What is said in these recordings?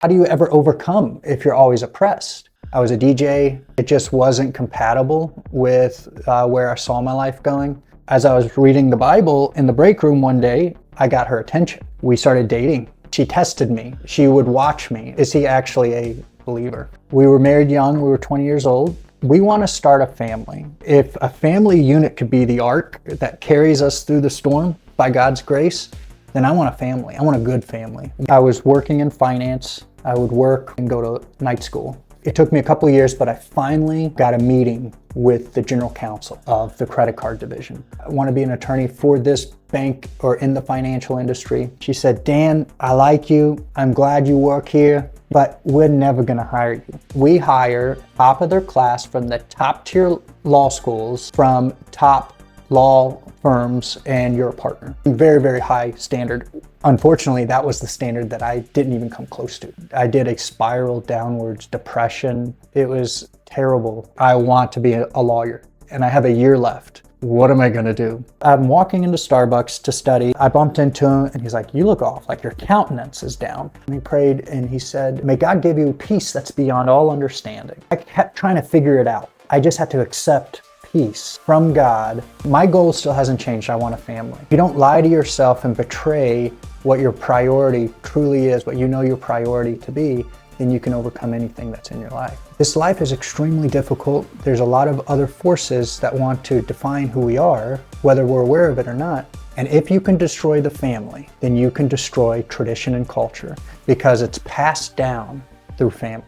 How do you ever overcome if you're always oppressed? I was a DJ. It just wasn't compatible with where I saw my life going. As I was reading the Bible in the break room one day, I got her attention. We started dating. She tested me. She would watch me. Is he actually a believer? We were married young. We were 20 years old. We want to start a family. If a family unit could be the ark that carries us through the storm by God's grace, then I want a family. I want a good family. I was working in finance. I would work and go to night school. It took me a couple of years, but I finally got a meeting with the general counsel of the credit card division. I want to be an attorney for this bank or in the financial industry. She said, Dan, I like you. I'm glad you work here, but we're never going to hire you. We hire top of their class from the top tier law schools, from top law firms, and you're a partner. Very, very high standard. Unfortunately, that was the standard that I didn't even come close to. I did a spiral downwards, depression. It was terrible. I want to be a lawyer, and I have a year left. What am I gonna do? I'm walking into Starbucks to study. I bumped into him and he's like, you look off, like your countenance is down. And he prayed and he said, may God give you peace that's beyond all understanding. I kept trying to figure it out. I just had to accept peace from God. My goal still hasn't changed. I want a family. If you don't lie to yourself and betray what your priority truly is, what you know your priority to be, then you can overcome anything that's in your life. This life is extremely difficult. There's a lot of other forces that want to define who we are, whether we're aware of it or not. And if you can destroy the family, then you can destroy tradition and culture because it's passed down through family.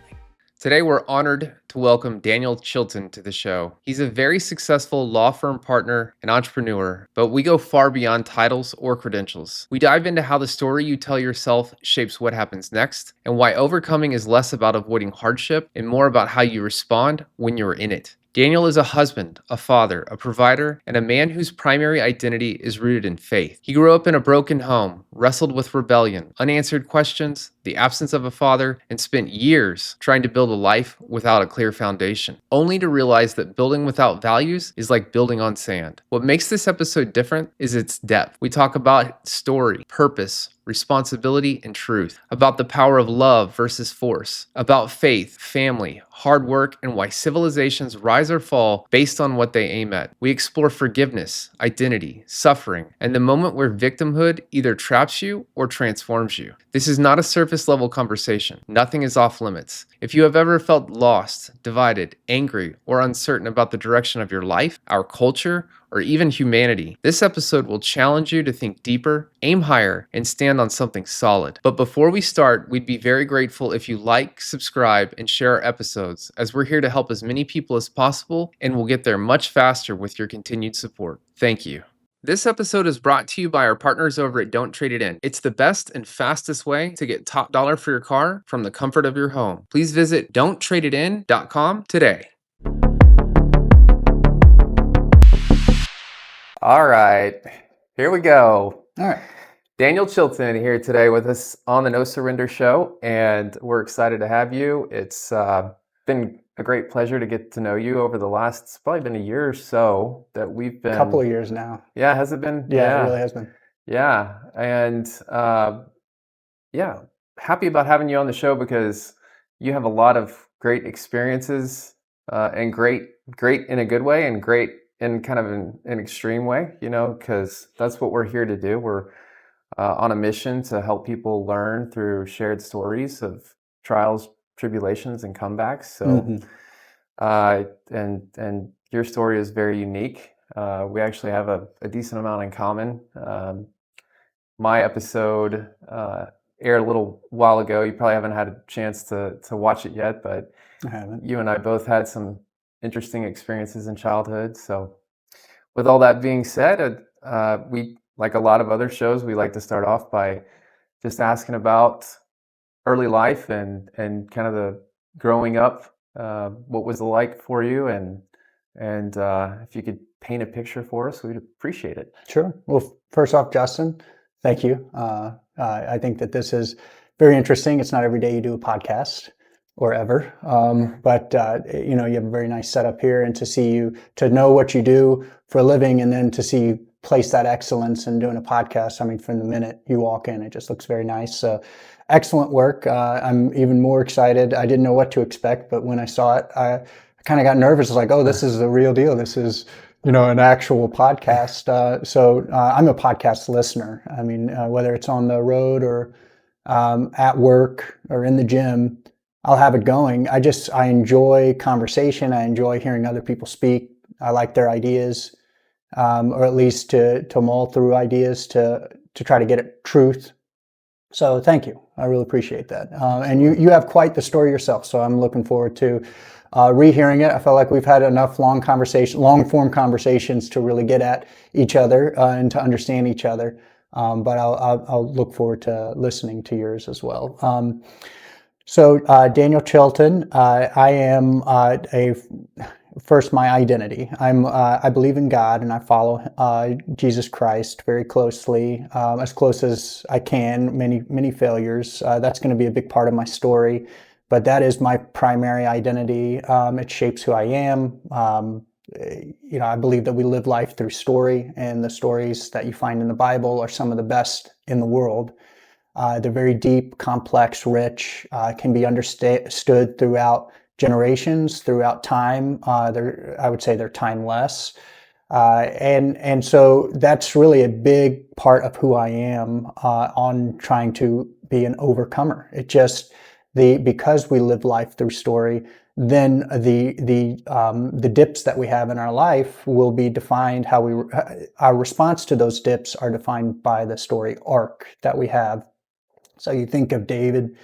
Today, we're honored to welcome Daniel Chilton to the show. He's a very successful law firm partner and entrepreneur, but we go far beyond titles or credentials. We dive into how the story you tell yourself shapes what happens next, and why overcoming is less about avoiding hardship and more about how you respond when you're in it. Daniel is a husband, a father, a provider, and a man whose primary identity is rooted in faith. He grew up in a broken home, wrestled with rebellion, unanswered questions, the absence of a father, and spent years trying to build a life without a clear foundation, only to realize that building without values is like building on sand. What makes this episode different is its depth. We talk about story, purpose, responsibility, and truth, about the power of love versus force, about faith, family, hard work, and why civilizations rise or fall based on what they aim at. We explore forgiveness, identity, suffering, and the moment where victimhood either traps you or transforms you. This is not a surface level conversation. Nothing is off limits. If you have ever felt lost, divided, angry, or uncertain about the direction of your life, our culture, or even humanity, this episode will challenge you to think deeper, aim higher, and stand on something solid. But before we start, we'd be very grateful if you like, subscribe, and share our episodes, as we're here to help as many people as possible, and we'll get there much faster with your continued support. Thank you. This episode is brought to you by our partners over at Don't Trade It In. It's the best and fastest way to get top dollar for your car from the comfort of your home. Please visit don'ttradeitin.com today. All right, here we go. All right. Daniel Chilton here today with us on the No Surrender Show, and we're excited to have you. It's been a great pleasure to get to know you over the last, it's probably been a year or so that we've been. A couple of years now. Yeah, has it been? Yeah, it really has been. Yeah, and happy about having you on the show because you have a lot of great experiences and great in a good way and great in kind of an extreme way, you know, because that's what we're here to do. We're on a mission to help people learn through shared stories of trials, tribulations, and comebacks. So, and your story is very unique. We actually have a decent amount in common. My episode aired a little while ago. You probably haven't had a chance to watch it yet, but I haven't. You and I both had some interesting experiences in childhood. So with all that being said, we, like a lot of other shows, we like to start off by just asking about early life and kind of the growing up. What was it like for you? And if you could paint a picture for us, we'd appreciate it. Sure. Well, first off, Justin, thank you. I think that this is very interesting. It's not every day you do a podcast or ever, but you know, you have a very nice setup here, and to know what you do for a living, and then to see you place that excellence in doing a podcast. I mean, from the minute you walk in, it just looks very nice. So excellent work. I'm even more excited. I didn't know what to expect, but when I saw it, I kind of got nervous. I was like, oh, this is the real deal. This is, an actual podcast. I'm a podcast listener. I mean, whether it's on the road or at work or in the gym, I'll have it going. I enjoy conversation. I enjoy hearing other people speak. I like their ideas, or at least to mull through ideas to try to get at truth. So thank you. I really appreciate that. And you have quite the story yourself. So I'm looking forward to rehearing it. I felt like we've had enough long form conversations to really get at each other and to understand each other. But I'll look forward to listening to yours as well. Daniel Chilton, I am first, my identity. I believe in God and I follow Jesus Christ very closely, as close as I can. Many failures. That's going to be a big part of my story, but that is my primary identity. It shapes who I am. I believe that we live life through story, and the stories that you find in the Bible are some of the best in the world. They're very deep, complex, rich, can be understood throughout generations, throughout time. I would say they're timeless. And so that's really a big part of who I am on trying to be an overcomer. Because we live life through story, then the dips that we have in our life will be defined our response to those dips are defined by the story arc that we have. So you think of David,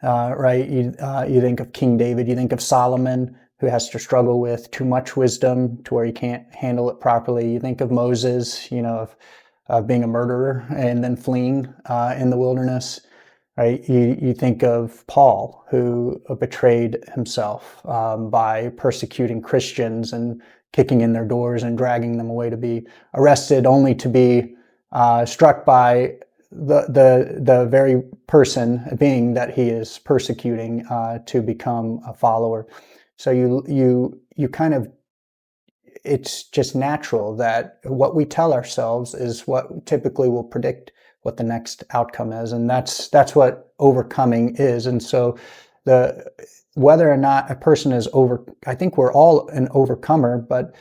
right? You think of King David. You think of Solomon, who has to struggle with too much wisdom to where he can't handle it properly. You think of Moses, of being a murderer and then fleeing in the wilderness, right? You think of Paul, who betrayed himself by persecuting Christians and kicking in their doors and dragging them away to be arrested, only to be struck by the very being that he is persecuting to become a follower. So you kind of, it's just natural that what we tell ourselves is what typically will predict what the next outcome is, and that's what overcoming is. And so whether or not a person I think we're all an overcomer, but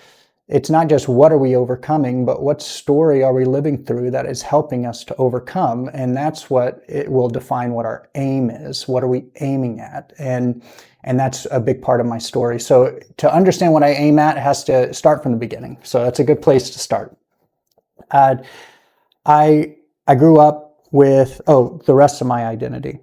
it's not just what are we overcoming, but what story are we living through that is helping us to overcome. And that's what it will define what our aim is. What are we aiming at? And that's a big part of my story. So to understand what I aim at, it has to start from the beginning. So that's a good place to start. I grew up with, the rest of my identity.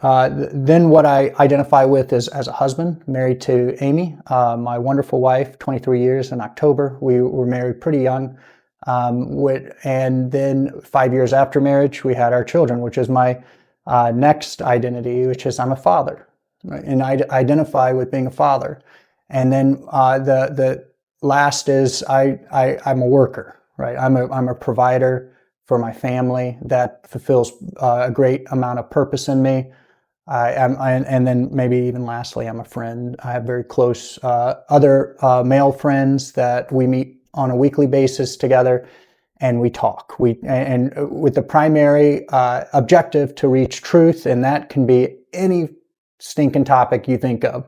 Then what I identify with is as a husband, married to Amy, my wonderful wife, 23 years in October. We were married pretty young. And then 5 years after marriage, we had our children, which is my next identity, which is I'm a father. Right? And I identify with being a father. And then the last is I'm a worker, right? I'm a provider for my family that fulfills a great amount of purpose in me. And then maybe even lastly, I'm a friend. I have very close other male friends that we meet on a weekly basis together, and we talk. And with the primary objective to reach truth, and that can be any stinking topic you think of.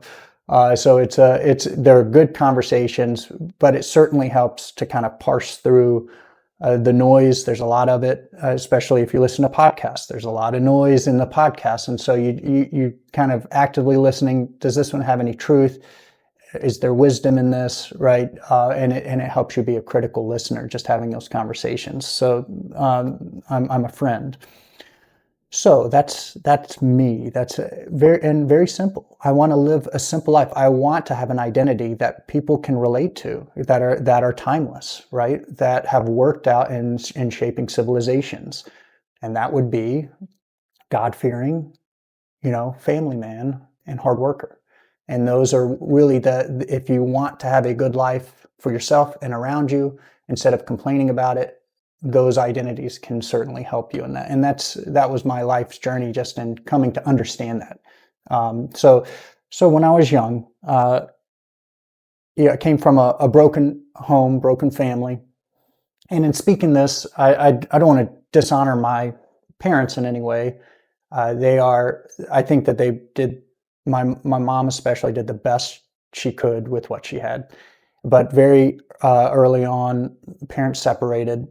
So they're good conversations, but it certainly helps to kind of parse through the noise. There's a lot of it, especially if you listen to podcasts. There's a lot of noise in the podcast, and so you kind of actively listening. Does this one have any truth? Is there wisdom in this, right? And it helps you be a critical listener, just having those conversations. So I'm a friend. So that's me. That's very simple. I want to live a simple life. I want to have an identity that people can relate to, that are timeless, right? That have worked out in shaping civilizations, and that would be God-fearing, family man, and hard worker. And those are really if you want to have a good life for yourself and around you, instead of complaining about it, those identities can certainly help you in that. And that was my life's journey, just in coming to understand that. So when I was young, I came from a broken home, broken family. And in speaking this, I don't want to dishonor my parents in any way. I think that they did, my mom especially did the best she could with what she had. But very early on, parents separated.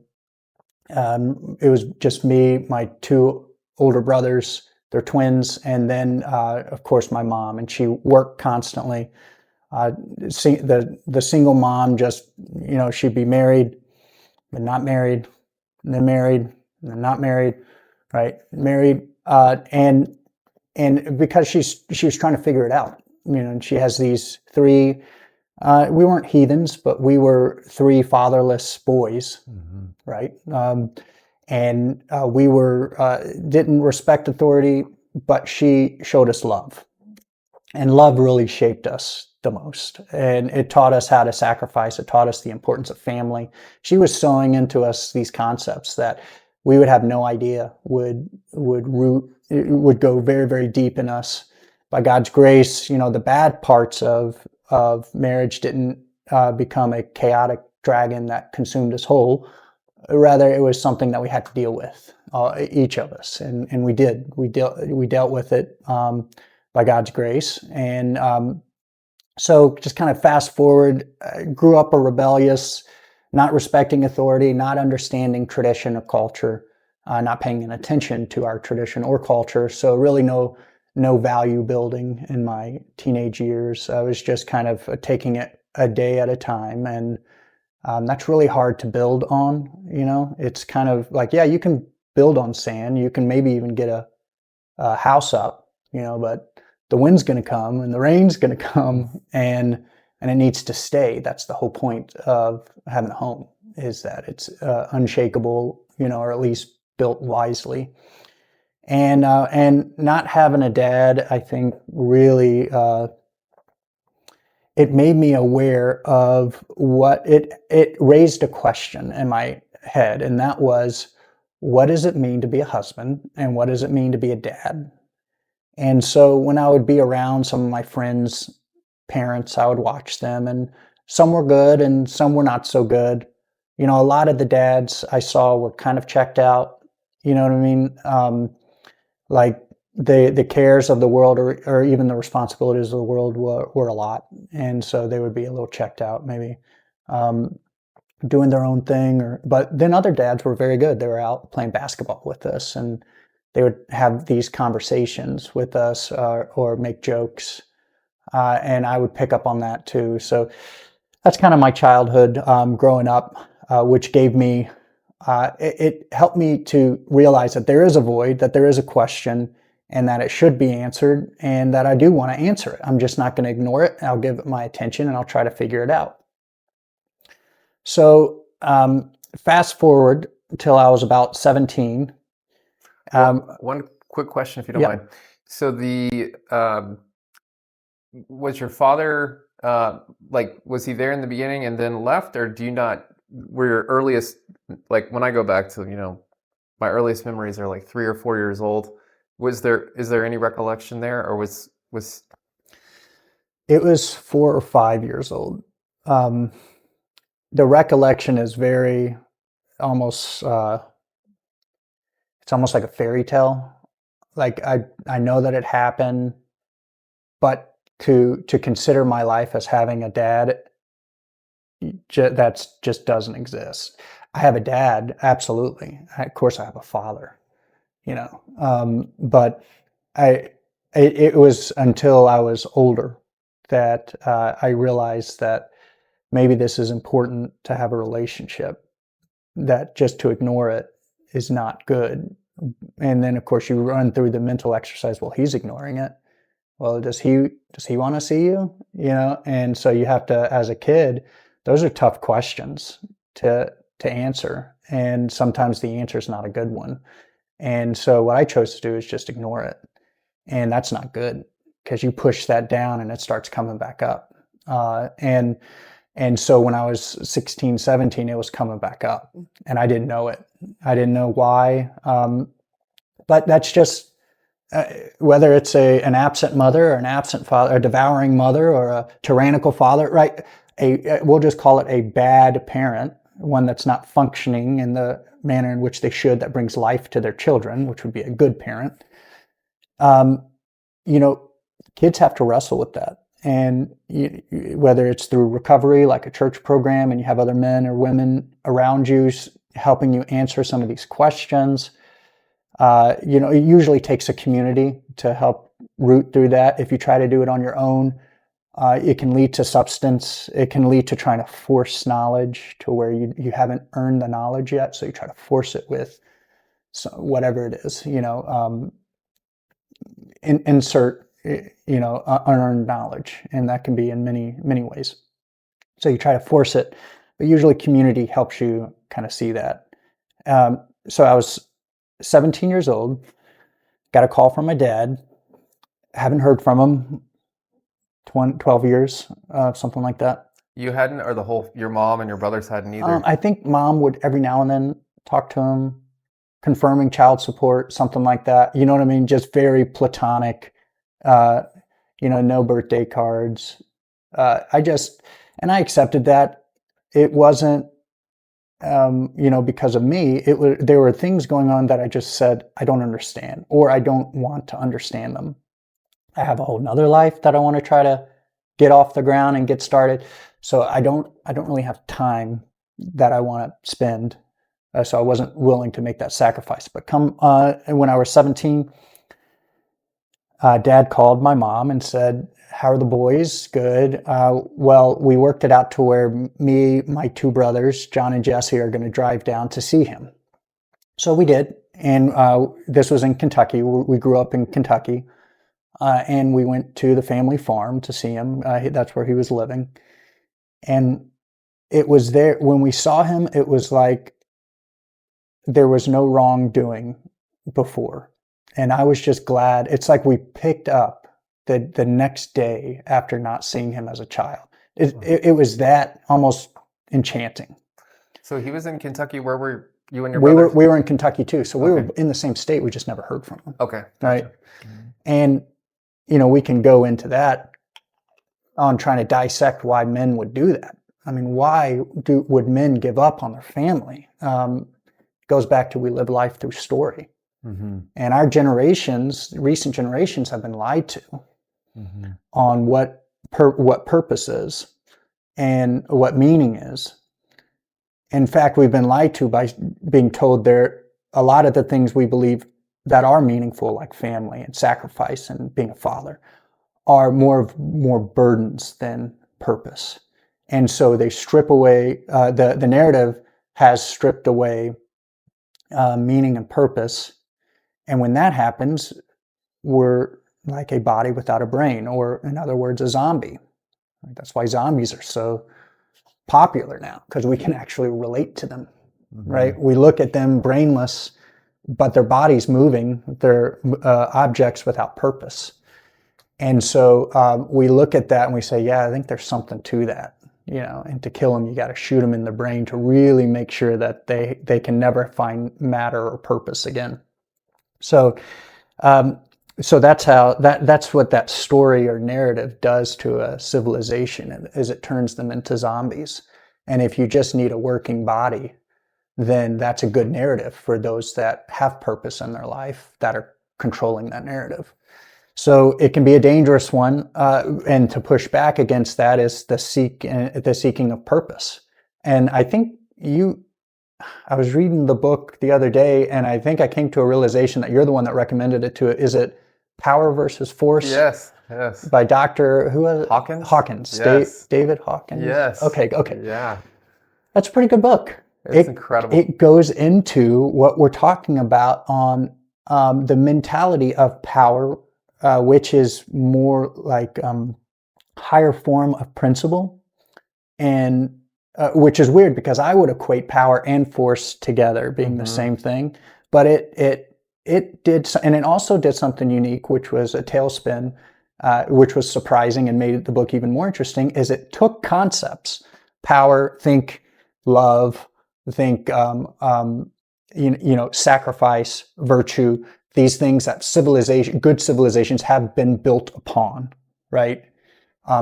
It was just me, my two older brothers, they're twins, and then of course my mom, and she worked constantly. The single mom, just, she'd be married, but not married, and then married, and then not married, right? Married, and because she was trying to figure it out, and she has these three. We weren't heathens, but we were three fatherless boys, right? And we didn't respect authority, but she showed us love, and love really shaped us the most. And it taught us how to sacrifice. It taught us the importance of family. She was sowing into us these concepts that we would have no idea would go very, very deep in us. By God's grace, the bad parts of marriage didn't become a chaotic dragon that consumed us whole. Rather, it was something that we had to deal with, each of us, and we did. We dealt with it by God's grace, and so just kind of fast forward. I grew up a rebellious, not respecting authority, not understanding tradition or culture, not paying attention to our tradition or culture. So really no value building in my teenage years. I was just kind of taking it a day at a time, and that's really hard to build on. It's kind of like, yeah, you can build on sand. You can maybe even get a house up, but the wind's going to come and the rain's going to come, and it needs to stay. That's the whole point of having a home, is that it's unshakable, or at least built wisely. And not having a dad, I think, really it made me aware of what it raised a question in my head, and that was, what does it mean to be a husband, and what does it mean to be a dad? And so when I would be around some of my friends' parents, I would watch them, and some were good and some were not so good. A lot of the dads I saw were kind of checked out. You know what I mean? Like the cares of the world, or even the responsibilities of the world were a lot. And so they would be a little checked out, maybe doing their own thing. But then other dads were very good. They were out playing basketball with us, and they would have these conversations with us, or make jokes. And I would pick up on that too. So that's kind of my childhood growing up, which gave me, it helped me to realize that there is a void, that there is a question, and that it should be answered, and that I do want to answer it. I'm just not going to ignore it. I'll give it my attention, and I'll try to figure it out. So fast forward until I was about 17. One quick question, if you don't mind. So was your father, was he there in the beginning and then left, or were your earliest, like when I go back to, my earliest memories are like 3 or 4 years old. Is there any recollection there, or was It was 4 or 5 years old. The recollection is very almost, it's almost like a fairy tale. Like I know that it happened, but to consider my life as having a dad, that just doesn't exist. I have a dad, absolutely. Of course, I have a father, but it was until I was older that I realized that maybe this is important to have a relationship, that just to ignore it is not good. And then, of course, you run through the mental exercise. Well, he's ignoring it. Well, does he want to see you? And so you have to, as a kid, those are tough questions to answer. And sometimes the answer is not a good one. And so what I chose to do is just ignore it. And that's not good, because you push that down and it starts coming back up. And so when I was 16, 17, it was coming back up, and I didn't know it. I didn't know why. But that's just, whether it's an absent mother or an absent father, a devouring mother or a tyrannical father, right? We'll just call it a bad parent, one that's not functioning in the manner in which they should, that brings life to their children, which would be a good parent. Um, kids have to wrestle with that. And whether it's through recovery, like a church program, and you have other men or women around you helping you answer some of these questions, it usually takes a community to help root through that. If you try to do it on your own, it can lead to substance. It can lead to trying to force knowledge to where you haven't earned the knowledge yet. So you try to force it with whatever it is, insert, unearned knowledge. And that can be in many, many ways. So you try to force it, but usually community helps you kind of see that. So I was 17 years old, got a call from my dad. Haven't heard from him 12 years, something like that. You hadn't, or your mom and your brothers hadn't either? I think mom would every now and then talk to him, confirming child support, something like that. You know what I mean? Just very platonic, no birthday cards. I accepted that. It wasn't, because of me. There were things going on that I just said, I don't understand, or I don't want to understand them. I have a whole nother life that I want to try to get off the ground and get started. So I don't really have time that I want to spend. So I wasn't willing to make that sacrifice. But when I was 17, Dad called my mom and said, "How are the boys?" "Good." Well, we worked it out to where me, my two brothers, John and Jesse, are going to drive down to see him. So we did. And this was in Kentucky. We grew up in Kentucky. And we went to the family farm to see him. That's where he was living. And it was there, when we saw him, it was like there was no wrongdoing before. And I was just glad. It's like we picked up the next day after not seeing him as a child. It was that almost enchanting. So he was in Kentucky. Where were you and your brothers? We were in Kentucky too. So we were in the same state. We just never heard from him. Okay. Right. Gotcha. And we can go into that on trying to dissect why men would do that. I mean, why would men give up on their family? It goes back to we live life through story. Mm-hmm. And our recent generations have been lied to on what purpose is and what meaning is. In fact, we've been lied to by being told a lot of the things we believe that are meaningful, like family and sacrifice and being a father, are more burdens than purpose. And so they strip away, the narrative has stripped away meaning and purpose. And when that happens, we're like a body without a brain, or in other words, a zombie. That's why zombies are so popular now, because we can actually relate to them, right? We look at them brainless, but their body's moving. They're objects without purpose. And so we look at that and we say, yeah, I think there's something to that. And to kill them, you got to shoot them in the brain to really make sure that they can never find matter or purpose again. So that's what that story or narrative does to a civilization, is it turns them into zombies. And if you just need a working body, then that's a good narrative for those that have purpose in their life, that are controlling that narrative. So it can be a dangerous one, and to push back against that is the seeking of purpose. And I think I was reading the book the other day, and I think I came to a realization that you're the one that recommended it to it. Is it Power versus Force? Yes. By Dr. who was it? Hawkins. Yes. David Hawkins. Yes. Okay. Yeah. That's a pretty good book. It's incredible. It goes into what we're talking about on the mentality of power, which is more like higher form of principle, and which is weird because I would equate power and force together being the same thing. But it did, and it also did something unique, which was a tailspin, which was surprising and made the book even more interesting. Is it took concepts, power, think love, think sacrifice, virtue, these things that good civilizations have been built upon, right?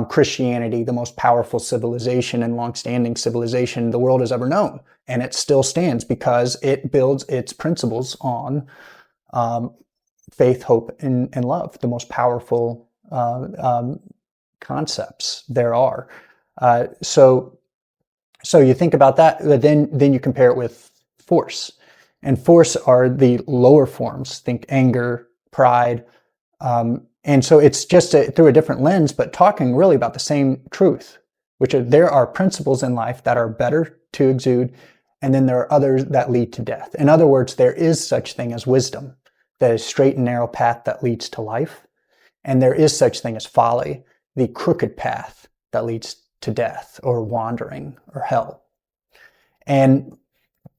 Christianity, the most powerful civilization and longstanding civilization the world has ever known. And it still stands because it builds its principles on faith, hope, and love, the most powerful concepts there are. So you think about that, but then you compare it with force. And force are the lower forms. Think anger, pride. And so it's just through a different lens, but talking really about the same truth, which there are principles in life that are better to exude, and then there are others that lead to death. In other words, there is such thing as wisdom, that is straight and narrow path that leads to life. And there is such thing as folly, the crooked path that leads to death or wandering or hell. And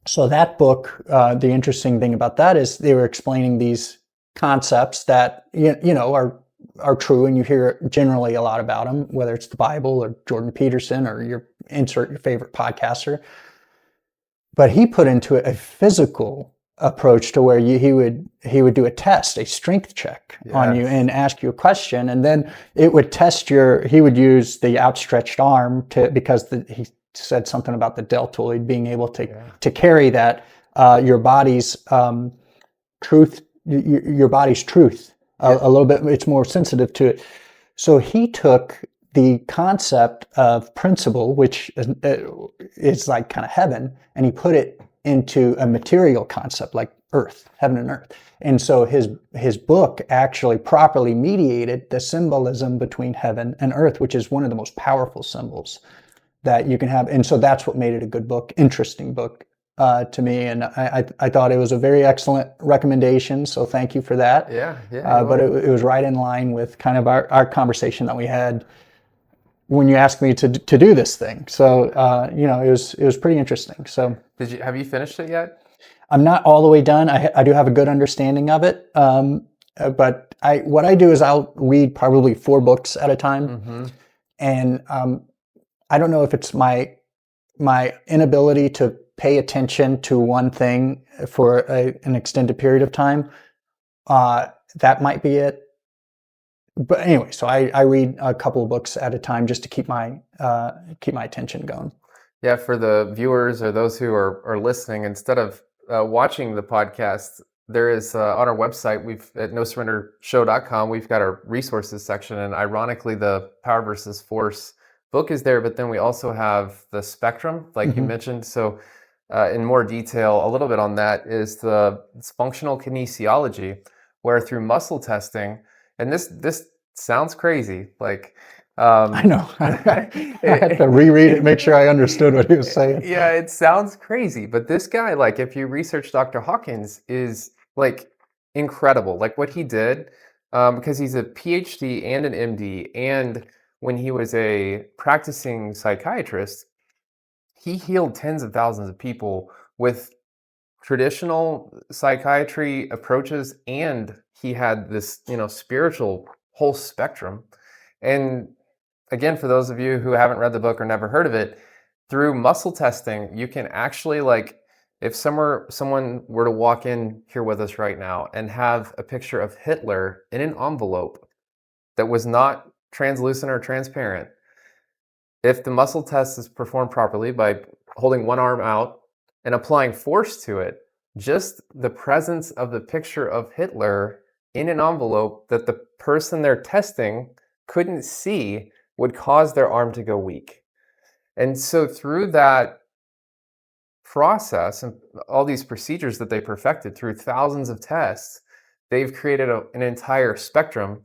so that book, the interesting thing about that is they were explaining these concepts that are true, and you hear generally a lot about them, whether it's the Bible or Jordan Peterson or your favorite podcaster. But he put into it a physical approach to where he would do a test, a strength check on you, and ask you a question, and then it would test he would use the outstretched arm because he said something about the deltoid being able to carry that your body's truth, your body's truth a little bit. It's more sensitive to it. So he took the concept of principle, which is like kind of heaven, and he put it into a material concept like earth, heaven and earth. And so his book actually properly mediated the symbolism between heaven and earth, which is one of the most powerful symbols that you can have. And so that's what made it a good book, interesting book to me. And I thought it was a very excellent recommendation. So thank you for that. But it was right in line with kind of our conversation that we had when you asked me to do this thing. So it was pretty interesting. So have you finished it yet? I'm not all the way done. I do have a good understanding of it. But what I do is I'll read probably 4 books at a time. And I don't know if it's my inability to pay attention to one thing for an extended period of time. That might be it. But anyway, so I read a couple of books at a time just to keep my attention going. Yeah, for the viewers or those who are listening, instead of watching the podcast, there is on our website, at nosurrendershow.com, we've got our resources section, and ironically, the Power versus Force book is there, but then we also have the spectrum, like you mentioned. So in more detail, a little bit on that is it's functional kinesiology, where through muscle testing, and this sounds crazy, like I know. I had to reread it, make sure I understood what he was saying. Yeah, it sounds crazy, but this guy, like, if you research Dr. Hawkins, is like incredible. Like what he did, because he's a PhD and an MD, and when he was a practicing psychiatrist, he healed tens of thousands of people with traditional psychiatry approaches, and he had this, spiritual whole spectrum. And again, for those of you who haven't read the book or never heard of it, through muscle testing, you can actually, like, if someone were to walk in here with us right now and have a picture of Hitler in an envelope that was not translucent or transparent, if the muscle test is performed properly by holding one arm out and applying force to it, just the presence of the picture of Hitler in an envelope that the person they're testing couldn't see would cause their arm to go weak. And so through that process and all these procedures that they perfected through thousands of tests, they've created an entire spectrum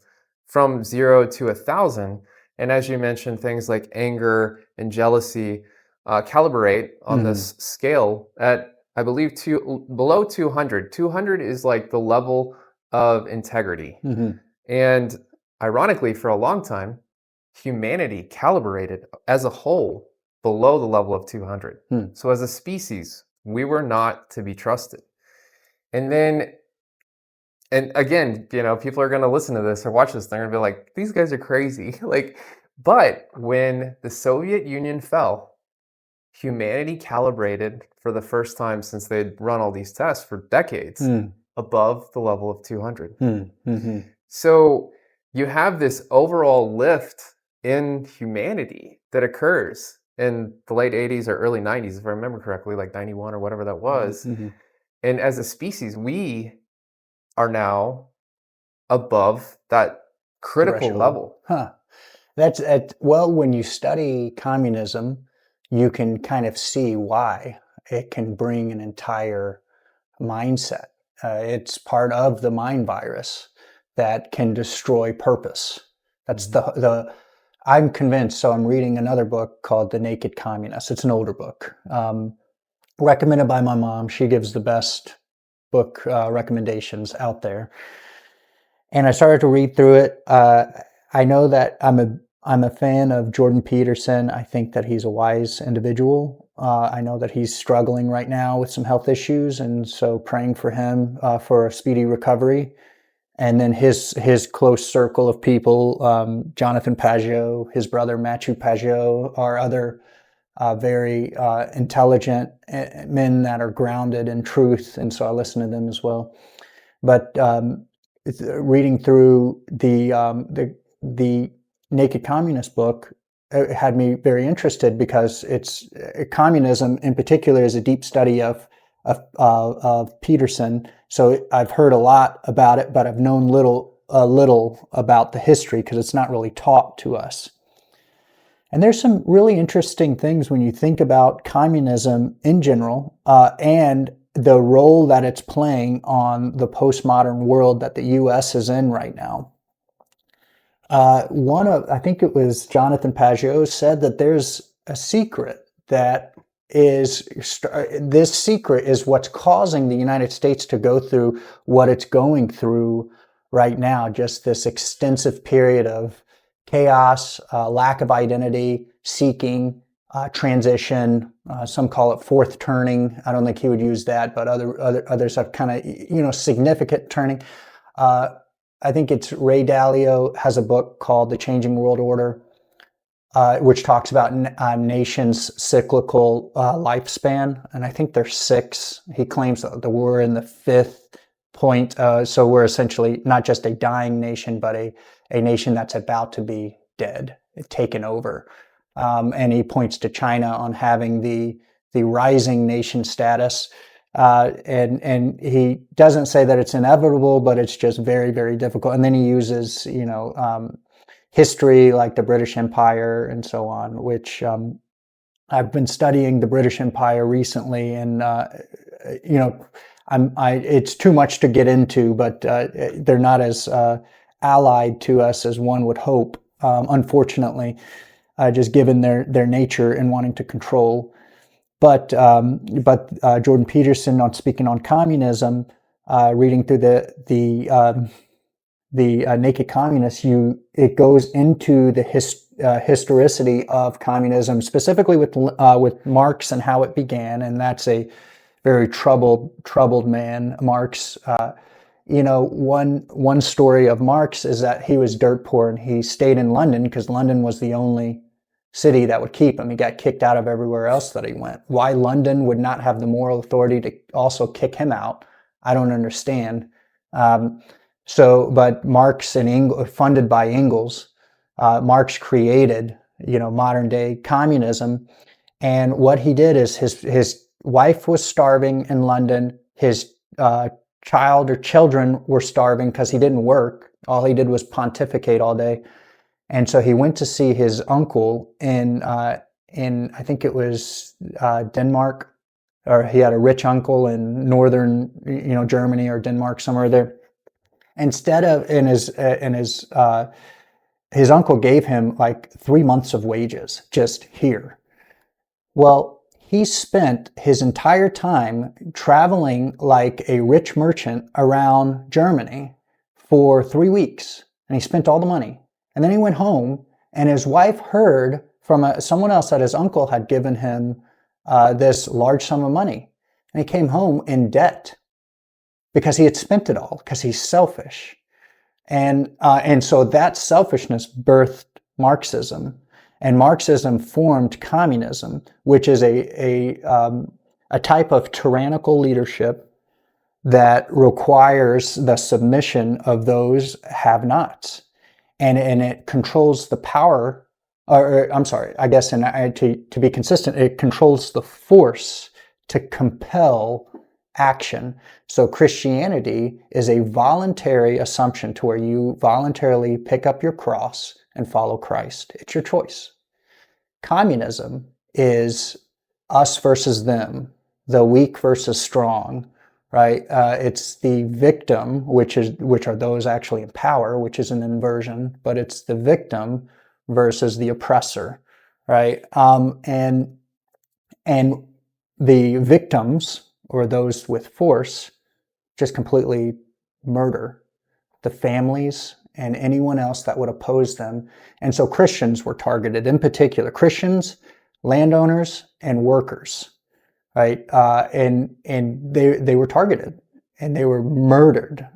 from 0 to 1,000. And as you mentioned, things like anger and jealousy calibrate on this scale at, I believe, below 200. 200 is like the level of integrity. And ironically, for a long time, humanity calibrated as a whole below the level of 200. So as a species, we were not to be trusted. And again, people are going to listen to this or watch this, they're going to be like, these guys are crazy. But when the Soviet Union fell, humanity calibrated for the first time since they'd run all these tests for decades above the level of 200. So you have this overall lift in humanity that occurs in the late 80s or early 90s, if I remember correctly, like 91 or whatever that was. And as a species, we are now above that critical Threshold. level. Huh. Well, when you study communism, you can kind of see why it can bring an entire mindset. It's part of the mind virus that can destroy purpose. That's I'm convinced. So I'm reading another book called The Naked Communist. It's an older book, recommended by my mom. She gives the best book recommendations out there. And I started to read through it. I know that I'm a fan of Jordan Peterson. I think that he's a wise individual. I know that he's struggling right now with some health issues, and so praying for him for a speedy recovery. And then his close circle of people, Jonathan Pageau, his brother Matthew Pageau, are other very intelligent men that are grounded in truth, and so I listen to them as well. But reading through the Naked Communist book had me very interested, because it's communism in particular is a deep study of Peterson. So I've heard a lot about it, but I've known a little about the history, because it's not really taught to us. And there's some really interesting things when you think about communism in general, and the role that it's playing on the postmodern world that the U.S. is in right now. I think it was Jonathan Pageau, said that there's a secret that this secret is what's causing the United States to go through what it's going through right now. Just this extensive period of chaos, lack of identity, seeking, transition. Some call it fourth turning. I don't think he would use that, but others have kind of, significant turning. I think it's Ray Dalio has a book called The Changing World Order, which talks about nations' cyclical lifespan. And I think there's 6. He claims that we're in the 5th point. So we're essentially not just a dying nation, but a nation that's about to be dead, taken over. And he points to China on having the rising nation status. And he doesn't say that it's inevitable, but it's just very, very difficult. And then he uses, history like the British Empire and so on, which I've been studying the British Empire recently, and it's too much to get into, but they're not as allied to us as one would hope, unfortunately, just given their nature in wanting to control. But Jordan Peterson, on speaking on communism, reading through the Naked Communist, it goes into the historicity of communism, specifically with Marx and how it began, and that's a very troubled man, Marx. One story of Marx is that he was dirt poor, and he stayed in London because London was the only city that would keep him. He got kicked out of everywhere else that he went. Why London would not have the moral authority to also kick him out, I don't understand. But Marx and funded by Engels, Marx created, modern day communism. And what he did is his wife was starving in London. His child or children were starving because he didn't work. All he did was pontificate all day. And so he went to see his uncle in I think it was Denmark, or he had a rich uncle in northern Germany or Denmark, somewhere there. Instead of his uncle gave him like 3 months of wages just here. Well, he spent his entire time traveling like a rich merchant around Germany for 3 weeks, and he spent all the money. And then he went home, and his wife heard from someone else that his uncle had given him this large sum of money. And he came home in debt because he had spent it all, because he's selfish. And so that selfishness birthed Marxism. And Marxism formed communism, which is a type of tyrannical leadership that requires the submission of those have-nots. And it controls the power, or I'm sorry, I guess to be consistent, it controls the force to compel action. So Christianity is a voluntary assumption to where you voluntarily pick up your cross and follow Christ. It's your choice. Communism is us versus them, the weak versus strong, right? It's the victim, which are those actually in power, which is an inversion, but it's the victim versus the oppressor, right? And the victims, or those with force, just completely murder the families and anyone else that would oppose them. And so Christians were targeted, in particular, Christians, landowners, and workers, right? And they were targeted and they were murdered.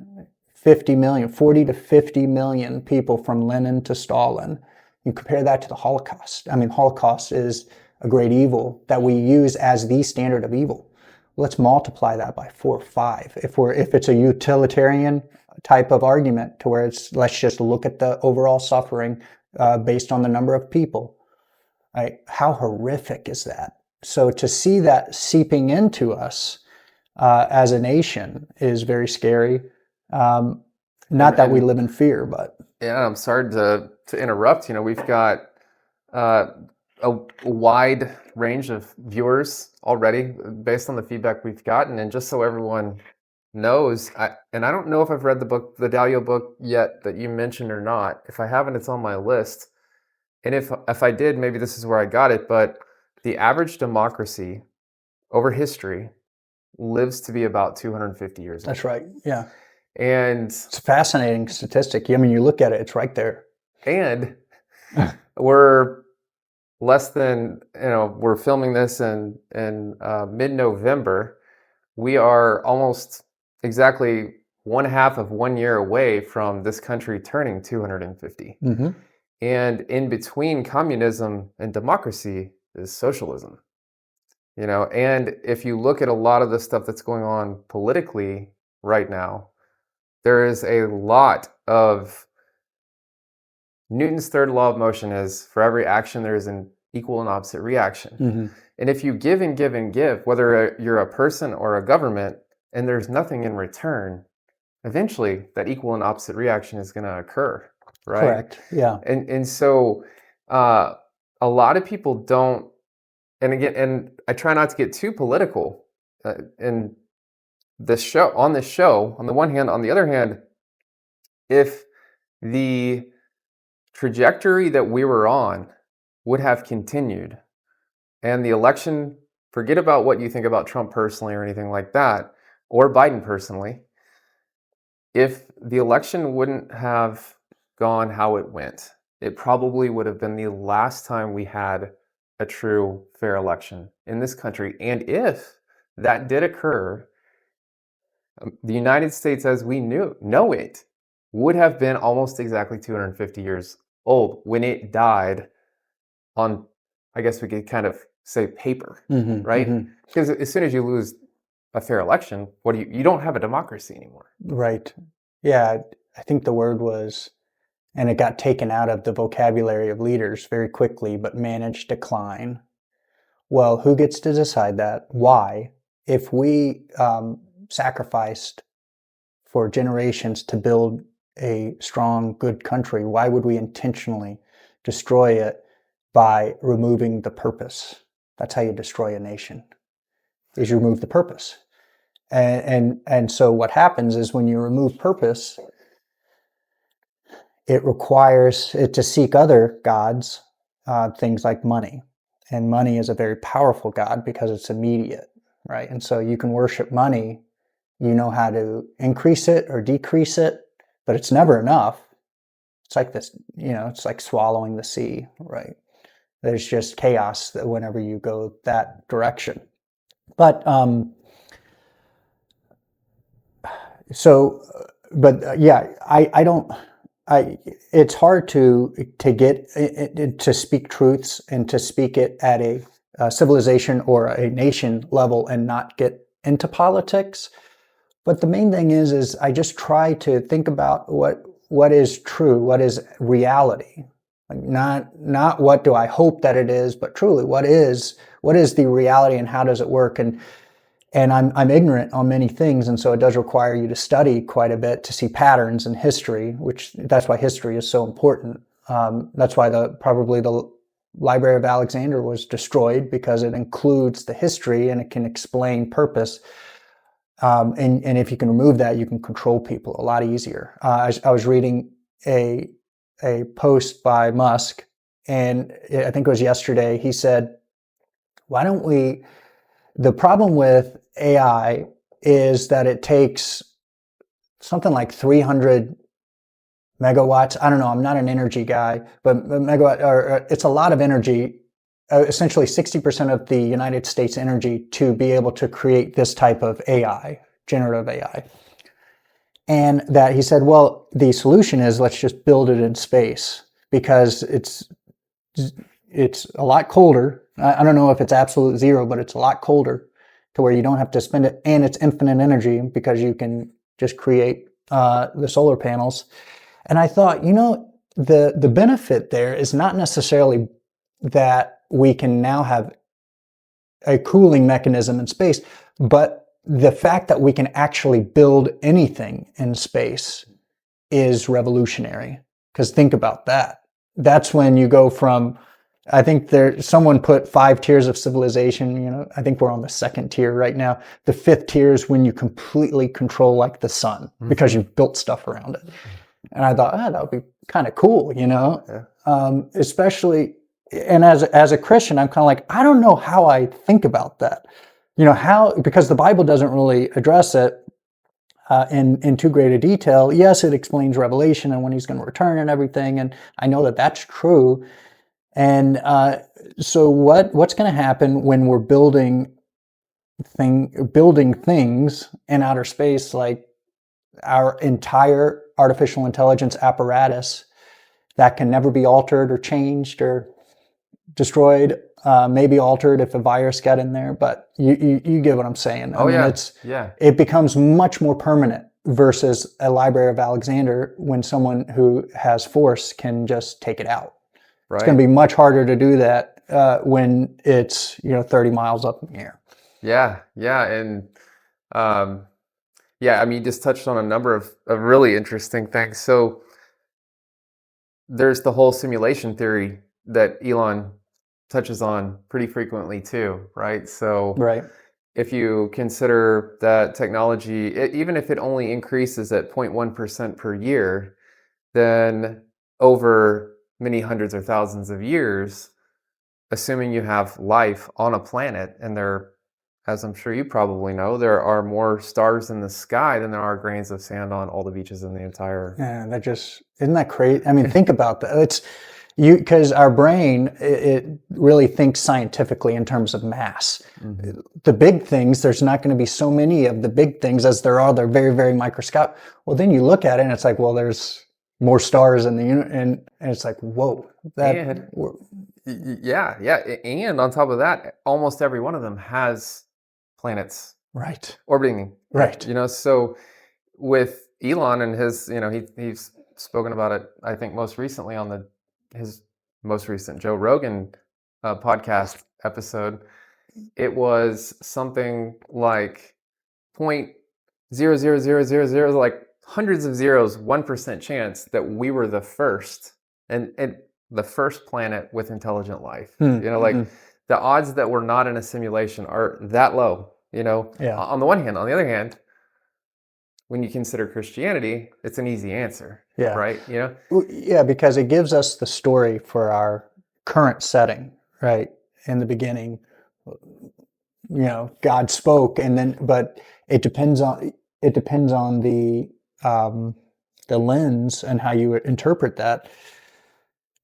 40 to 50 million people from Lenin to Stalin. You compare that to the Holocaust. I mean, Holocaust is a great evil that we use as the standard of evil. Let's multiply that by 4 or 5. If it's a utilitarian type of argument to where it's, let's just look at the overall suffering based on the number of people, right? How horrific is that? So to see that seeping into us as a nation is very scary. Not that we live in fear, but yeah, I'm sorry to interrupt. We've got a wide range of viewers already based on the feedback we've gotten, and just so everyone knows, and I don't know if I've read the book, the Dalio book yet that you mentioned or not. If I haven't, it's on my list. And if I did, maybe this is where I got it, but the average democracy over history lives to be about 250 years old. That's right. Yeah. And it's a fascinating statistic. I mean, you look at it, it's right there. And we're less than, we're filming this in mid-November. We are almost exactly 1/2 of 1 year away from this country turning 250. Mm-hmm. And in between communism and democracy is socialism. And if you look at a lot of the stuff that's going on politically right now, there is a lot of Newton's third law of motion is for every action there is an equal and opposite reaction. Mm-hmm. And if you give and give and give, whether you're a person or a government, and there's nothing in return, eventually that equal and opposite reaction is going to occur, right? Correct. Yeah. And so a lot of people don't, and again, and I try not to get too political in this show, on the one hand. On the other hand, if the trajectory that we were on would have continued, and the election, forget about what you think about Trump personally or anything like that, or Biden personally, if the election wouldn't have gone how it went, it probably would have been the last time we had a true fair election in this country. And if that did occur, the United States as we know it would have been almost exactly 250 years old when it died on, I guess we could kind of say, paper, Mm-hmm. right? Mm-hmm. Because as soon as you lose a fair election, you don't have a democracy anymore. Right. Yeah, I think the word was, and it got taken out of the vocabulary of leaders very quickly, but managed decline. Well, who gets to decide that? Why? If we sacrificed for generations to build a strong, good country, why would we intentionally destroy it by removing the purpose? That's how you destroy a nation, is you remove the purpose. And so what happens is when you remove purpose, it requires it to seek other gods, things like money. And money is a very powerful god because it's immediate, right? And so you can worship money, you know how to increase it or decrease it, but it's never enough. It's like this, it's like swallowing the sea, right? There's just chaos whenever you go that direction. But it's hard to get to speak truths and to speak it at a civilization or a nation level and not get into politics. But the main thing is I just try to think about what is true, what is reality. Not what do I hope that it is, but truly what is the reality and how does it work? and I'm ignorant on many things, and so it does require you to study quite a bit to see patterns in history, that's why history is so important. That's why probably the Library of Alexander was destroyed, because it includes the history and it can explain purpose. And if you can remove that, you can control people a lot easier. I was reading a post by Musk, and I think it was yesterday. He said, why don't we, the problem with AI is that it takes something like 300 megawatts. I don't know, I'm not an energy guy, but it's a lot of energy, essentially 60% of the United States energy, to be able to create this type of AI, generative AI. And that he said, well, the solution is, let's just build it in space, because it's a lot colder. I don't know if it's absolute zero, but it's a lot colder to where you don't have to spend it, and it's infinite energy because you can just create the solar panels. And I thought, the benefit there is not necessarily that we can now have a cooling mechanism in space, but the fact that we can actually build anything in space is revolutionary. Because think about that. That's when you go from, I think someone put 5 tiers of civilization. I think we're on the 2nd tier right now. The 5th tier is when you completely control like the sun, because you've built stuff around it. And I thought, that would be kind of cool, especially, and as a Christian, I'm kind of like, I don't know how I think about that, because the Bible doesn't really address it in too great a detail. Yes, it explains Revelation and when he's going to return and everything, and I know that that's true. And so what's going to happen when we're building things in outer space, like our entire artificial intelligence apparatus that can never be altered or changed or destroyed, maybe altered if a virus got in there, but you get what I'm saying. It becomes much more permanent versus a Library of Alexander, when someone who has force can just take it out. Right. It's going to be much harder to do that when it's 30 miles up in the air. Yeah, and you just touched on a number of really interesting things. So there's the whole simulation theory that Elon touches on pretty frequently too, right? So if you consider that technology, even if it only increases at 0.1% per year, then over many hundreds or thousands of years, assuming you have life on a planet, and there, as I'm sure you probably know, there are more stars in the sky than there are grains of sand on all the beaches in the entire. Yeah, isn't that crazy? I mean, think about that. It's because our brain, it really thinks scientifically in terms of mass. Mm-hmm. The big things, there's not going to be so many of the big things as there are. They're very, very microscopic. Well, then you look at it and it's like, well, there's more stars in the universe, and it's like, whoa. And on top of that, almost every one of them has planets orbiting. Right. So with Elon and his, he's spoken about it, I think most recently on his most recent Joe Rogan podcast episode. It was something like 0.00000, like hundreds of zeros, 1% chance that we were the first and the first planet with intelligent life. The odds that we're not in a simulation are that low. On the one hand. On the other hand, when you consider Christianity, it's an easy answer. Yeah. Right. Yeah, because it gives us the story for our current setting. Right. In the beginning, God spoke, but it depends on the lens and how you interpret that.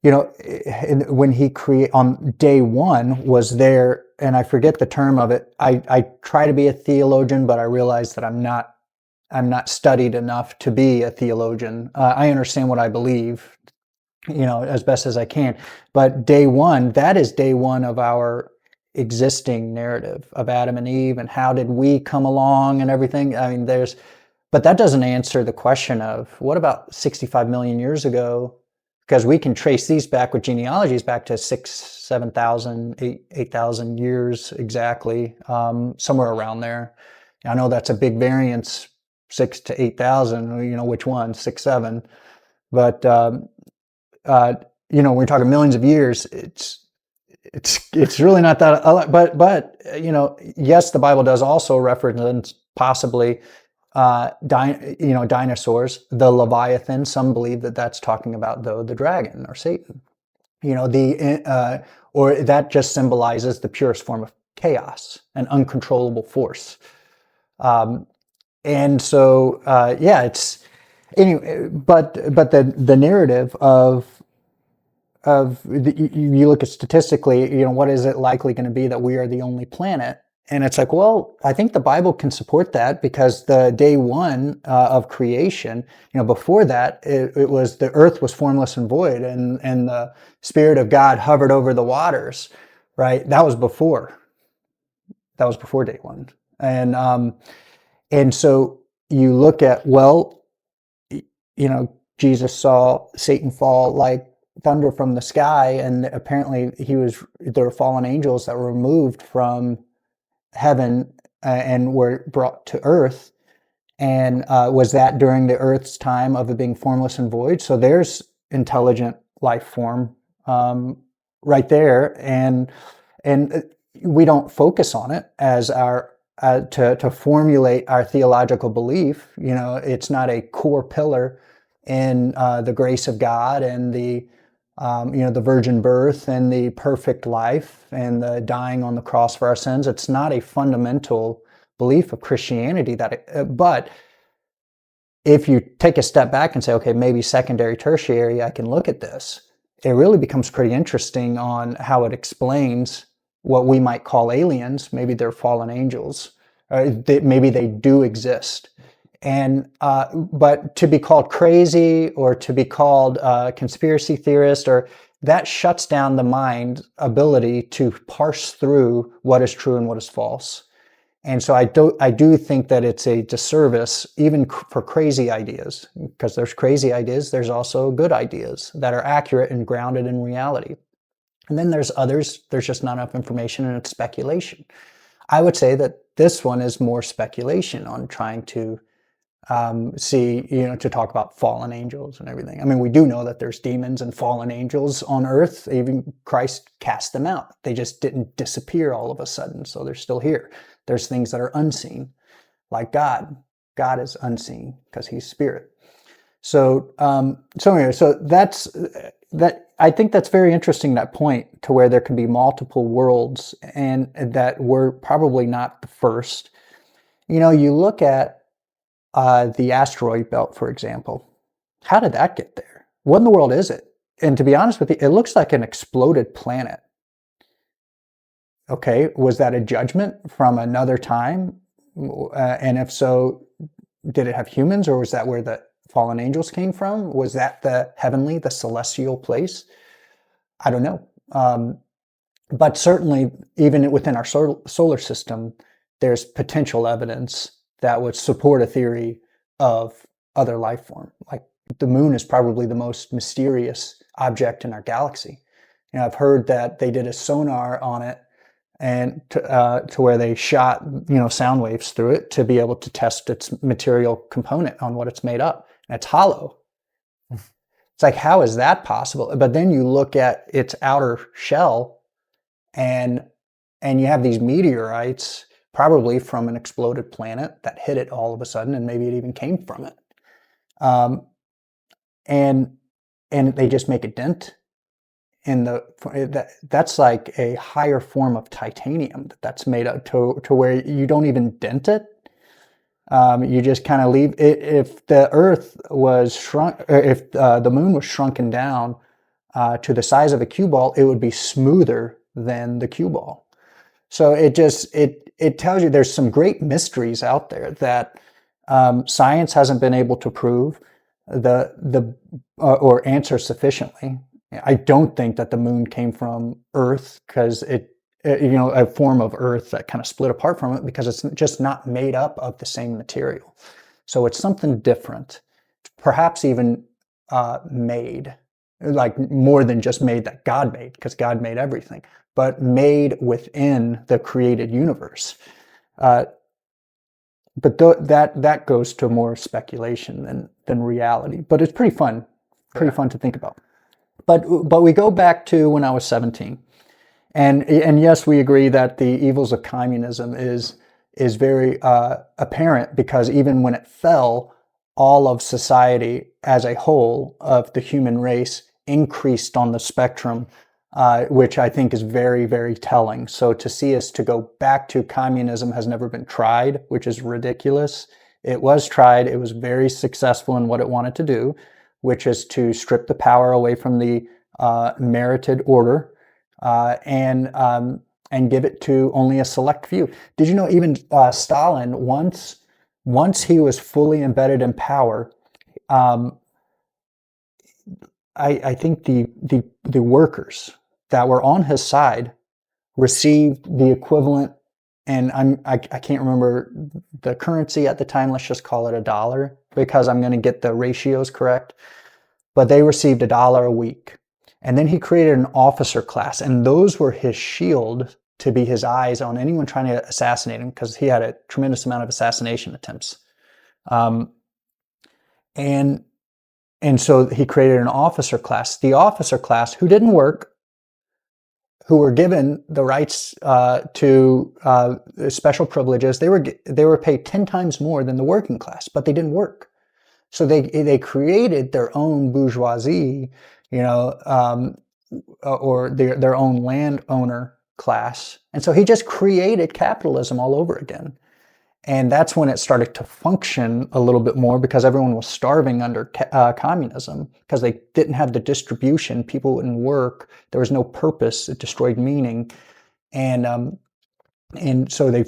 When he on day one was there, and I forget the term of it. I try to be a theologian, but I realize that I'm not studied enough to be a theologian. I understand what I believe, as best as I can. But day one, that is day one of our existing narrative of Adam and Eve and how did we come along and everything. I mean, but that doesn't answer the question of what about 65 million years ago? because we can trace these back with genealogies back to 7,000, 8,000 years exactly, somewhere around there. I know that's a big variance, 6 to 8,000, which one, 6, 7. But, we're talking millions of years. It's really not that a lot, but yes, the Bible does also reference possibly dinosaurs, the Leviathan. Some believe that that's talking about the dragon or Satan. Or that just symbolizes the purest form of chaos, an uncontrollable force. And so it's anyway. But the narrative you look at statistically, what is it likely going to be that we are the only planet? And it's like, well, I think the Bible can support that, because the day one of creation, before that, it was the earth was formless and void, and the Spirit of God hovered over the waters, right? That was before day one. And so you look at, well, Jesus saw Satan fall like thunder from the sky, and apparently there were fallen angels that were removed from heaven and were brought to earth. And was that during the earth's time of it being formless and void? So there's intelligent life form right there, and we don't focus on it as our to formulate our theological belief. It's not a core pillar in the grace of God and the virgin birth and the perfect life and the dying on the cross for our sins. It's not a fundamental belief of Christianity but if you take a step back and say, okay, maybe secondary, tertiary, I can look at this, it really becomes pretty interesting on how it explains what we might call aliens. Maybe they're fallen angels, or maybe they do exist. And but to be called crazy or to be called conspiracy theorist, or that shuts down the mind's ability to parse through what is true and what is false. And so I do think that it's a disservice even for crazy ideas, because there's crazy ideas, there's also good ideas that are accurate and grounded in reality. And then there's others, there's just not enough information and it's speculation. I would say that this one is more speculation on trying to to talk about fallen angels and everything. I mean, we do know that there's demons and fallen angels on earth. Even Christ cast them out. They just didn't disappear all of a sudden, so they're still here. There's things that are unseen, like God. God is unseen because he's spirit. So that's that. I think that's very interesting, that point to where there can be multiple worlds, and that we're probably not the first. You look at the asteroid belt, for example. How did that get there? What in the world is it? And to be honest with you, it looks like an exploded planet. Okay, was that a judgment from another time? And if so, did it have humans, or was that where the fallen angels came from? Was that the heavenly, the celestial place? I don't know. But certainly, even within our solar system, there's potential evidence that would support a theory of other life form. Like the moon is probably the most mysterious object in our galaxy. I've heard that they did a sonar on it, and to where they shot sound waves through it to be able to test its material component on what it's made up. And it's hollow. It's like, how is that possible? But then you look at its outer shell, and you have these meteorites, probably from an exploded planet that hit it all of a sudden, and maybe it even came from it. And they just make a dent in that's like a higher form of titanium that's made up to where you don't even dent it. You just kind of leave it. If the Earth was shrunk, or if the moon was shrunken down to the size of a cue ball, it would be smoother than the cue ball. So it tells you there's some great mysteries out there that science hasn't been able to prove or answer sufficiently. I don't think that the moon came from Earth, because a form of Earth that kind of split apart from it, because it's just not made up of the same material. So it's something different, perhaps even made like more than just made that God made, because God made everything, but made within the created universe. But that goes to more speculation than reality. But it's pretty fun, fun to think about. But we go back to when I was 17, and yes, we agree that the evils of communism is very apparent, because even when it fell, all of society as a whole of the human race increased on the spectrum, which I think is very, very telling. So to see us to go back to communism has never been tried, which is ridiculous. It was tried. It was very successful in what it wanted to do, which is to strip the power away from the merited order, and give it to only a select few. Did you know even Stalin, once he was fully embedded in power, I think the workers that were on his side received the equivalent, and I can't remember the currency at the time. Let's just call it $1, because I'm going to get the ratios correct. But they received $1 a week. And then he created an officer class, and those were his shield to be his eyes on anyone trying to assassinate him, because he had a tremendous amount of assassination attempts. And so he created an officer class. The officer class, who didn't work, who were given the rights to special privileges, they were paid 10 times more than the working class, but they didn't work. So they created their own bourgeoisie, or their own landowner class. And so he just created capitalism all over again. And that's when it started to function a little bit more, because everyone was starving under communism, because they didn't have the distribution. People wouldn't work. There was no purpose. It destroyed meaning. And so they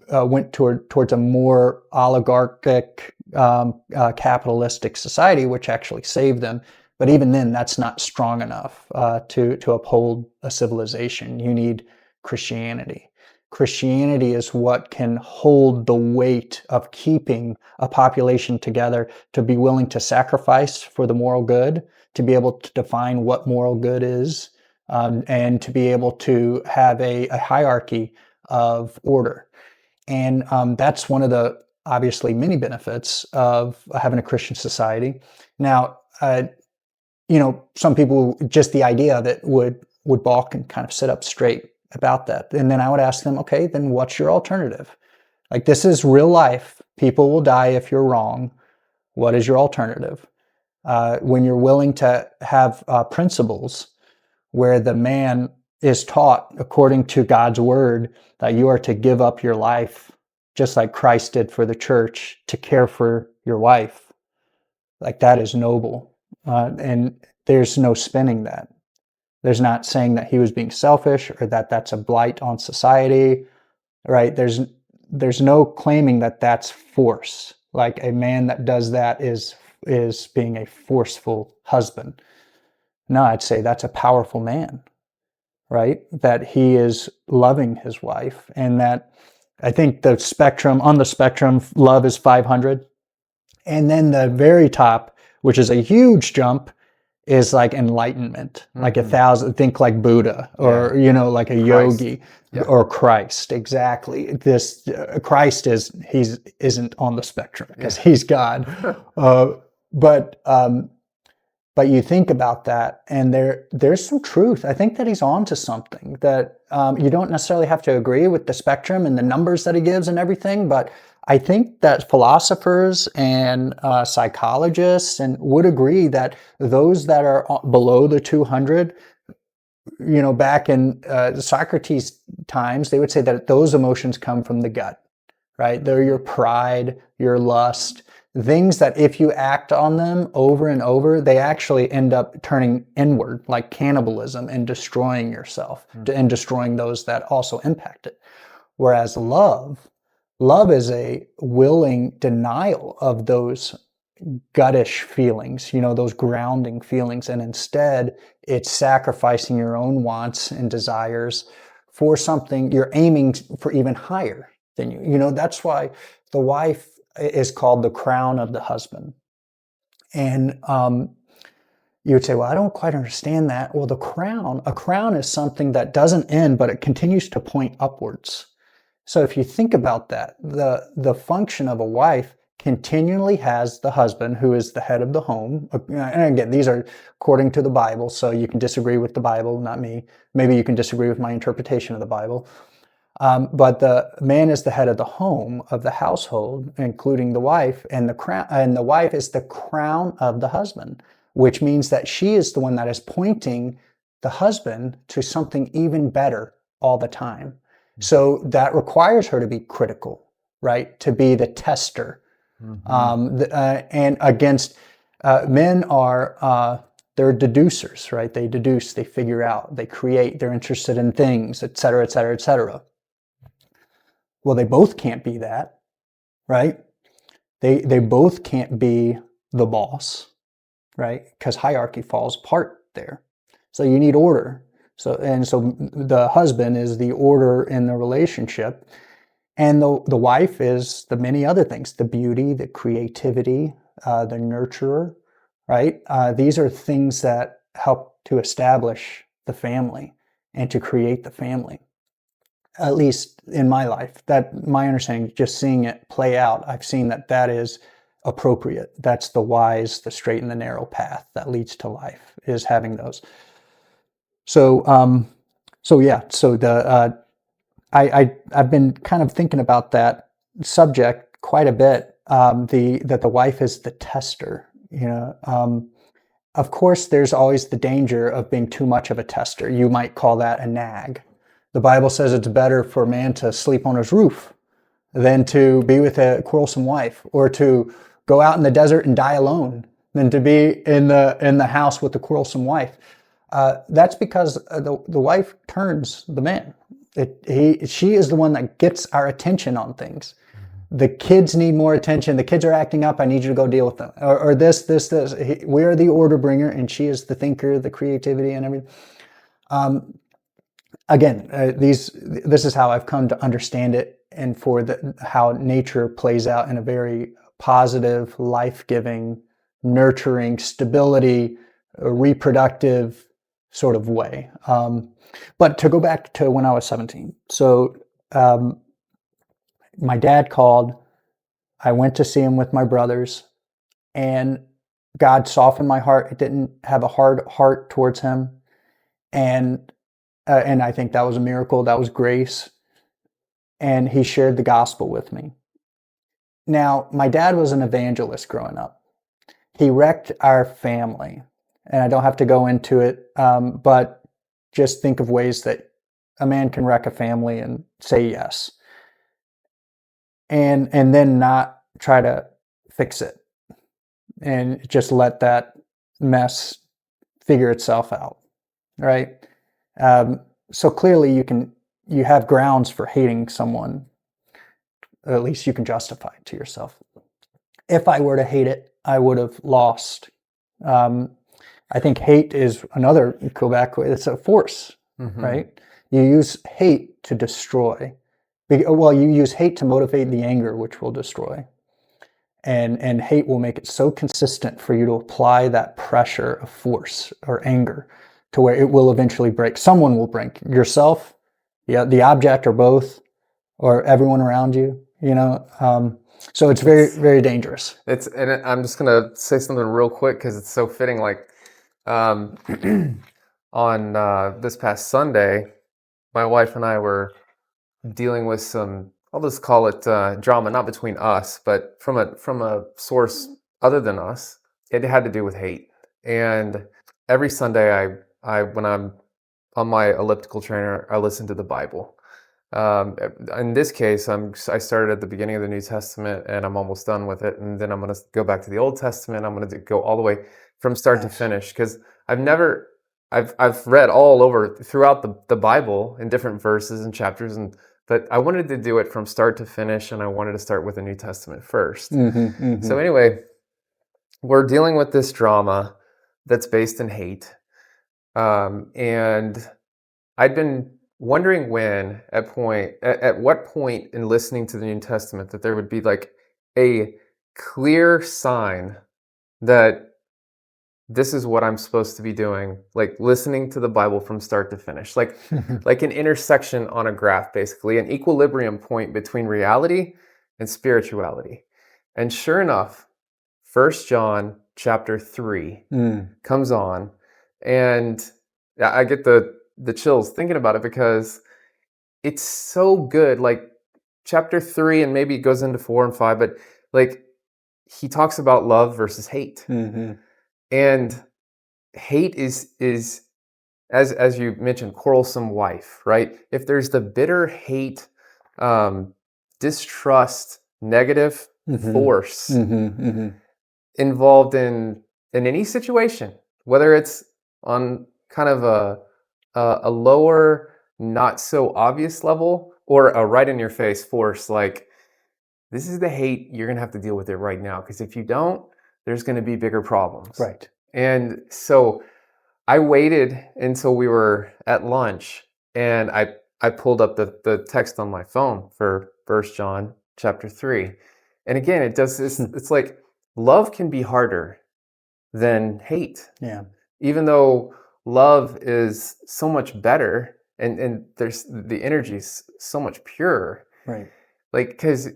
went towards a more oligarchic, capitalistic society, which actually saved them. But even then, that's not strong enough to uphold a civilization. You need Christianity. Christianity is what can hold the weight of keeping a population together, to be willing to sacrifice for the moral good, to be able to define what moral good is, and to be able to have a hierarchy of order. And that's one of the obviously many benefits of having a Christian society. Now, some people, just the idea of it would balk and kind of sit up straight about that. And then I would ask them, okay, then what's your alternative? Like, this is real life. People will die if you're wrong. What is your alternative? When you're willing to have principles where the man is taught, according to God's word, that you are to give up your life, just like Christ did for the church, to care for your wife. Like, that is noble. And there's no spinning that. There's not saying that he was being selfish, or that that's a blight on society, right? There's no claiming that that's force. Like, a man that does that is being a forceful husband. No, I'd say that's a powerful man, right? That he is loving his wife, and that I think on the spectrum, love is 500. And then the very top, which is a huge jump, is like enlightenment, like 1,000. Think like Buddha, or like a yogi, or Christ. Exactly. This Christ isn't on the spectrum, because he's God. But you think about that, and there's some truth. I think that he's on to something, that you don't necessarily have to agree with the spectrum and the numbers that he gives and everything, but I think that philosophers and psychologists would agree that those that are below the 200, back in Socrates' times, they would say that those emotions come from the gut, right? They're your pride, your lust, things that if you act on them over and over, they actually end up turning inward, like cannibalism, and destroying yourself, and destroying those that also impact it. Whereas love is a willing denial of those guttish feelings, those grounding feelings. And instead, it's sacrificing your own wants and desires for something you're aiming for even higher than you. That's why the wife is called the crown of the husband. And You would say, well, I don't quite understand that. Well, a crown is something that doesn't end, but it continues to point upwards. So if you think about that, the function of a wife continually has the husband, who is the head of the home. And again, these are according to the Bible, so you can disagree with the Bible, not me. Maybe you can disagree with my interpretation of the Bible. But the man is the head of the home, of the household, including the wife, and the wife is the crown of the husband, which means that she is the one that is pointing the husband to something even better all the time. So that requires her to be critical, right? To be the tester. And against men are they're deducers, right? They deduce, they figure out, they create, they're interested in things, et cetera, et cetera, et cetera. Well, they both can't be that, right? They both can't be the boss, right? Because hierarchy falls apart there. So you need order. So the husband is the order in the relationship, and the wife is the many other things: the beauty, the creativity, the nurturer, right? These are things that help to establish the family and to create the family. At least in my life, that my understanding, just seeing it play out, I've seen that is appropriate. That's the wise, the straight and the narrow path that leads to life, is having those. So, I've been kind of thinking about that subject quite a bit. That the wife is the tester. Of course, there's always the danger of being too much of a tester. You might call that a nag. The Bible says it's better for a man to sleep on his roof than to be with a quarrelsome wife, or to go out in the desert and die alone than to be in the house with the quarrelsome wife. That's because the wife turns the man. She is the one that gets our attention on things. The kids need more attention. The kids are acting up. I need you to go deal with them. Or this. We are the order bringer, and she is the thinker, the creativity, and everything. Again, this is how I've come to understand it, and for how nature plays out in a very positive, life-giving, nurturing, stability, reproductive sort of way. But to go back to when I was 17, so my dad called. I went to see him with my brothers, and God softened my heart. It didn't have a hard heart towards him, and I think that was a miracle. That was grace. And he shared the gospel with me. Now, my dad was an evangelist growing up. He wrecked our family, and I don't have to go into it, but just think of ways that a man can wreck a family and say yes, and then not try to fix it, and just let that mess figure itself out, right? So clearly you have grounds for hating someone, or at least you can justify it to yourself. If I were to hate it, I would have lost. I think hate is another, go back, it's a force, right? You use hate to destroy. Well, you use hate to motivate the anger, which will destroy. And hate will make it so consistent for you to apply that pressure of force or anger to where it will eventually break. Someone will break. Yourself, the object, or both, or everyone around you. So it's very, very dangerous. And I'm just gonna say something real quick because it's so fitting. Like on this past Sunday, my wife and I were dealing with some, I'll just call it drama, not between us, but from a source other than us. It had to do with hate. And every Sunday, I when I'm on my elliptical trainer, I listen to the Bible. In this case, I started at the beginning of the New Testament, and I'm almost done with it. And then I'm going to go back to the Old Testament. I'm going to go all the way from start to finish, because I've read all over throughout the Bible in different verses and chapters, but I wanted to do it from start to finish, and I wanted to start with the New Testament first. So anyway, we're dealing with this drama that's based in hate, and I'd been wondering at what point in listening to the New Testament that there would be like a clear sign that this is what I'm supposed to be doing, like listening to the Bible from start to finish, like an intersection on a graph, basically, an equilibrium point between reality and spirituality. And sure enough, 1 John chapter 3 comes on, and I get the chills thinking about it because it's so good. Like chapter 3, and maybe it goes into 4 and 5, but like he talks about love versus hate. And hate is as you mentioned, quarrelsome wife, right? If there's the bitter hate, distrust, negative force involved in any situation, whether it's on kind of a lower, not so obvious level, or a right in your face force, like this is the hate, you're gonna have to deal with it right now, because if you don't, there's gonna be bigger problems. Right. And so I waited until we were at lunch, and I pulled up the text on my phone for 1 John chapter 3. And again, it does this, it's like love can be harder than hate. Yeah. Even though love is so much better, and there's the energy is so much purer. Right. Like, because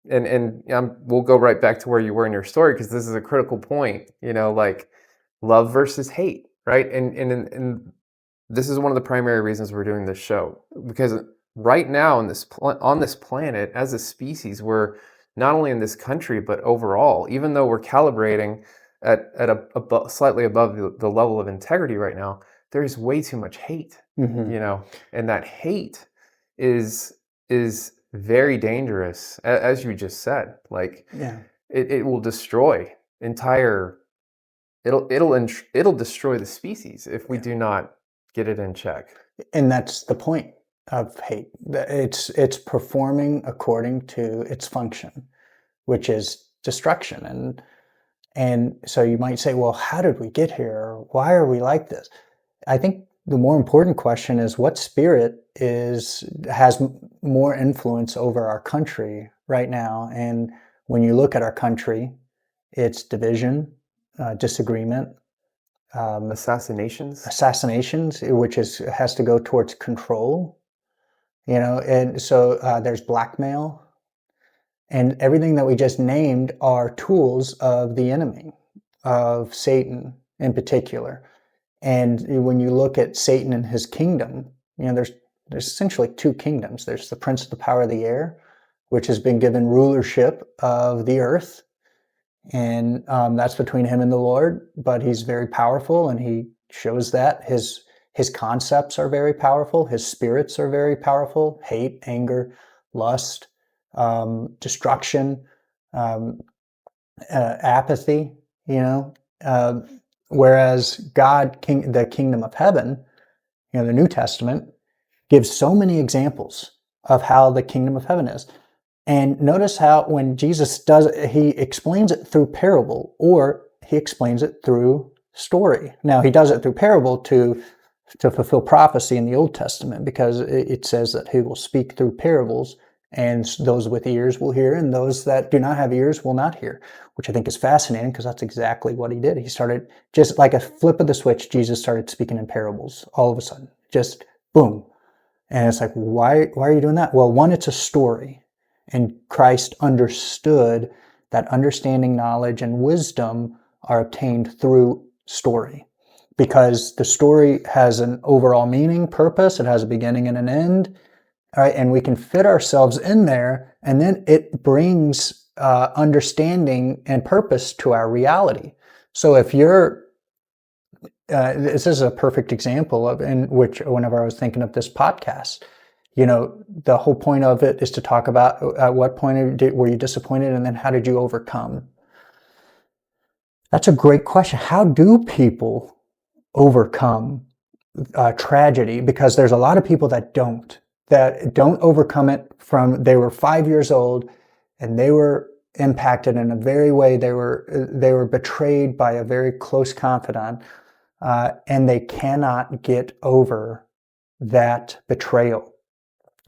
we'll go right back to where you were in your story, because this is a critical point, like love versus hate, right? And this is one of the primary reasons we're doing this show, because right now on this planet, as a species, we're not only in this country but overall, even though we're calibrating at slightly above the level of integrity right now, there's way too much hate, and that hate is very dangerous, as you just said. Like, Yeah. it will destroy entire. It'll destroy the species if we do not get it in check. And that's the point of hate. It's performing according to its function, which is destruction. And so you might say, well, how did we get here? Or why are we like this? I think the more important question is what spirit has more influence over our country right now. And when you look at our country, it's division, disagreement, Assassinations. which has to go towards control, and so there's blackmail, and everything that we just named are tools of the enemy, of Satan in particular. And when you look at Satan and his kingdom, there's essentially two kingdoms. There's the prince of the power of the air, which has been given rulership of the earth, and that's between him and the Lord. But he's very powerful, and he shows that his concepts are very powerful. His spirits are very powerful: hate, anger, lust, destruction, apathy. Whereas God, the kingdom of heaven, the New Testament gives so many examples of how the kingdom of heaven is. And notice how when Jesus does it, he explains it through parable, or he explains it through story. Now, he does it through parable to fulfill prophecy in the Old Testament, because it says that he will speak through parables, and those with ears will hear, and those that do not have ears will not hear, which I think is fascinating, because that's exactly what he did. He started, just like a flip of the switch, Jesus started speaking in parables all of a sudden, just boom. And it's like, why are you doing that? Well, one, it's a story. And Christ understood that understanding, knowledge, and wisdom are obtained through story, because the story has an overall meaning, purpose. It has a beginning and an end. All right, and we can fit ourselves in there, and then it brings understanding and purpose to our reality. So if you're this is a perfect example of in which, whenever I was thinking of this podcast, the whole point of it is to talk about at what point were you disappointed, and then how did you overcome? That's a great question. How do people overcome tragedy? Because there's a lot of people that don't overcome it from they were 5 years old, and they were impacted in a very way. They were betrayed by a very close confidant, and they cannot get over that betrayal,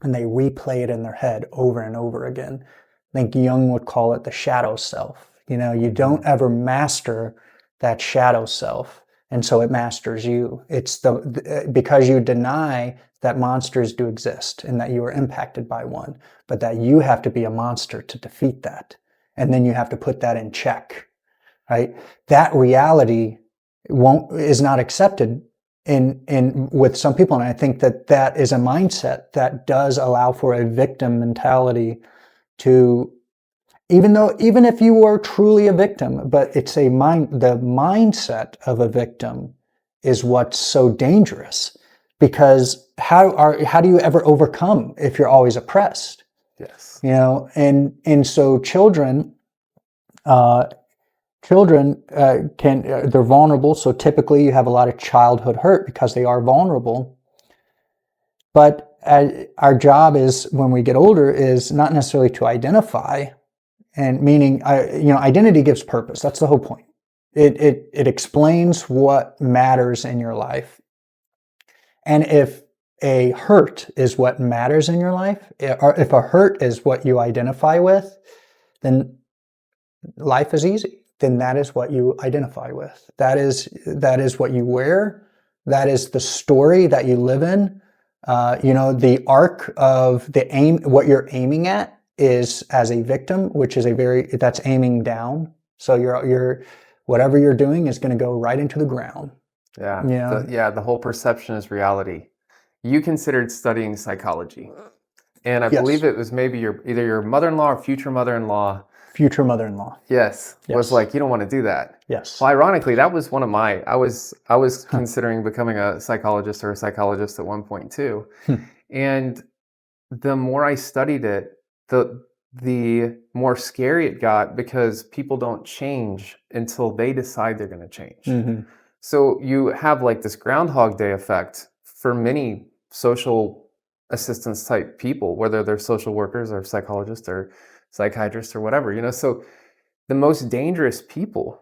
and they replay it in their head over and over again. I think Jung would call it the shadow self. You don't ever master that shadow self. And so it masters you. It's because you deny that monsters do exist and that you are impacted by one, but that you have to be a monster to defeat that. And then you have to put that in check, right? That reality is not accepted in with some people. And I think that is a mindset that does allow for a victim mentality to, even if you were truly a victim, but the mindset of a victim is what's so dangerous, because how do you ever overcome if you're always oppressed? Yes. And so children they're vulnerable. So typically you have a lot of childhood hurt because they are vulnerable. But our job is, when we get older, is not necessarily to identify, and meaning, identity gives purpose. That's the whole point. It explains what matters in your life. And if a hurt is what matters in your life, or if a hurt is what you identify with, then life is easy. Then that is what you identify with. That is what you wear. That is the story that you live in. The arc of what you're aiming at is as a victim, which is that's aiming down. So you're whatever you're doing is going to go right into the ground. Yeah. The whole perception is reality. You considered studying psychology, and I believe it was maybe either your mother-in-law or future mother-in-law. Future mother-in-law. Yes. Was like, you don't want to do that. Yes. Well, ironically, that was one of I was considering becoming a psychologist or a psychologist at one point too. And the more I studied it, the more scary it got, because people don't change until they decide they're going to change. Mm-hmm. So you have like this Groundhog Day effect for many social assistance type people, whether they're social workers or psychologists or psychiatrists or whatever, so the most dangerous people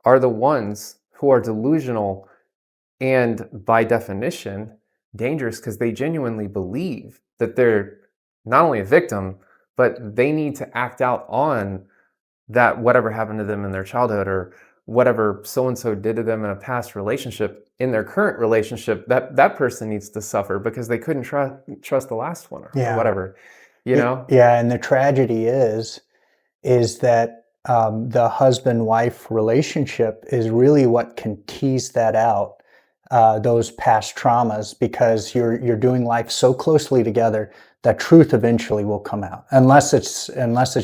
are the ones who are delusional, and by definition dangerous because they genuinely believe that they're not only a victim, but they need to act out on that whatever happened to them in their childhood, or whatever so-and-so did to them in a past relationship, in their current relationship, that person needs to suffer because they couldn't trust the last one, or whatever. Yeah, and the tragedy is that the husband-wife relationship is really what can tease that out, those past traumas, because you're doing life so closely together that truth eventually will come out, unless it's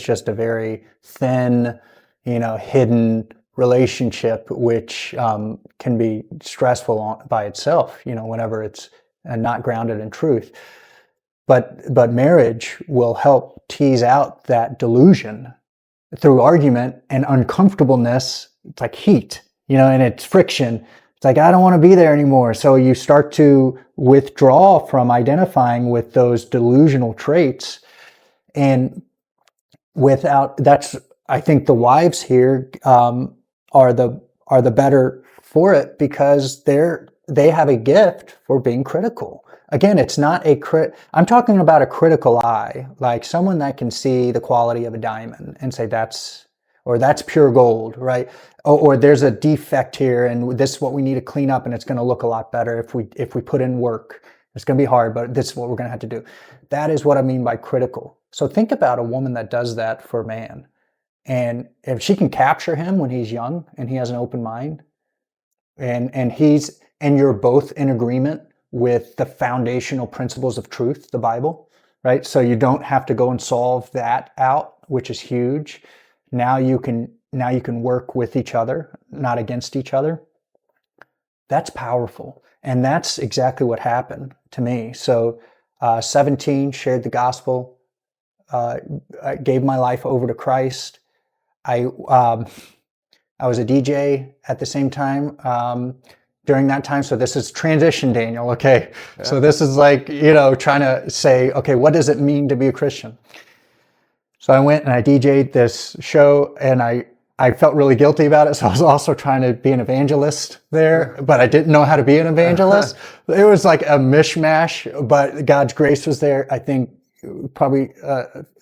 just a very thin, hidden relationship, which can be stressful by itself, whenever it's not grounded in truth. But marriage will help tease out that delusion through argument and uncomfortableness. It's like heat, and it's friction. It's like, I don't want to be there anymore. So you start to withdraw from identifying with those delusional traits. And I think the wives here are the better for it, because they have a gift for being critical. Again, it's not I'm talking about a critical eye, like someone that can see the quality of a diamond and say that's pure gold, right? Or there's a defect here, and this is what we need to clean up, and it's going to look a lot better if we put in work. It's going to be hard, but this is what we're going to have to do. That is what I mean by critical. So think about a woman that does that for a man. And if she can capture him when he's young and he has an open mind, and you're both in agreement with the foundational principles of truth, the Bible, right? So you don't have to go and solve that out, which is huge. Now you can work with each other, not against each other. That's powerful. And that's exactly what happened to me. So 17, shared the gospel, I gave my life over to Christ. I was a DJ at the same time during that time. So this is transition, Daniel. Okay. Yeah. So this is like, trying to say, okay, what does it mean to be a Christian? So I went and I DJ'd this show, and I felt really guilty about it. So I was also trying to be an evangelist there, but I didn't know how to be an evangelist. It was like a mishmash, but God's grace was there. I think probably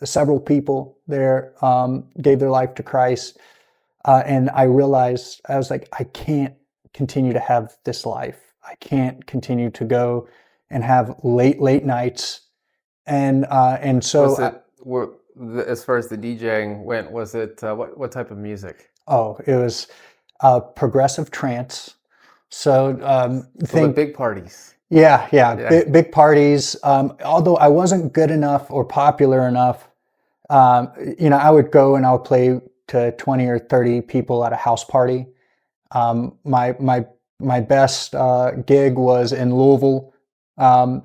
several people there gave their life to Christ. And I realized, I was like, I can't continue to have this life. I can't continue to go and have late nights. And so, Was it as far as the DJing went? Was it what type of music? it was progressive trance. So So the think, big parties. yeah, Yeah. big parties. Although I wasn't good enough or popular enough, I would go and I would play to 20 or 30 people at a house party. My best gig was in Louisville, um,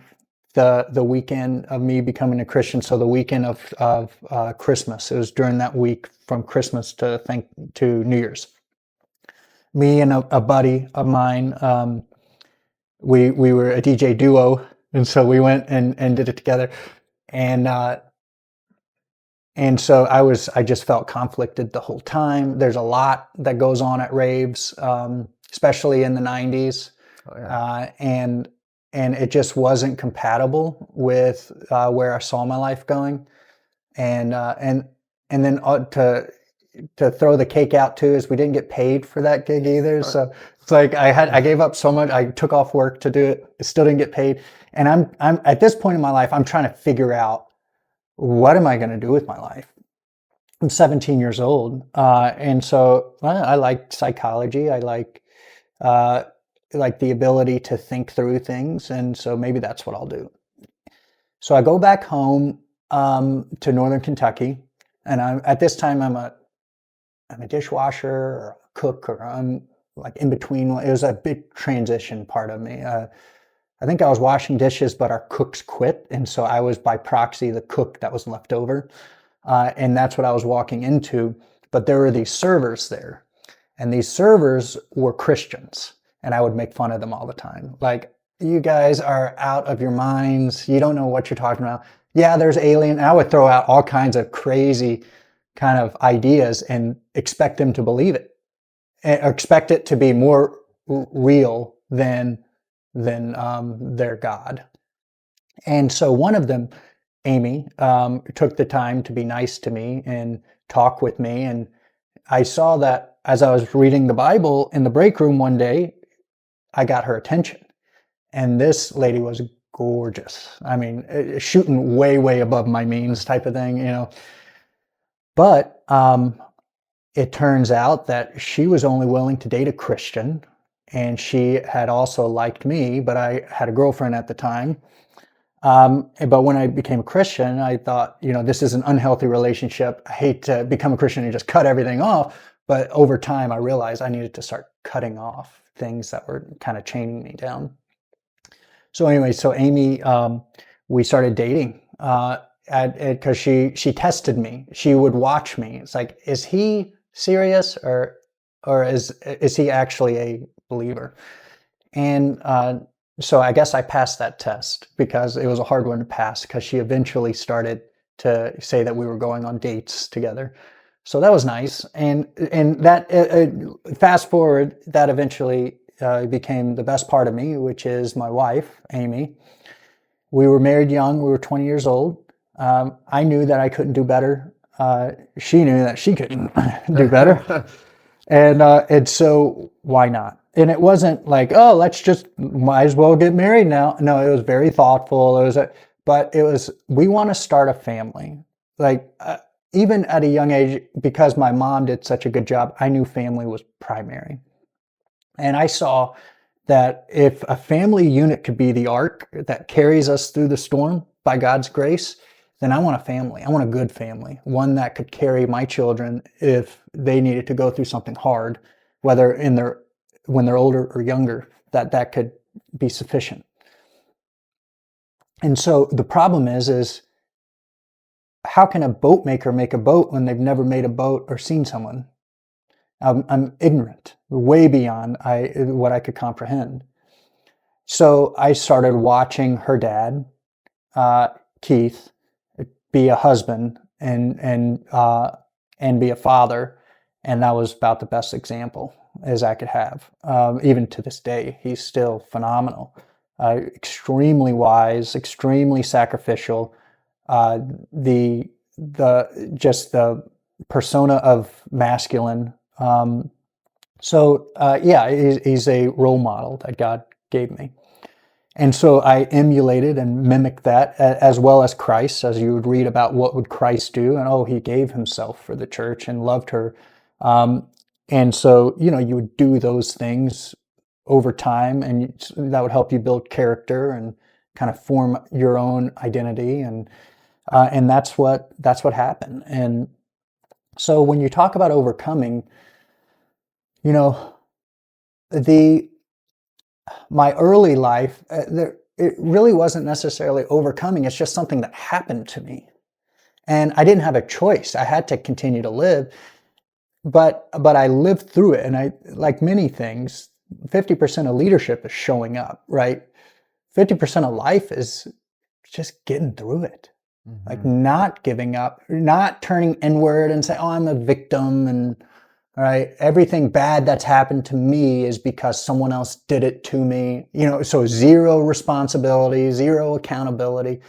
the weekend of me becoming a Christian. So the weekend of Christmas. It was during that week from Christmas to New Year's. Me and a buddy of mine, we were a DJ duo, and so we went and did it together. And and so I just felt conflicted the whole time. There's a lot that goes on at raves, especially in the 90s. Oh yeah. And it just wasn't compatible with where I saw my life going. And then to throw the cake out too is we didn't get paid for that gig either. So it's like I gave up so much. I took off work to do it. I still didn't get paid. And I'm at this point in my life, I'm trying to figure out, what am I going to do with my life? I'm 17 years old. And so I like psychology. I like the ability to think through things. And so maybe that's what I'll do. So I go back home to Northern Kentucky. And at this time, I'm a dishwasher or a cook, or I'm like in between. It was a big transition part of me. I think I was washing dishes, but our cooks quit. And so I was by proxy the cook that was left over. And that's what I was walking into. But there were these servers there. And these servers were Christians. And I would make fun of them all the time. Like, you guys are out of your minds. You don't know what you're talking about. Yeah, there's alien. And I would throw out all kinds of crazy kind of ideas and expect them to believe it. Or expect it to be more real than their God. And so one of them, Amy, took the time to be nice to me and talk with me. And I saw that as I was reading the Bible in the break room one day, I got her attention. And this lady was gorgeous. I mean, shooting way above my means type of thing. But it turns out that she was only willing to date a Christian. And she had also liked me, but I had a girlfriend at the time. But when I became a Christian, I thought, this is an unhealthy relationship. I hate to become a Christian and just cut everything off. But over time, I realized I needed to start cutting off things that were kind of chaining me down. So anyway, so Amy, we started dating because she tested me. She would watch me. It's like, is he serious or is he actually a believer? And so I guess I passed that test because it was a hard one to pass, because she eventually started to say that we were going on dates together. So that was nice. And that fast forward, that eventually became the best part of me, which is my wife, Amy. We were married young. We were 20 years old. I knew that I couldn't do better. She knew that she couldn't do better. And so why not? And it wasn't like, oh, might as well get married now. No, it was very thoughtful. But we want to start a family. Like, even at a young age, because my mom did such a good job, I knew family was primary. And I saw that if a family unit could be the ark that carries us through the storm by God's grace, then I want a family. I want a good family, one that could carry my children if they needed to go through something hard, whether when they're older or younger, that could be sufficient. And so the problem is how can a boat maker make a boat when they've never made a boat or seen someone? I'm ignorant, way beyond what I could comprehend. So I started watching her dad, Keith, be a husband and be a father, and that was about the best example as I could have. Even to this day, he's still phenomenal, extremely wise, extremely sacrificial. The persona of masculine He's a role model that God gave me. And so I emulated and mimicked that, as well as Christ, as you would read about what would Christ do. And he gave himself for the church and loved her. And so, you would do those things over time, and that would help you build character and kind of form your own identity. And that's what happened. And so when you talk about overcoming, my early life, it really wasn't necessarily overcoming. It's just something that happened to me. And I didn't have a choice. I had to continue to live, but I lived through it. And I, like many things, 50% of leadership is showing up, right? 50% of life is just getting through it. Mm-hmm. Like not giving up, not turning inward and say, I'm a victim, and right, everything bad that's happened to me is because someone else did it to me. So zero responsibility, zero accountability.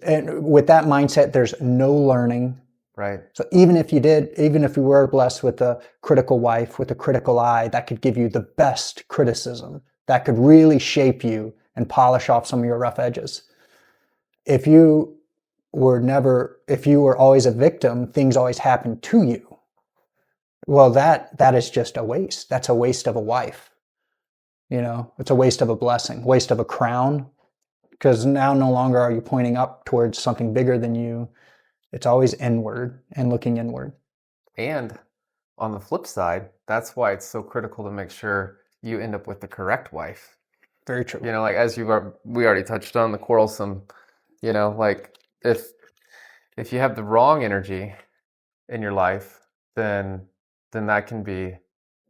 And with that mindset, there's no learning. Right. So even if you were blessed with a critical wife, with a critical eye, that could give you the best criticism, that could really shape you and polish off some of your rough edges. If you were always a victim, things always happened to you. Well, that is just a waste. That's a waste of a wife. It's a waste of a blessing, waste of a crown, because now no longer are you pointing up towards something bigger than you. It's always inward and looking inward. And on the flip side, that's why it's so critical to make sure you end up with the correct wife. Very true. Like as we already touched on, the quarrelsome, like if you have the wrong energy in your life, then that can be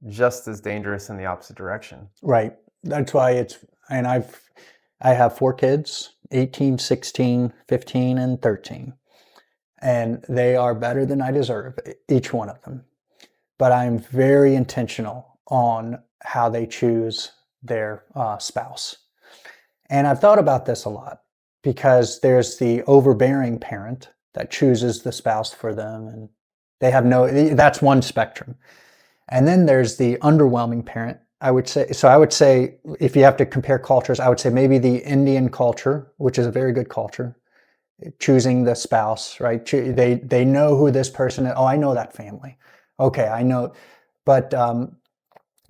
just as dangerous in the opposite direction. Right. That's why I have 4 kids, 18, 16, 15, and 13. And they are better than I deserve, each one of them. But I'm very intentional on how they choose their spouse. And I've thought about this a lot, because there's the overbearing parent that chooses the spouse for them, and they have that's one spectrum. And then there's the underwhelming parent, I would say. So I would say, if you have to compare cultures, I would say maybe the Indian culture, which is a very good culture, choosing the spouse, right? They know who this person is. Oh, I know that family. Okay, I know. But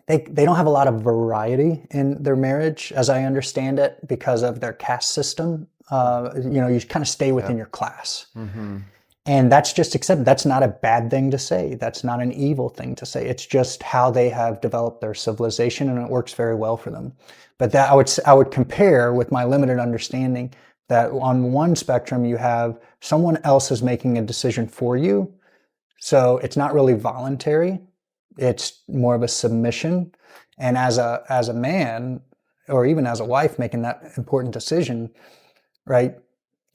they don't have a lot of variety in their marriage, as I understand it, because of their caste system. You kind of stay within your class. Mm-hmm. And that's just accepted. That's not a bad thing to say. That's not an evil thing to say. It's just how they have developed their civilization, and it works very well for them. But that I would compare, with my limited understanding, that on one spectrum you have someone else is making a decision for you. So it's not really voluntary. It's more of a submission. And as a man, or even as a wife making that important decision, right?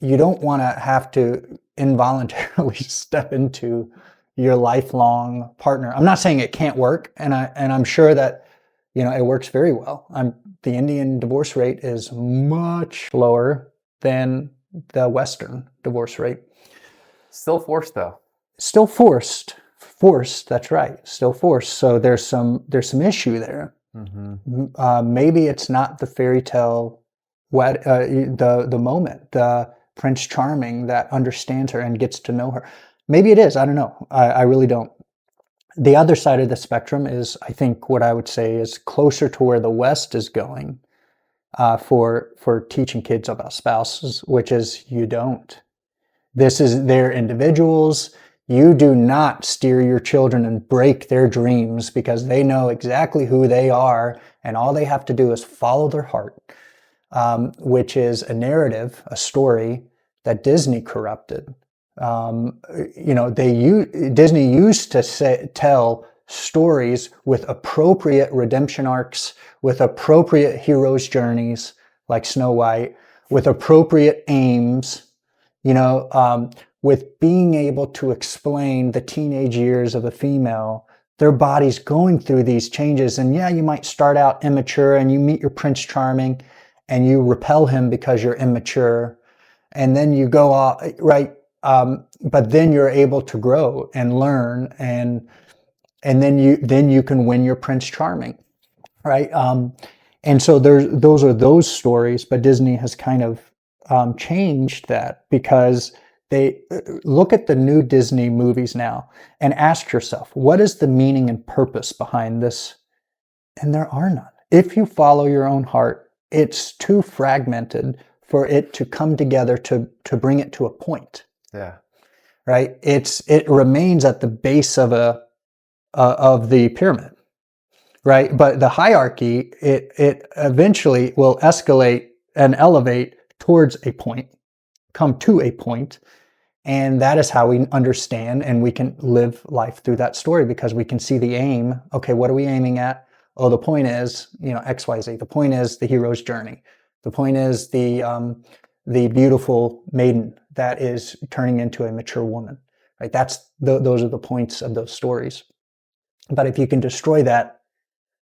You don't want to have to involuntarily step into your lifelong partner. I'm not saying it can't work, and I'm sure that it works very well. The Indian divorce rate is much lower than the Western divorce rate. Still forced, though. Still forced. That's right. Still forced. So there's some issue there. Mm-hmm. Maybe it's not the fairy tale the moment, the Prince Charming that understands her and gets to know her. Maybe it is. I don't know. I really don't. The other side of the spectrum is, I think, what I would say is closer to where the West is going for teaching kids about spouses, which is you don't. They're individuals. You do not steer your children and break their dreams, because they know exactly who they are, and all they have to do is follow their heart. Which is a narrative, a story that Disney corrupted. Disney used to tell stories with appropriate redemption arcs, with appropriate heroes' journeys, like Snow White, with appropriate aims, with being able to explain the teenage years of a female, their body's going through these changes. And yeah, you might start out immature, and you meet your Prince Charming, and you repel him because you're immature, and then you go off, right? But then you're able to grow and learn, and and then you can win your Prince Charming, right? And so those are those stories, but Disney has kind of changed that because they look at the new Disney movies now and ask yourself, what is the meaning and purpose behind this? And there are none. If you follow your own heart, it's too fragmented for it to come together to bring it to a point. Yeah. Right? It remains at the base of the pyramid. Right? But the hierarchy, it eventually will escalate and elevate towards a point, come to a point, and that is how we understand and we can live life through that story because we can see the aim. Okay, what are we aiming at? Oh, the point is, XYZ. The point is the hero's journey. The point is the beautiful maiden that is turning into a mature woman. Right? Those are the points of those stories. But if you can destroy that,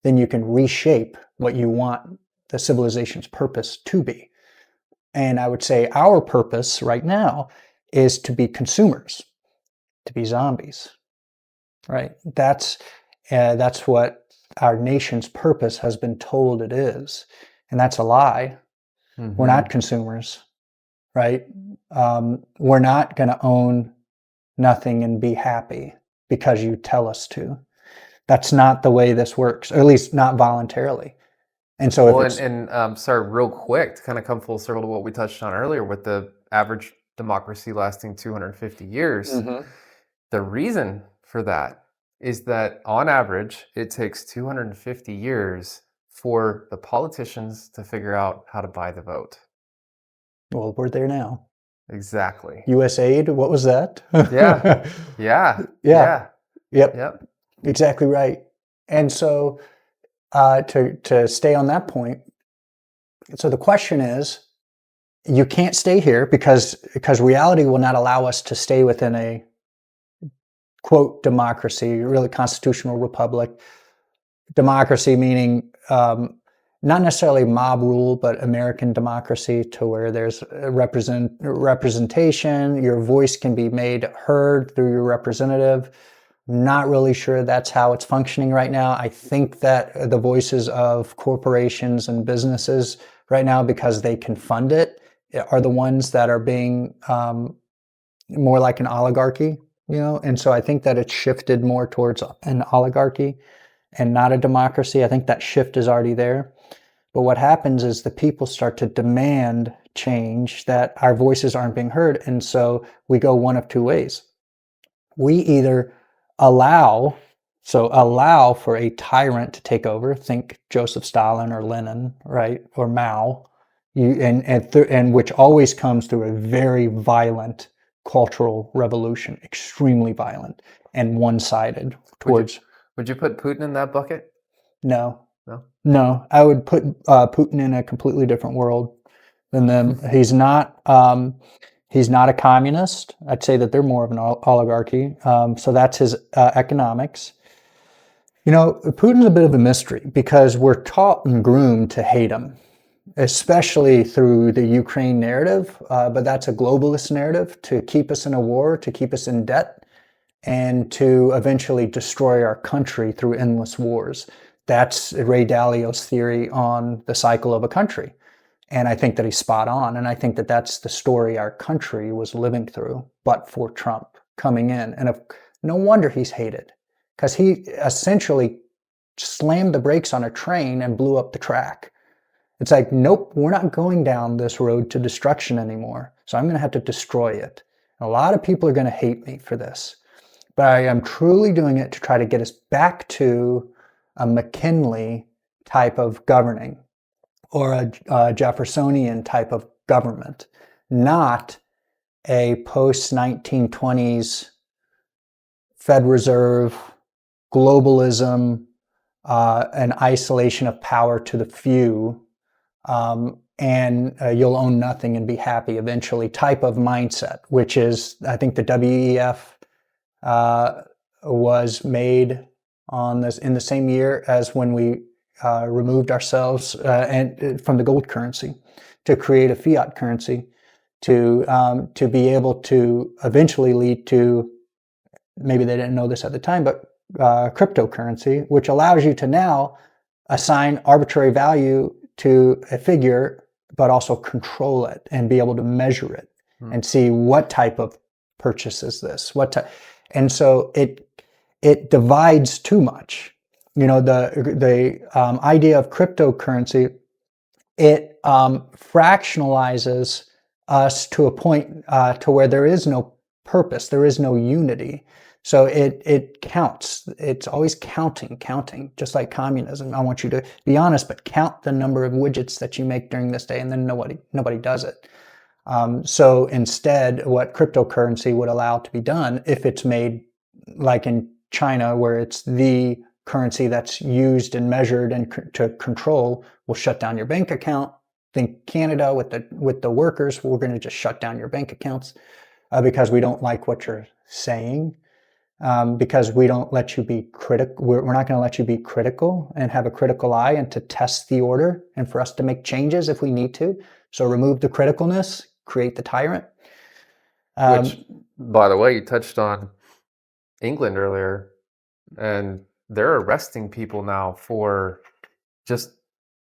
then you can reshape what you want the civilization's purpose to be. And I would say our purpose right now is to be consumers, to be zombies, right? That's what our nation's purpose has been told it is. And that's a lie. Mm-hmm. We're not consumers, right? We're not going to own nothing and be happy because you tell us to. That's not the way this works, or at least not voluntarily. And so, sorry, real quick to kind of come full circle to what we touched on earlier with the average democracy lasting 250 years. Mm-hmm. The reason for that is that on average, it takes 250 years for the politicians to figure out how to buy the vote. Well, we're there now. Exactly. USAID, what was that? Yeah. Yep. Exactly right. And so to stay on that point, so the question is, you can't stay here because reality will not allow us to stay within a quote democracy, really constitutional republic. Democracy meaning not necessarily mob rule, but American democracy, to where there's representation, your voice can be made heard through your representative. Not really sure that's how it's functioning right now. I think that the voices of corporations and businesses right now, because they can fund it, are the ones that are being more like an oligarchy, and so I think that it's shifted more towards an oligarchy and not a democracy. I think that shift is already there. But what happens is the people start to demand change, that our voices aren't being heard. And so we go one of two ways. We either allow for a tyrant to take over, think Joseph Stalin or Lenin, right? Or Mao, and which always comes through a very violent cultural revolution, extremely violent and one-sided towards... Would you put Putin in that bucket? No, I would put Putin in a completely different world than them. He's not a communist. I'd say that they're more of an oligarchy. So that's his economics. Putin's a bit of a mystery because we're taught and groomed to hate him, especially through the Ukraine narrative. But that's a globalist narrative to keep us in a war, to keep us in debt, and to eventually destroy our country through endless wars. That's Ray Dalio's theory on the cycle of a country. And I think that he's spot on. And I think that that's the story our country was living through, but for Trump coming in. And no wonder he's hated, because he essentially slammed the brakes on a train and blew up the track. It's like, nope, we're not going down this road to destruction anymore. So I'm going to have to destroy it. And a lot of people are going to hate me for this. But I am truly doing it to try to get us back to a McKinley type of governing, or a Jeffersonian type of government, not a post-1920s Fed Reserve, globalism, an isolation of power to the few, and you'll own nothing and be happy eventually type of mindset, which is, I think the WEF was made in the same year as when we removed ourselves from the gold currency to create a fiat currency to be able to eventually lead to, maybe they didn't know this at the time, but cryptocurrency, which allows you to now assign arbitrary value to a figure, but also control it and be able to measure it and see what type of purchase is this, and so it divides too much. The idea of cryptocurrency, it fractionalizes us to a point to where there is no purpose, there is no unity. So it counts. It's always counting, just like communism. I want you to be honest, but count the number of widgets that you make during this day, and then nobody does it. So instead, what cryptocurrency would allow to be done, if it's made like in China, where it's the currency that's used and measured and to control, will shut down your bank account. Think Canada with the workers, we're going to just shut down your bank accounts because we don't like what you're saying. Because we don't let you be critical. We're not going to let you be critical and have a critical eye and to test the order and for us to make changes if we need to. So remove the criticalness, create the tyrant. Which, by the way, you touched on England earlier, and they're arresting people now for just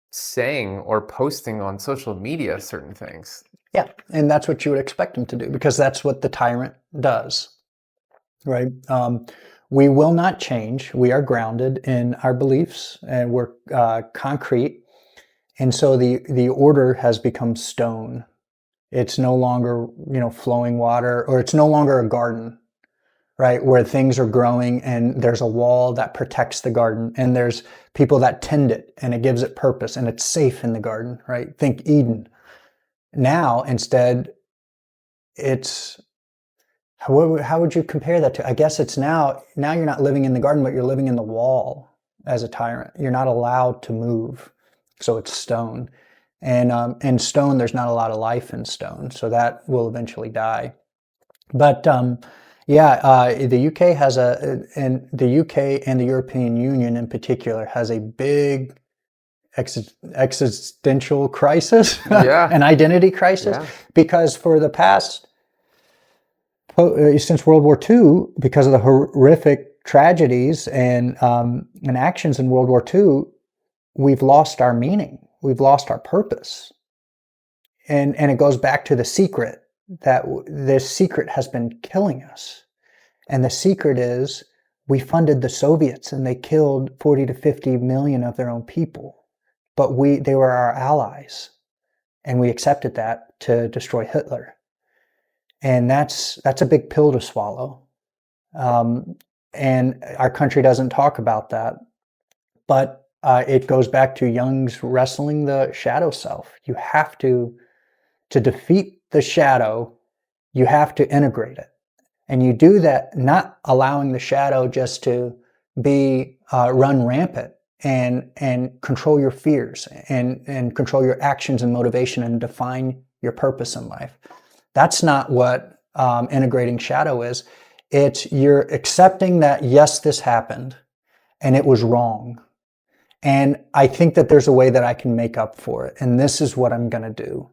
saying or posting on social media certain things. Yeah, and that's what you would expect them to do because that's what the tyrant does. Right. We will not change. We are grounded in our beliefs and we're concrete. And so the order has become stone. It's no longer, flowing water, or it's no longer a garden, right? Where things are growing and there's a wall that protects the garden and there's people that tend it and it gives it purpose and it's safe in the garden, right? Think Eden. Now, instead, it's, how would you compare that to? I guess it's now you're not living in the garden, but you're living in the wall as a tyrant. You're not allowed to move. So it's stone. And stone, there's not a lot of life in stone. So that will eventually die. But the UK has and the UK and the European Union in particular has a big existential crisis, an identity crisis, because for the past, since World War II, because of the horrific tragedies and actions in World War II, we've lost our meaning. We've lost our purpose. And it goes back to the secret, that this secret has been killing us. And the secret is we funded the Soviets and they killed 40 to 50 million of their own people. But they were our allies. And we accepted that to destroy Hitler. And that's a big pill to swallow. And our country doesn't talk about that. But it goes back to Jung's wrestling the shadow self. You have to defeat the shadow, you have to integrate it. And you do that not allowing the shadow just to be run rampant and control your fears and control your actions and motivation and define your purpose in life. That's not what integrating shadow is. It's you're accepting that, yes, this happened and it was wrong. And I think that there's a way that I can make up for it. And this is what I'm going to do.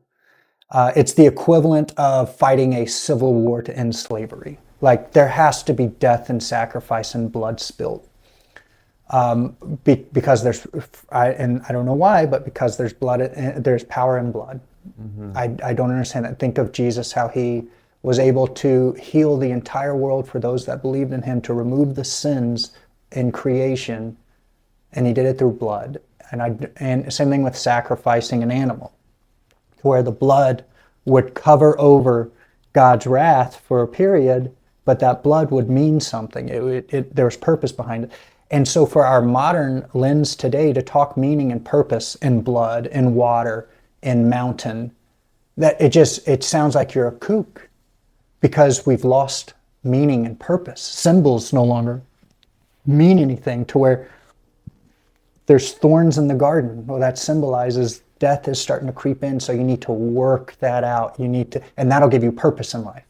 It's the equivalent of fighting a civil war to end slavery. Like there has to be death and sacrifice and blood spilled. Because there's, and I don't know why, but because there's blood, there's power in blood. Mm-hmm. I don't understand that. Think of Jesus, how he was able to heal the entire world for those that believed in him, to remove the sins in creation, and he did it through blood. And same thing with sacrificing an animal, where the blood would cover over God's wrath for a period, but that blood would mean something. There was purpose behind it. And so for our modern lens today to talk meaning and purpose in blood, in water, in mountain, that it sounds like you're a kook, because we've lost meaning and purpose. Symbols no longer mean anything, to where there's thorns in the garden. Well, that symbolizes death is starting to creep in, so you need to work that out. And that'll give you purpose in life.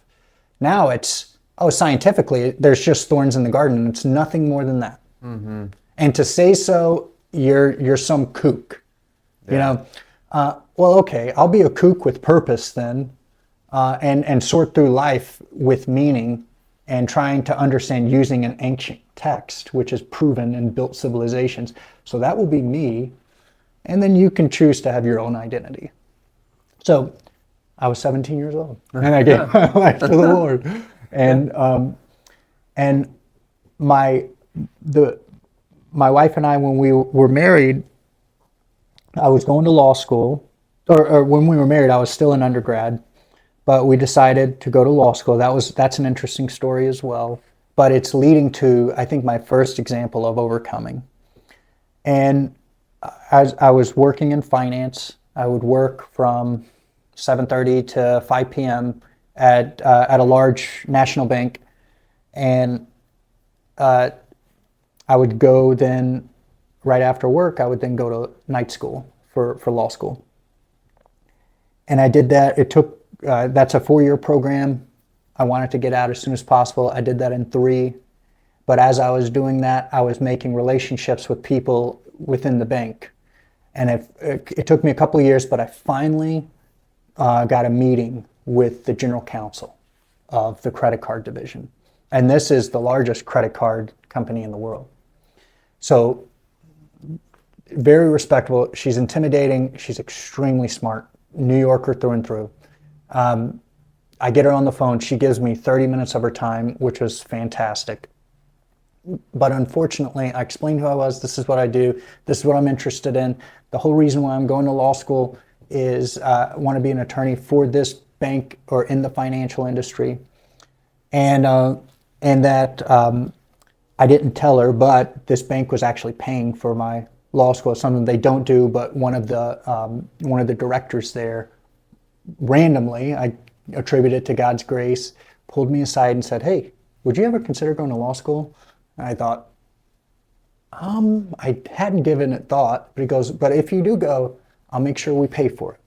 Now it's, scientifically, there's just thorns in the garden, and it's nothing more than that. Mm-hmm. And to say so, you're some kook. Yeah. Okay, I'll be a kook with purpose then, and sort through life with meaning and trying to understand using an ancient text, which is proven and built civilizations. So that will be me. And then you can choose to have your own identity. So I was 17 years old and I gave my life to the Lord. And my wife and I, when we were married, I was going to law school, or when we were married, I was still in undergrad, but we decided to go to law school. That's an interesting story as well, but it's leading to, I think, my first example of overcoming. And as I was working in finance, I would work from 7:30 to 5 p.m. at a large national bank, and I would go then, right after work, I would then go to night school for law school. And I did that. It took, that's a 4-year program. I wanted to get out as soon as possible. I did that in 3. But as I was doing that, I was making relationships with people within the bank. And it took me a couple of years, but I finally got a meeting with the general counsel of the credit card division. And this is the largest credit card company in the world. So very respectable. She's intimidating. She's extremely smart. New Yorker through and through. I get her on the phone. She gives me 30 minutes of her time, which was fantastic. But unfortunately, I explained who I was. This is what I do. This is what I'm interested in. The whole reason why I'm going to law school is I want to be an attorney for this bank or in the financial industry. And that I didn't tell her, but this bank was actually paying for my law school. Something they don't do, but one of the directors there, randomly, I attribute it to God's grace, pulled me aside and said, "Hey, would you ever consider going to law school?" And I thought, I hadn't given it thought, but he goes, "But if you do go, I'll make sure we pay for it."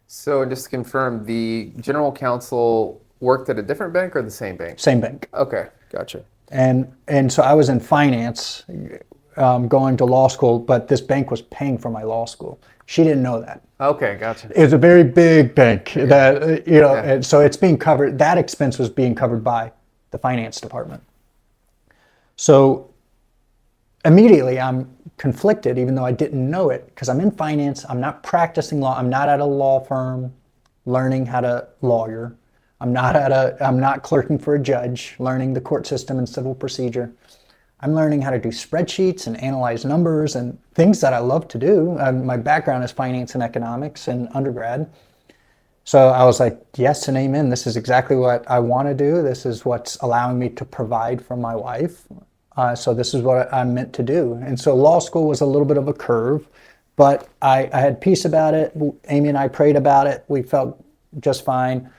So just to confirm, the general counsel worked at a different bank or the same bank? Same bank. Okay, gotcha. And so I was in finance, going to law school, but this bank was paying for my law school. She didn't know that. Okay, gotcha. It was a very big bank that, and so it's being covered, that expense was being covered by the finance department. So immediately I'm conflicted, even though I didn't know it, because I'm in finance, I'm not practicing law, I'm not at a law firm learning how to lawyer. I'm not clerking for a judge, learning the court system and civil procedure. I'm learning how to do spreadsheets and analyze numbers and things that I love to do. My background is finance and economics in undergrad. So I was like, yes and amen. This is exactly what I want to do. This is what's allowing me to provide for my wife. So this is what I'm meant to do. And so law school was a little bit of a curve, but I had peace about it. Amy and I prayed about it. We felt just fine.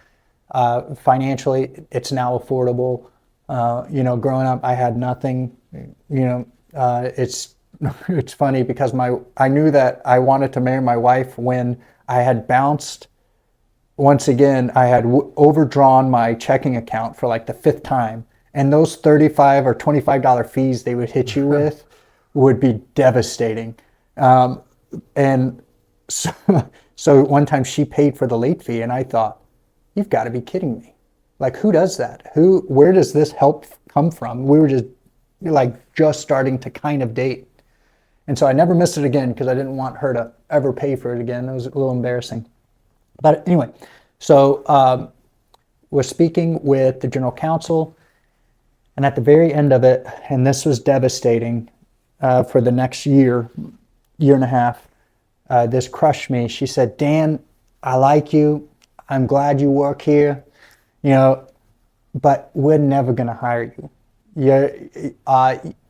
Financially, it's now affordable. Growing up, I had nothing. It's funny because I knew that I wanted to marry my wife when I had bounced. Once again, I had overdrawn my checking account for like the 5th time, and those $35 or $25 fees they would hit you with would be devastating. And so one time she paid for the late fee, and I thought, you've got to be kidding me. Like, who does that? Where does this help come from? We were just starting to kind of date. And so I never missed it again because I didn't want her to ever pay for it again. It was a little embarrassing. But anyway, so we're speaking with the general counsel. And at the very end of it, and this was devastating for the next year and a half, this crushed me. She said, "Dan, I like you. I'm glad you work here, but we're never going to hire you.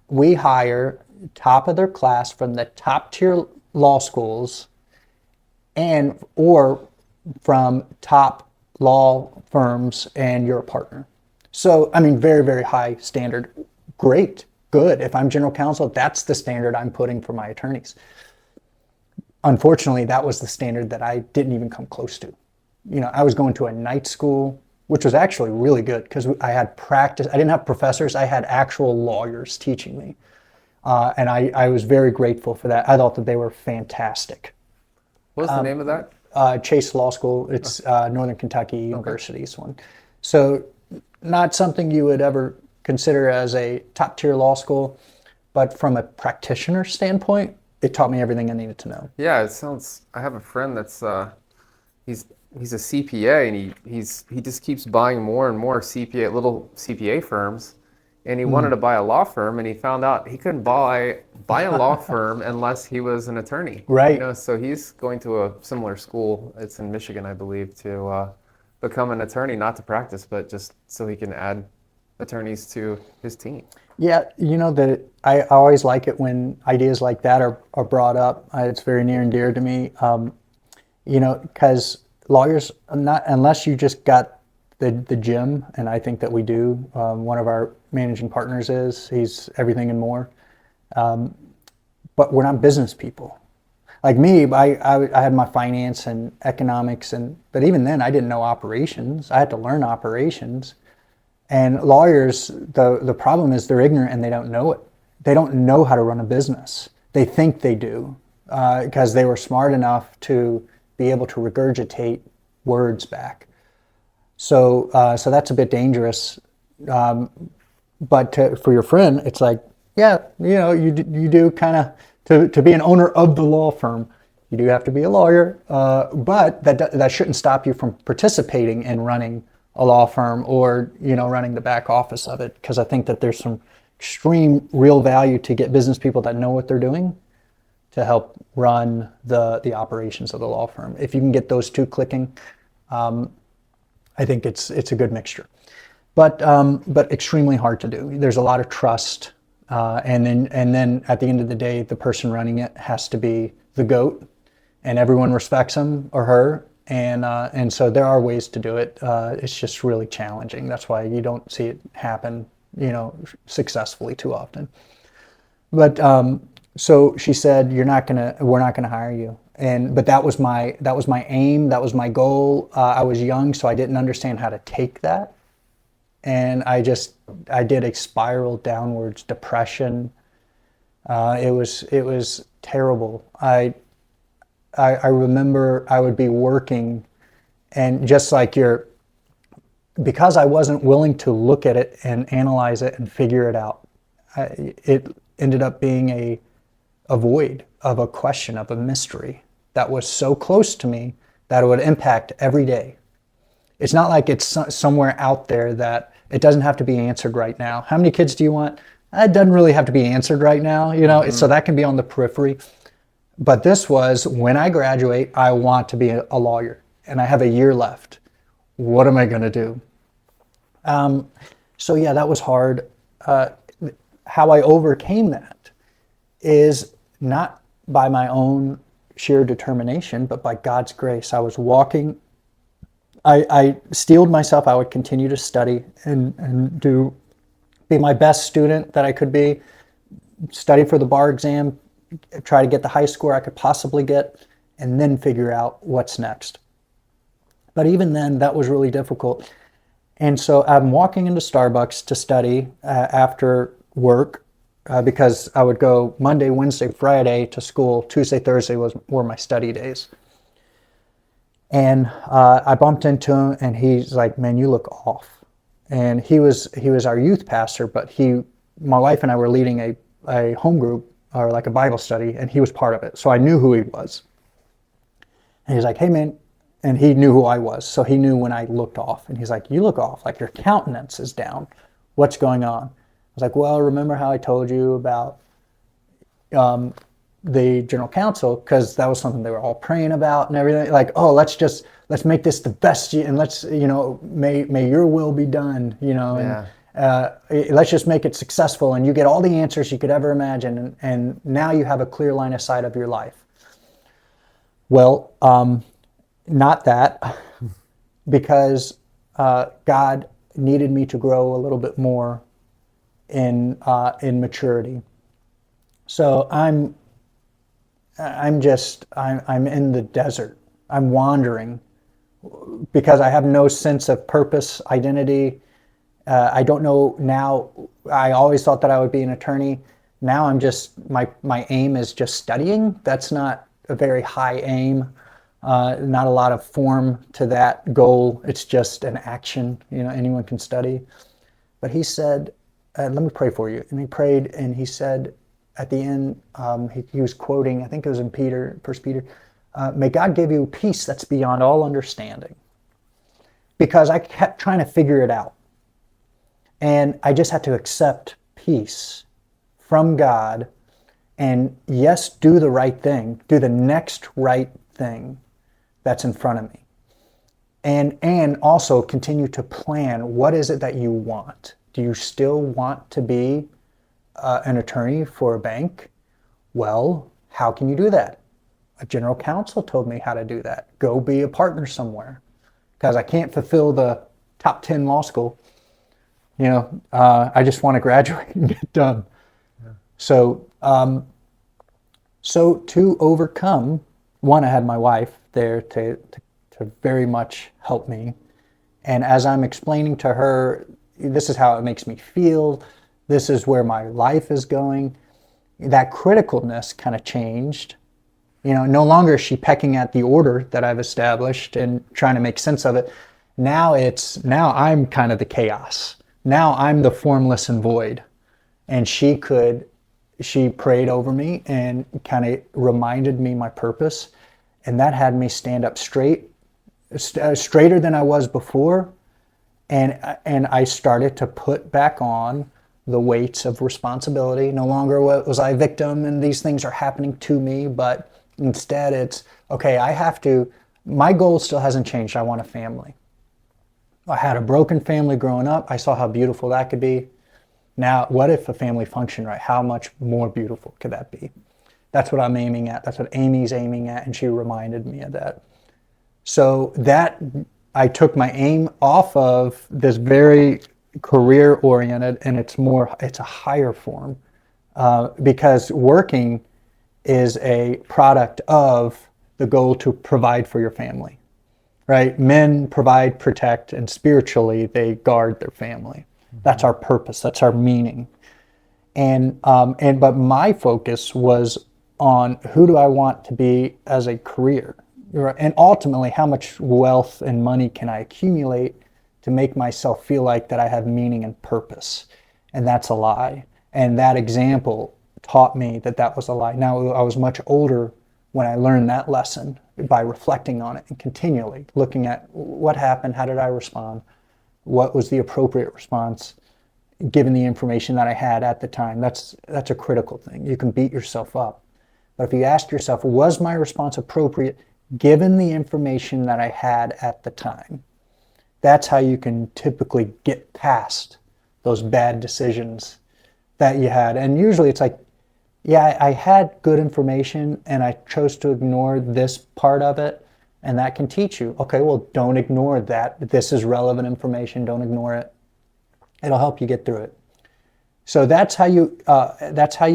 We hire top of their class from the top tier law schools or from top law firms, and you're a partner." So, very, very high standard. Great, good. If I'm general counsel, that's the standard I'm putting for my attorneys. Unfortunately, that was the standard that I didn't even come close to. I was going to a night school, which was actually really good because I had practice. I didn't have professors. I had actual lawyers teaching me. And I was very grateful for that. I thought that they were fantastic. What's the name of that? Chase Law School. It's Northern Kentucky University's one. So not something you would ever consider as a top tier law school, but from a practitioner standpoint, it taught me everything I needed to know. Yeah, it sounds. I have a friend that's he's he's a CPA, and he just keeps buying more and more little CPA firms, and he wanted to buy a law firm, and he found out he couldn't buy a law firm unless he was an attorney. Right. So he's going to a similar school. It's in Michigan, I believe, to become an attorney, not to practice, but just so he can add attorneys to his team. Yeah, that I always like it when ideas like that are brought up. It's very near and dear to me. Because lawyers, not unless you just got the gym, and I think that we do. One of our managing partners he's everything and more. But we're not business people. Like me, I had my finance and economics, but even then I didn't know operations. I had to learn operations. And lawyers, the problem is they're ignorant and they don't know it. They don't know how to run a business. They think they do because they were smart enough to be able to regurgitate words back. So that's a bit dangerous. But for your friend, it's like, yeah, you do kind of, to be an owner of the law firm, you do have to be a lawyer, but that shouldn't stop you from participating in running a law firm or running the back office of it, because I think that there's some extreme real value to get business people that know what they're doing to help run the operations of the law firm. If you can get those two clicking, I think it's a good mixture, but extremely hard to do. There's a lot of trust, and then at the end of the day, the person running it has to be the GOAT, and everyone respects him or her. And so there are ways to do it. It's just really challenging. That's why you don't see it happen, successfully too often. But so she said, we're not gonna hire you. But that was my aim. That was my goal. I was young, so I didn't understand how to take that. And I did a spiral downwards depression. It was terrible. I remember I would be working, and just like because I wasn't willing to look at it and analyze it and figure it out, it ended up being a void of a question, of a mystery that was so close to me that it would impact every day. It's not like it's somewhere out there that it doesn't have to be answered right now. How many kids do you want? It doesn't really have to be answered right now, so that can be on the periphery. But this was, when I graduate, I want to be a lawyer, and I have a year left. What am I going to do? So yeah, that was hard. How I overcame that is not by my own sheer determination, but by God's grace. I was walking. I steeled myself. I would continue to study and be my best student that I could be, study for the bar exam, try to get the high score I could possibly get, and then figure out what's next. But even then, that was really difficult. And so I'm walking into Starbucks to study after work, because I would go Monday, Wednesday, Friday to school. Tuesday, Thursday were my study days. And I bumped into him, and he's like, "Man, you look off." And he was our youth pastor, but my wife and I were leading a home group, or like a Bible study, and he was part of it. So I knew who he was. And he's like, "Hey man," and he knew who I was. So he knew when I looked off, and he's like, "You look off, like your countenance is down. What's going on?" I was like, "Well, remember how I told you about the general counsel?" Because that was something they were all praying about and everything. Like, "Oh, let's make this the best, and let's, may your will be done, Yeah. And let's just make it successful, and you get all the answers you could ever imagine, and now you have a clear line of sight of your life." Well, not that, because God needed me to grow a little bit more in maturity. So I'm in the desert. I'm wandering because I have no sense of purpose, identity. I don't know now. I always thought that I would be an attorney. Now I'm just, my aim is just studying. That's not a very high aim. Not a lot of form to that goal. It's just an action, anyone can study. But he said, let me pray for you. And he prayed, and he said at the end, he was quoting, I think it was in First Peter, may God give you peace that's beyond all understanding. Because I kept trying to figure it out. And I just had to accept peace from God and, yes, do the right thing, do the next right thing that's in front of me. And also continue to plan, what is it that you want? Do you still want to be an attorney for a bank? Well, how can you do that? A general counsel told me how to do that. Go be a partner somewhere. Because I can't fulfill the top 10 law school. I just want to graduate and get done. Yeah. So to overcome, one, I had my wife there to very much help me. And as I'm explaining to her, this is how it makes me feel, this is where my life is going, that criticalness kind of changed. No longer is she pecking at the order that I've established and trying to make sense of it. Now I'm kind of the chaos. Now I'm the formless and void. And she prayed over me and kind of reminded me my purpose. And that had me stand up straighter than I was before. And I started to put back on the weights of responsibility. No longer was I a victim and these things are happening to me, but instead it's, okay, my goal still hasn't changed. I want a family. I had a broken family growing up. I saw how beautiful that could be. Now, what if a family functioned right? How much more beautiful could that be? That's what I'm aiming at. That's what Amy's aiming at, and she reminded me of that. So that, I took my aim off of this very career-oriented, and it's a higher form, because working is a product of the goal to provide for your family, right? Men provide, protect, and spiritually they guard their family. Mm-hmm. That's our purpose. That's our meaning. But my focus was on who do I want to be as a career, and ultimately how much wealth and money can I accumulate to make myself feel like that I have meaning and purpose. And that's a lie. And that example taught me that was a lie. Now, I was much older when I learned that lesson by reflecting on it and continually looking at what happened, how did I respond, what was the appropriate response, given the information that I had at the time. That's a critical thing. You can beat yourself up. But if you ask yourself, was my response appropriate given the information that I had at the time? That's how you can typically get past those bad decisions that you had. And usually it's like, yeah, I had good information and I chose to ignore this part of it, and that can teach you, okay, well, don't ignore that. This is relevant information, don't ignore it. It'll help you get through it. So that's how you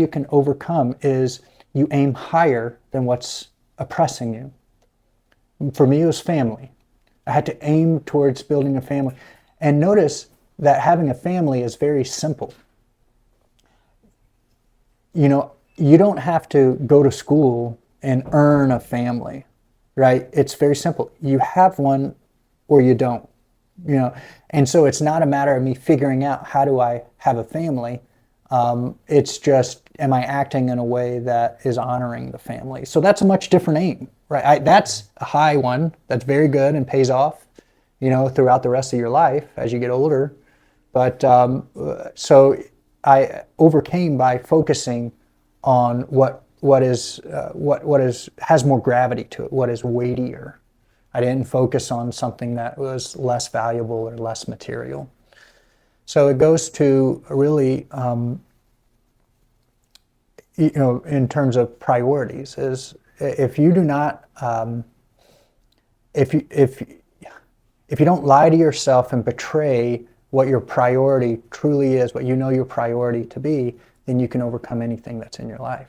can overcome, is you aim higher than what's oppressing you. For me, it was family. I had to aim towards building a family. And notice that having a family is very simple. You don't have to go to school and earn a family, right? It's very simple. You have one or you don't, And so it's not a matter of me figuring out how do I have a family. It's just, am I acting in a way that is honoring the family? So that's a much different aim, right? That's a high one. That's very good and pays off, throughout the rest of your life as you get older. But so I overcame by focusing on what has more gravity to it, what is weightier. I didn't focus on something that was less valuable or less material. So it goes to really, in terms of priorities, is if you do not, if you don't lie to yourself and betray what your priority truly is, what you know your priority to be, then you can overcome anything that's in your life.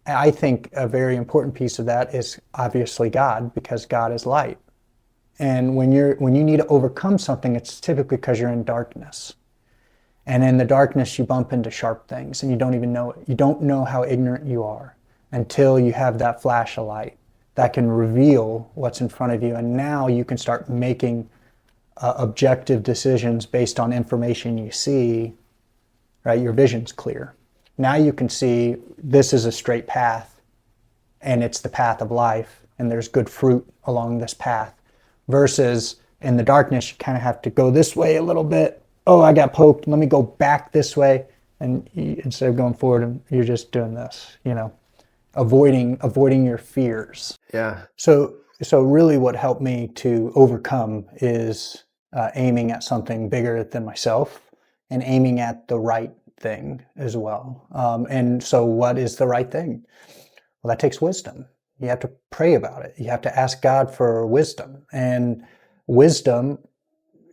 I think a very important piece of that is obviously God, because God is light. And when you need to overcome something, it's typically because you're in darkness. And in the darkness, you bump into sharp things and you don't even know it. You don't know how ignorant you are until you have that flash of light that can reveal what's in front of you. And now you can start making objective decisions based on information you see, right? Your vision's clear. Now you can see this is a straight path, and it's the path of life, and there's good fruit along this path. Versus in the darkness, you kind of have to go this way a little bit. Oh, I got poked. Let me go back this way. And instead of going forward, you're just doing this, avoiding your fears. Yeah. So really what helped me to overcome is aiming at something bigger than myself and aiming at the right thing as well. And so what is the right thing? Well, that takes wisdom. You have to pray about it. You have to ask God for wisdom. And wisdom,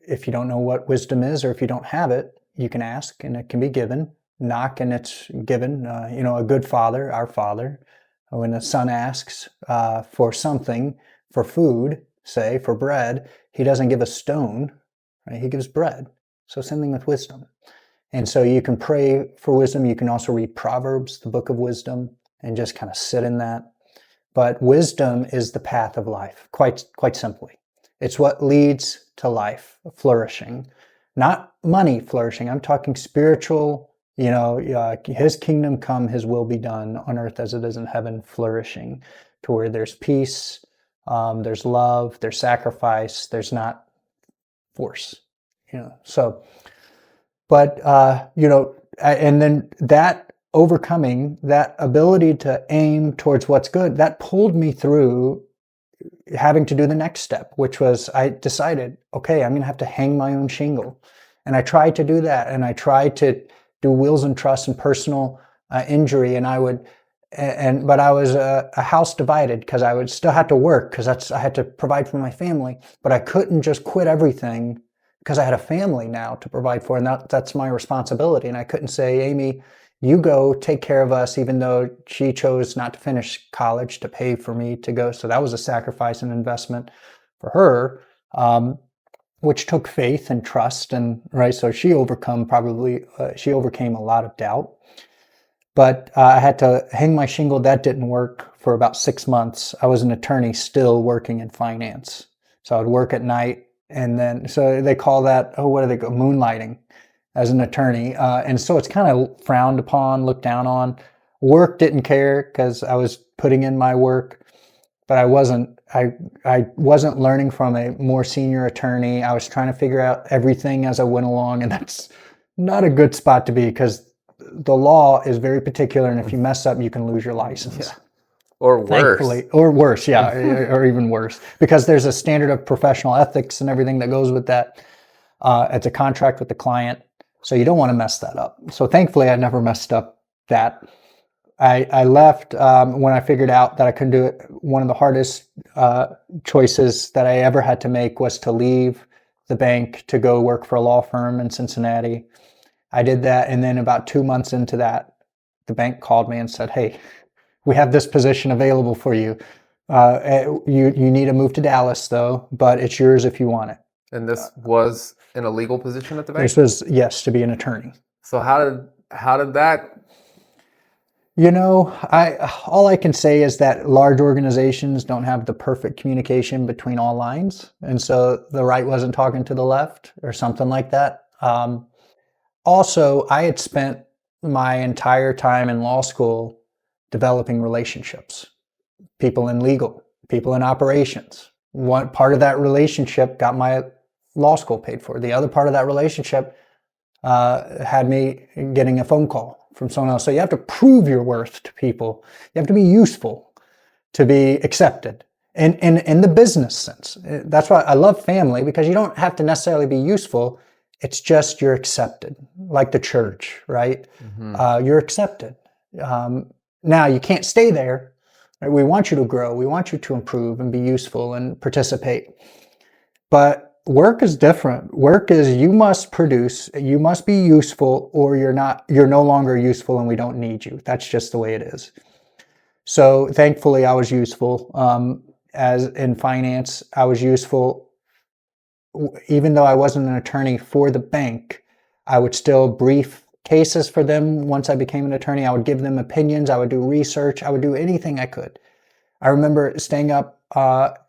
if you don't know what wisdom is, or if you don't have it, you can ask and it can be given. Knock and it's given. A good father, our Father, when a son asks for something, for food, say, for bread, he doesn't give a stone, right? He gives bread. So same thing with wisdom. And so you can pray for wisdom. You can also read Proverbs, the book of wisdom, and just kind of sit in that. But wisdom is the path of life, quite simply. It's what leads to life flourishing, not money flourishing. I'm talking spiritual, his kingdom come, his will be done on earth as it is in heaven, flourishing, to where there's peace, there's love, there's sacrifice, there's not force, So, but, and then that overcoming, that ability to aim towards what's good, that pulled me through having to do the next step, which was I decided, okay, I'm going to have to hang my own shingle. And I tried to do that. And I tried to do wills and trusts and personal injury. And but I was a house divided, because I would still have to work, because I had to provide for my family, but I couldn't just quit everything, because I had a family now to provide for, and that's my responsibility. And I couldn't say, Amy, you go take care of us, even though she chose not to finish college to pay for me to go. So that was a sacrifice and investment for her, which took faith and trust. And right, so she overcame a lot of doubt. But I had to hang my shingle. That didn't work for about 6 months. I was an attorney still working in finance. So I would work at night, and then, so they call that, what do they go, moonlighting as an attorney. And so it's kind of frowned upon, looked down on. Work didn't care, because I was putting in my work, but I wasn't learning from a more senior attorney. I was trying to figure out everything as I went along, and that's not a good spot to be, because the law is very particular, and if you mess up, you can lose your license. Yeah. Or worse. Thankfully, or worse, yeah, or even worse, because there's a standard of professional ethics and everything that goes with that. It's a contract with the client, so you don't want to mess that up. So thankfully, I never messed up that. I left when I figured out that I couldn't do it. One of the hardest choices that I ever had to make was to leave the bank to go work for a law firm in Cincinnati. I did that, and then about 2 months into that, the bank called me and said, hey, we have this position available for you. You need to move to Dallas, though, but it's yours if you want it. And this was in a legal position at the bank? This was, yes, to be an attorney. So how did that? All I can say is that large organizations don't have the perfect communication between all lines. And so the right wasn't talking to the left or something like that. Also, I had spent my entire time in law school developing relationships, people in legal, people in operations. One part of that relationship got my law school paid for. The other part of that relationship had me getting a phone call from someone else. So you have to prove your worth to people. You have to be useful to be accepted. And in the business sense, that's why I love family, because you don't have to necessarily be useful. It's just you're accepted, like the church, right? Mm-hmm. You're accepted. Now, you can't stay there. Right? We want you to grow. We want you to improve and be useful and participate. But work is different. Work is you must produce, you must be useful, or you're no longer useful and we don't need you. That's just the way it is. So thankfully, I was useful. As in finance, I was useful. Even though I wasn't an attorney for the bank, I would still brief cases for them. Once I became an attorney, I would give them opinions. I would do research. I would do anything I could. I remember staying up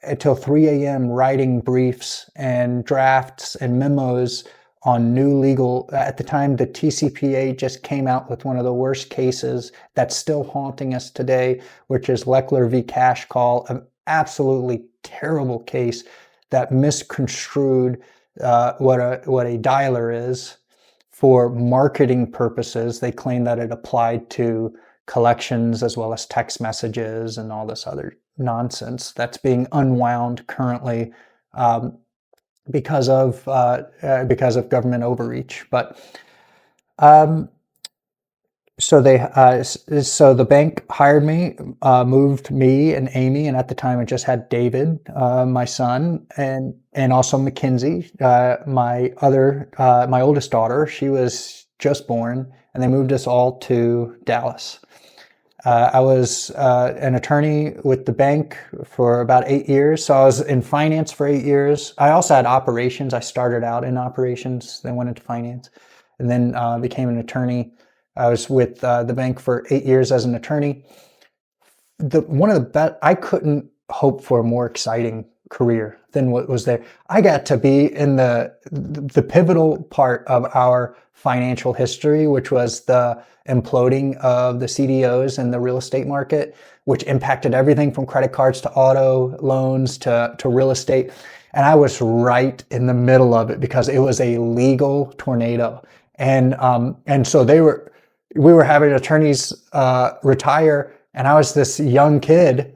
until 3 a.m. writing briefs and drafts and memos on new legal. At the time, the TCPA just came out with one of the worst cases that's still haunting us today, which is Leckler v. Cash Call, an absolutely terrible case that misconstrued what a dialer is for marketing purposes. They claim that it applied to collections as well as text messages and all this other nonsense that's being unwound currently um, because of government overreach. But um, so the bank hired me, moved me and Amy, and at the time I just had David, my son, and also Mackenzie, my oldest daughter. She was just born, and they moved us all to Dallas. I was an attorney with the bank for about 8 years. So I was in finance for 8 years. I also had operations. I started out in operations, then went into finance, and then became an attorney. I was with the bank for 8 years as an attorney. One of the best, I couldn't hope for a more exciting career than what was there. I got to be in the pivotal part of our financial history, which was the imploding of the CDOs and the real estate market, which impacted everything from credit cards to auto loans to real estate. And I was right in the middle of it because it was a legal tornado. And so we were having attorneys retire, and I was this young kid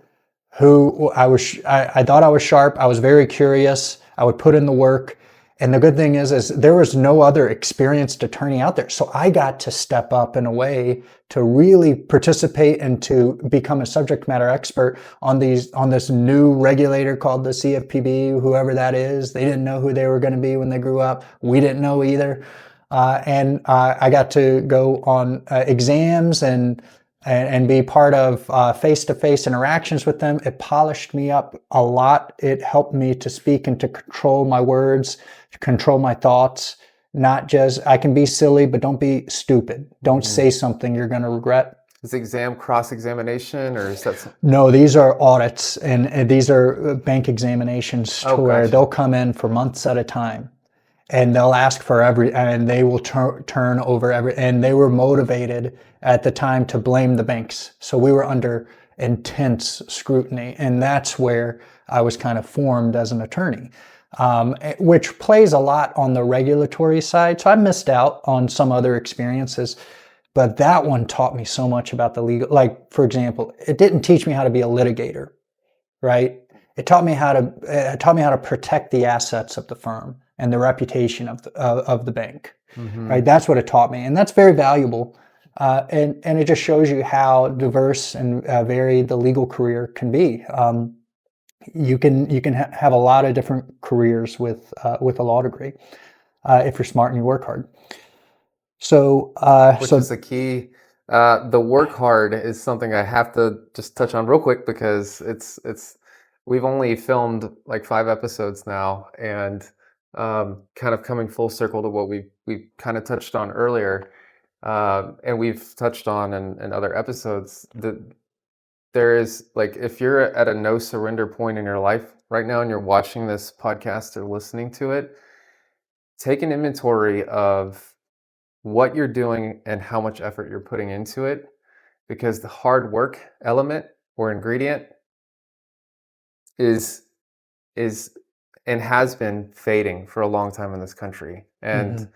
who I thought I was sharp. I was very curious. I would put in the work. And the good thing is there was no other experienced attorney out there. So I got to step up in a way to really participate and to become a subject matter expert on this new regulator called the CFPB, whoever that is. They didn't know who they were going to be when they grew up. We didn't know either. And I got to go on exams and be part of face-to-face interactions with them. It polished me up a lot. It helped me to speak and to control my words, to control my thoughts. Not just, I can be silly, but don't be stupid. Don't say something you're going to regret. Is exam cross-examination, or is that? No, these are audits, and these are bank examinations to where gotcha. they'll come in for months at a time. And they'll ask for and they will turn over and they were motivated at the time to blame the banks. So we were under intense scrutiny, and that's where I was kind of formed as an attorney, which plays a lot on the regulatory side. So I missed out on some other experiences, but that one taught me so much about the legal. Like, for example, it didn't teach me how to be a litigator, right? It taught me how to protect the assets of the firm and the reputation of the bank, right? That's what it taught me, and that's very valuable. And it just shows you how diverse and varied the legal career can be. You can have a lot of different careers with a law degree if you're smart and you work hard. So, Which is the key. The work hard is something I have to just touch on real quick because it's we've only filmed like 5 episodes now, and kind of coming full circle to what we kind of touched on earlier, and we've touched on in other episodes, that there is, like, if you're at a no surrender point in your life right now and you're watching this podcast or listening to it, take an inventory of what you're doing and how much effort you're putting into it, because the hard work element or ingredient is and has been fading for a long time in this country. And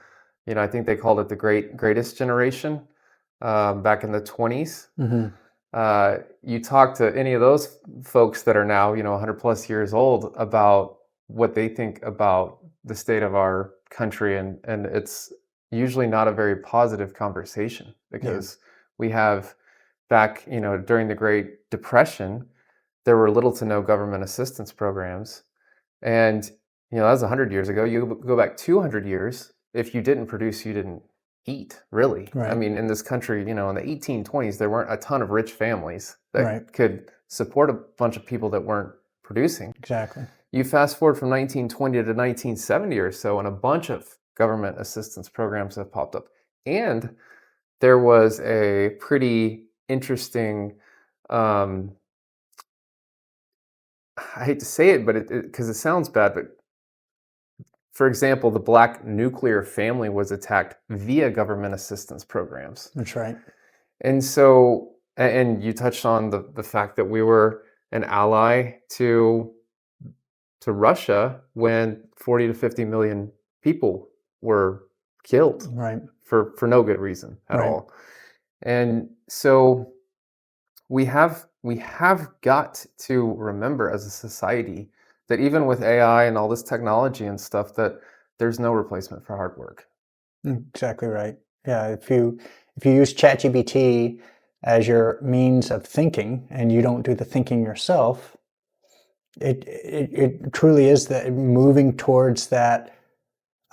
I think they called it the greatest generation back in the 20s. You talk to any of those folks that are now 100 plus years old about what they think about the state of our country, and it's usually not a very positive conversation, because we have, back during the Great Depression, there were little to no government assistance programs, and that was 100 years ago. You go back 200 years, if you didn't produce, you didn't eat, really. Right. I mean, in this country, in the 1820s, there weren't a ton of rich families that Right. could support a bunch of people that weren't producing. Exactly. You fast forward from 1920 to 1970 or so, and a bunch of government assistance programs have popped up. And there was a pretty interesting I hate to say it, but because it sounds bad, but for example, the Black nuclear family was attacked via government assistance programs. That's right. And so, and you touched on the fact that we were an ally to Russia when 40 to 50 million people were killed Right. for no good reason at Right. all. And so we have got to remember as a society that even with AI and all this technology and stuff, that there's no replacement for hard work. Exactly right. Yeah, if you use ChatGPT as your means of thinking and you don't do the thinking yourself, it truly is that moving towards that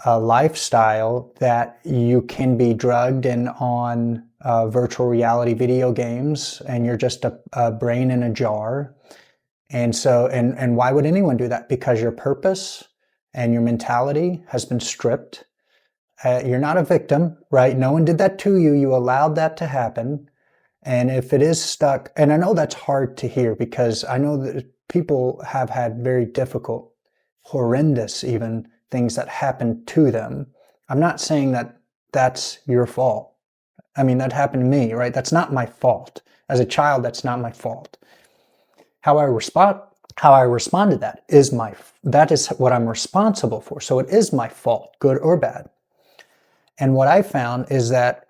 lifestyle that you can be drugged in on virtual reality video games and you're just a brain in a jar. And so, and why would anyone do that? Because your purpose and your mentality has been stripped. You're not a victim, right? No one did that to you. You allowed that to happen. And if it is stuck, and I know that's hard to hear because I know that people have had very difficult, horrendous even things that happened to them. I'm not saying that that's your fault. I mean, that happened to me, right? That's not my fault. As a child, that's not my fault. How I respond to that is that is what I'm responsible for. So it is my fault, good or bad. And what I found is that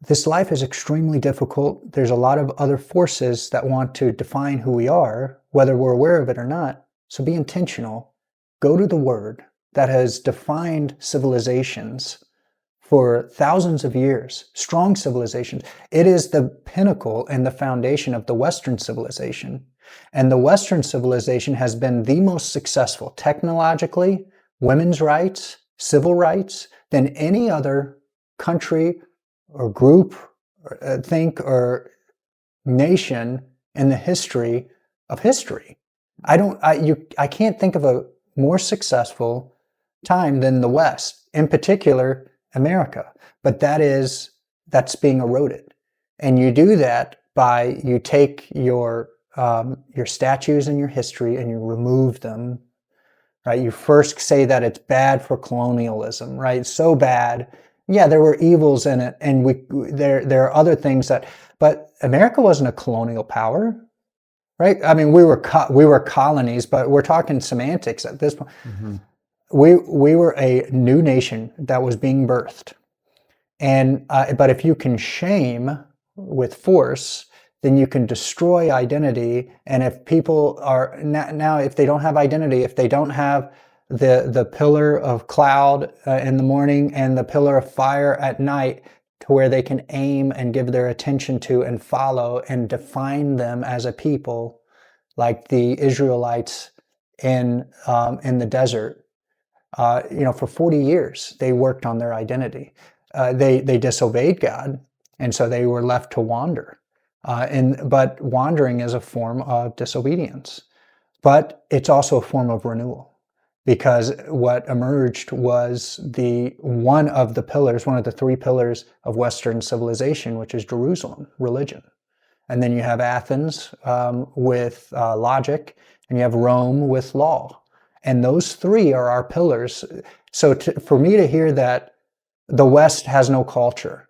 this life is extremely difficult. There's a lot of other forces that want to define who we are, whether we're aware of it or not. So be intentional. Go to the word that has defined civilizations for thousands of years, strong civilizations. It is the pinnacle and the foundation of the Western civilization. And the Western civilization has been the most successful technologically, women's rights, civil rights, than any other country or group or nation in the history of history. I can't think of a more successful time than the West, in particular America. But that's being eroded. And you do that by you take your statues and your history and you remove them. Right? You first say that it's bad for colonialism, right? It's so bad. Yeah, there were evils in it, and there are other things but America wasn't a colonial power, right? I mean, we were colonies, but we're talking semantics at this point. Mm-hmm. We were a new nation that was being birthed, and but if you can shame with force, then you can destroy identity. And if people are now, if they don't have identity, if they don't have the pillar of cloud in the morning and the pillar of fire at night to where they can aim and give their attention to and follow and define them as a people, like the Israelites in the desert, for 40 years, they worked on their identity. They disobeyed God, and so they were left to wander. But wandering is a form of disobedience. But it's also a form of renewal, because what emerged was one of the three pillars of Western civilization, which is Jerusalem, religion. And then you have Athens with logic, and you have Rome with law. And those three are our pillars. So for me to hear that the West has no culture,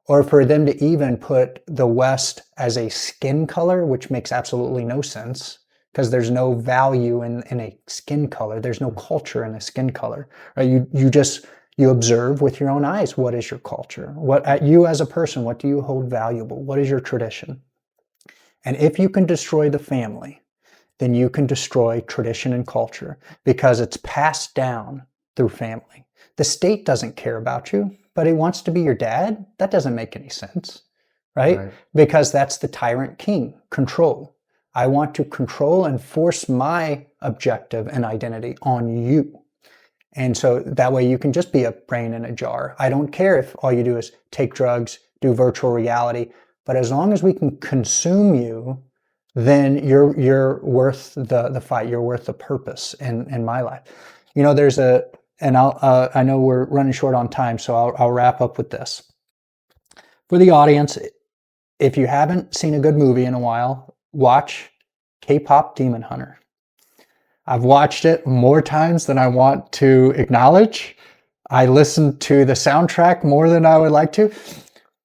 or for them to even put the West as a skin color, which makes absolutely no sense, because there's no value in a skin color. There's no culture in a skin color. Right? You observe with your own eyes. What is your culture? You as a person, what do you hold valuable? What is your tradition? And if you can destroy the family, then you can destroy tradition and culture, because it's passed down through family. The state doesn't care about you, but it wants to be your dad. That doesn't make any sense, right? Because that's the tyrant king, control. I want to control and force my objective and identity on you. And so that way you can just be a brain in a jar. I don't care if all you do is take drugs, do virtual reality, but as long as we can consume you, then you're worth the fight. You're worth the purpose in my life. I know we're running short on time, so I'll wrap up with this. For the audience, if you haven't seen a good movie in a while, watch K-pop Demon Hunter. I've watched it more times than I want to acknowledge. I listen to the soundtrack more than I would like to,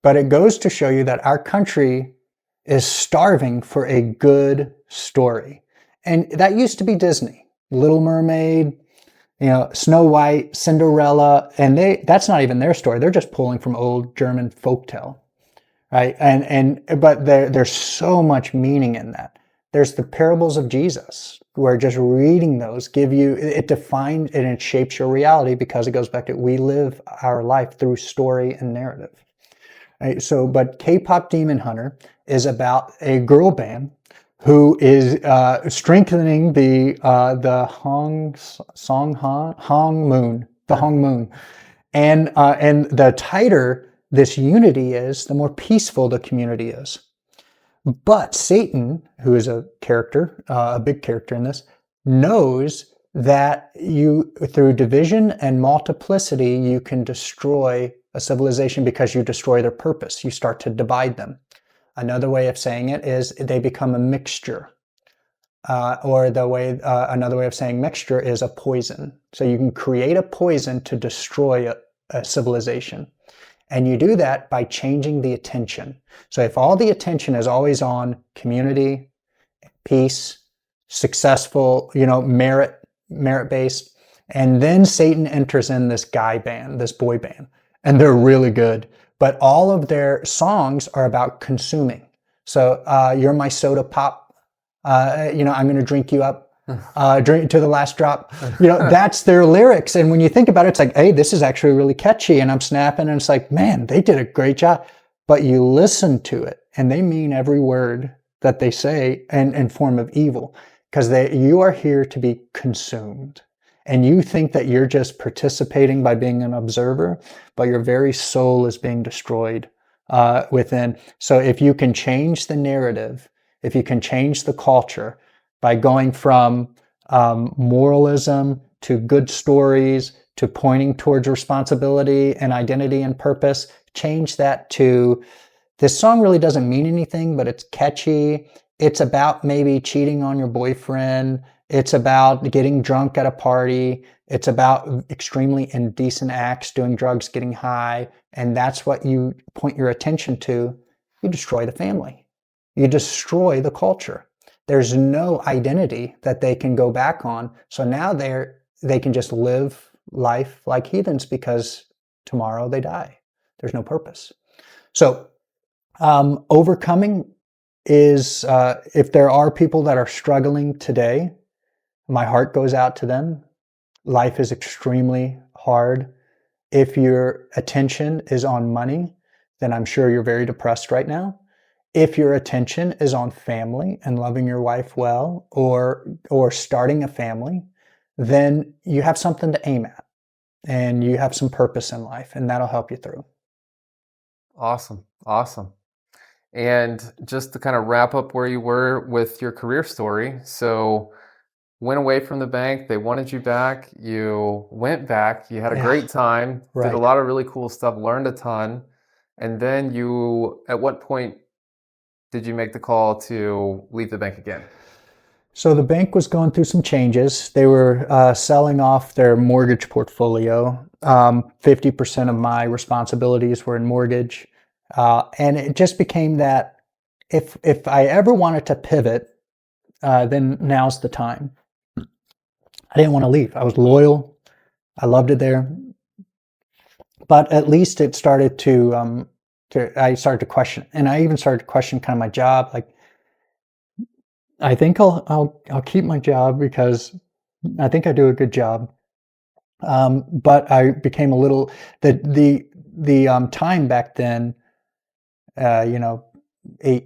but it goes to show you that our country is starving for a good story. And that used to be Disney, Little Mermaid, Snow White, Cinderella, and that's not even their story. They're just pulling from old German folktale, right? But there's so much meaning in that. There's the parables of Jesus, where just reading those it defines and it shapes your reality, because it goes back to, we live our life through story and narrative. Right? But K-pop Demon Hunter is about a girl band who is strengthening the Hong Moon, and the tighter this unity is, the more peaceful the community is. But Satan, who is a big character in this, knows that through division and multiplicity, you can destroy a civilization, because you destroy their purpose. You start to divide them. Another way of saying it is they become a mixture. Another way of saying mixture is a poison. So you can create a poison to destroy a civilization. And you do that by changing the attention. So if all the attention is always on community, peace, successful, merit-based, and then Satan enters in this boy band, and they're really good. But all of their songs are about consuming. So you're my soda pop. I'm going to drink you up. Drink to the last drop. That's their lyrics. And when you think about it, it's like, hey, this is actually really catchy, and I'm snapping, and it's like, man, they did a great job. But you listen to it, and they mean every word that they say in form of evil, because you are here to be consumed. And you think that you're just participating by being an observer, but your very soul is being destroyed within. So if you can change the narrative, if you can change the culture by going from moralism to good stories to pointing towards responsibility and identity and purpose, change that to, this song really doesn't mean anything, but it's catchy. It's about maybe cheating on your boyfriend. It's about getting drunk at a party. It's about extremely indecent acts, doing drugs, getting high. And that's what you point your attention to. You destroy the family. You destroy the culture. There's no identity that they can go back on. So now they can just live life like heathens, because tomorrow they die. There's no purpose. So overcoming is, if there are people that are struggling today, my heart goes out to them. Life is extremely hard. If your attention is on money, then I'm sure you're very depressed right now. If your attention is on family and loving your wife well, or starting a family, then you have something to aim at, and you have some purpose in life, and that'll help you through. Awesome. And just to kind of wrap up where you were with your career story. So went away from the bank, they wanted you back, you went back, you had a great time, right. Did a lot of really cool stuff, learned a ton. And then at what point did you make the call to leave the bank again? So the bank was going through some changes. They were selling off their mortgage portfolio. 50% of my responsibilities were in mortgage. And it just became that if I ever wanted to pivot, then now's the time. I didn't want to leave. I was loyal. I loved it there. But at least it started I started to question, and I even started to question kind of my job. Like, I think I'll keep my job because I think I do a good job. But I became a little, the time back then, 8,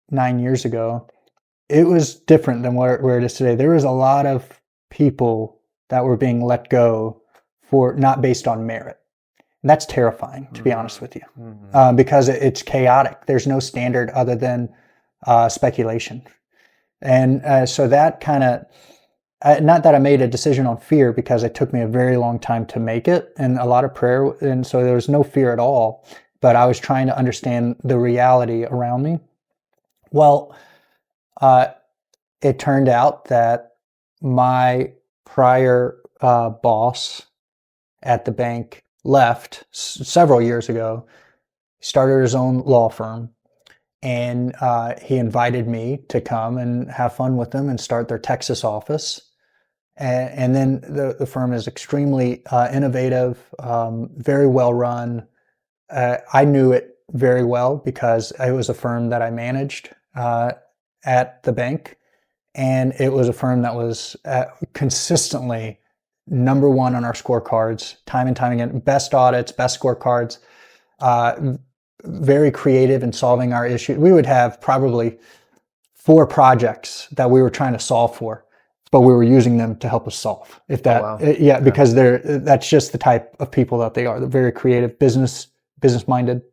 9 years ago, it was different than where it is today. There was a lot of people that were being let go for not based on merit. And that's terrifying, to be honest with you, because it's chaotic. There's no standard other than speculation. And so that kind of, not that I made a decision on fear, because it took me a very long time to make it, and a lot of prayer. And so there was no fear at all, but I was trying to understand the reality around me. Well, it turned out that my prior boss at the bank left several years ago, started his own law firm, and he invited me to come and have fun with them and start their Texas office. And then the firm is extremely innovative, very well run. I knew it very well because it was a firm that I managed at the bank, and it was a firm that was consistently number one on our scorecards, time and time again. Best audits, best scorecards. Very creative in solving our issues. We would have probably 4 projects that we were trying to solve for, but we were using them to help us solve. If that, wow. yeah, because that's just the type of people that they are. They're very creative, business minded.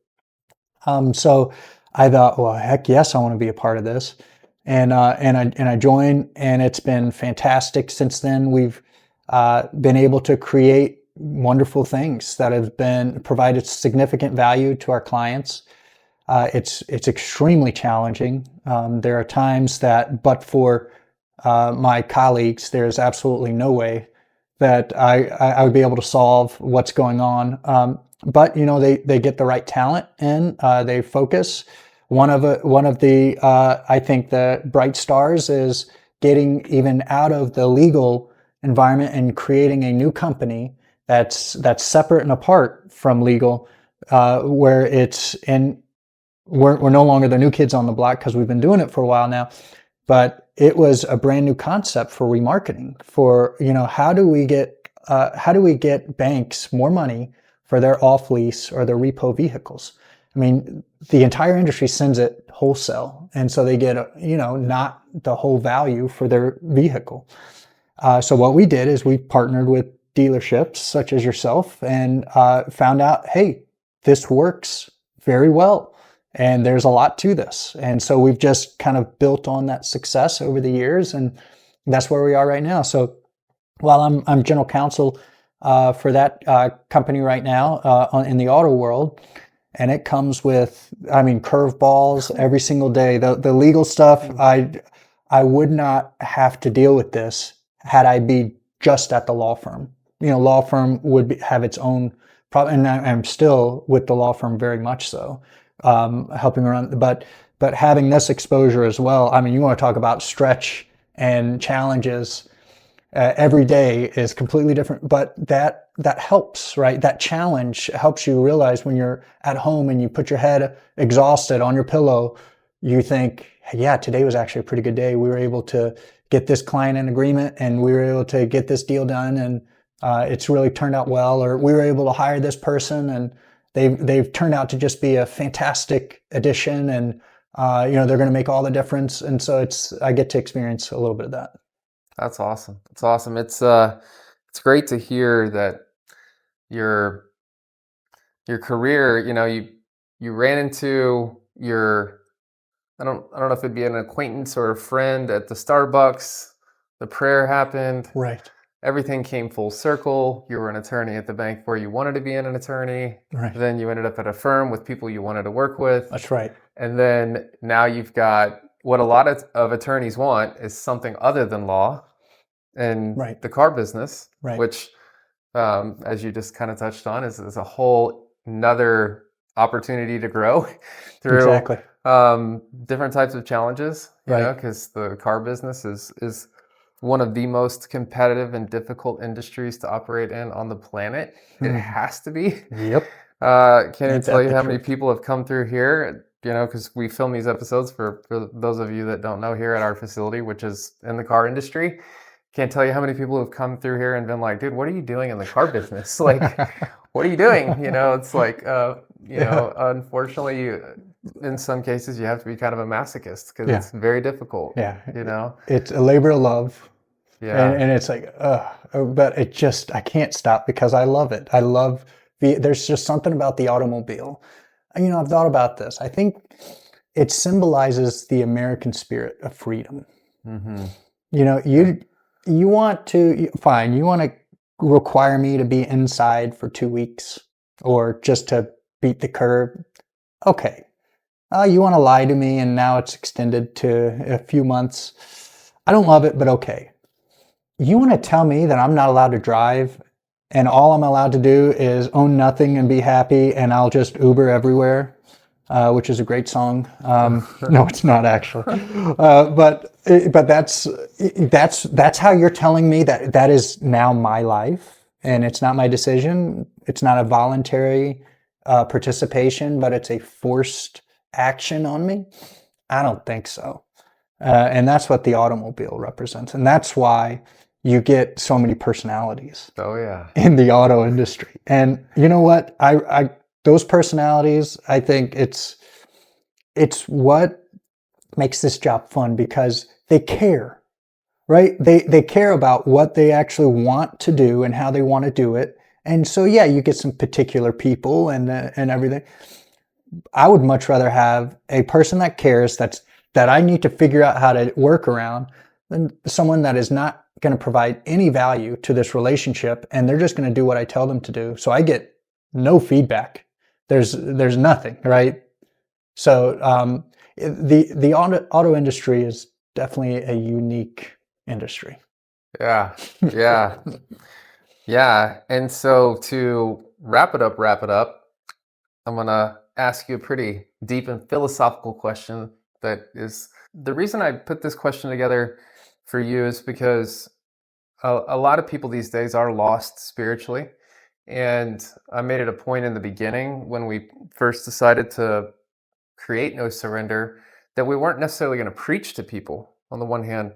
So I thought, well, heck yes, I want to be a part of this, and I joined, and it's been fantastic since then. We've been able to create wonderful things that have been provided significant value to our clients. It's extremely challenging. There are times that, but for my colleagues, there's absolutely no way that I would be able to solve what's going on. But they get the right talent in, they focus. One of the I think the bright stars is getting even out of the legal environment and creating a new company that's separate and apart from legal, where it's in. We're no longer the new kids on the block because we've been doing it for a while now, but it was a brand new concept for remarketing. For how do we get banks more money for their off lease or their repo vehicles? I mean, the entire industry sends it wholesale, and so they get not the whole value for their vehicle. So what we did is we partnered with dealerships such as yourself and found out, hey, this works very well, and there's a lot to this. And so we've just kind of built on that success over the years, and that's where we are right now. So while I'm general counsel for that company right now in the auto world, and it comes with, I mean, curveballs every single day. The legal stuff, I would not have to deal with this had I be just at the law firm. Law firm would have its own problem, and I'm still with the law firm very much so, helping around. But having this exposure as well, I mean, you want to talk about stretch and challenges. Every day is completely different, but that helps, right? That challenge helps you realize when you're at home and you put your head exhausted on your pillow, you think, hey, yeah, today was actually a pretty good day. We were able to get this client in agreement, and we were able to get this deal done, and it's really turned out well. Or we were able to hire this person, and they've turned out to just be a fantastic addition, and they're going to make all the difference. And so I get to experience a little bit of that. That's awesome. It's awesome. It's great to hear that your career, you ran into your, I don't know if it'd be an acquaintance or a friend at the Starbucks. The prayer happened. Right. Everything came full circle. You were an attorney at the bank where you wanted to be an attorney. Right. Then you ended up at a firm with people you wanted to work with. That's right. And then now you've got what a lot of attorneys want is something other than law and the car business, which, as you just kind of touched on, is a whole another opportunity to grow through different types of challenges, because the car business is one of the most competitive and difficult industries to operate in on the planet. It has to be. Yep. Can't even tell you how many people have come through here, because we film these episodes for those of you that don't know, here at our facility, which is in the car industry. Can't tell you how many people have come through here and been like, dude, what are you doing in the car business? Like, what are you doing? It's like, unfortunately, in some cases, you have to be kind of a masochist because it's very difficult. Yeah. It's a labor of love. Yeah. And it's like, but I can't stop because I love it. There's just something about the automobile. I've thought about this. I think it symbolizes the American spirit of freedom. Mm-hmm. You want to require me to be inside for 2 weeks or just to beat the curb. Okay. You want to lie to me, and now it's extended to a few months. I don't love it, but okay. You want to tell me that I'm not allowed to drive and all I'm allowed to do is own nothing and be happy and I'll just Uber everywhere, which is a great song. No, it's not actually. But that's how you're telling me that that is now my life and it's not my decision. It's not a voluntary participation, but it's a forced action on me. I don't think so. And that's what the automobile represents. And that's why you get so many personalities Oh yeah. in the auto industry. And you know what? I those personalities, I think it's what makes this job fun because they care, right? They care about what they actually want to do and how they want to do it. And so yeah, you get some particular people and everything. I would much rather have a person that cares that I need to figure out how to work around than someone that is not going to provide any value to this relationship and they're just going to do what I tell them to do. So I get no feedback. There's nothing, right? So the auto industry is definitely a unique industry. Yeah. Yeah. Yeah. And so to wrap it up, I'm going to ask you a pretty deep and philosophical question that is the reason I put this question together for you is because a lot of people these days are lost spiritually. And I made it a point in the beginning when we first decided to create No Surrender that we weren't necessarily going to preach to people on the one hand.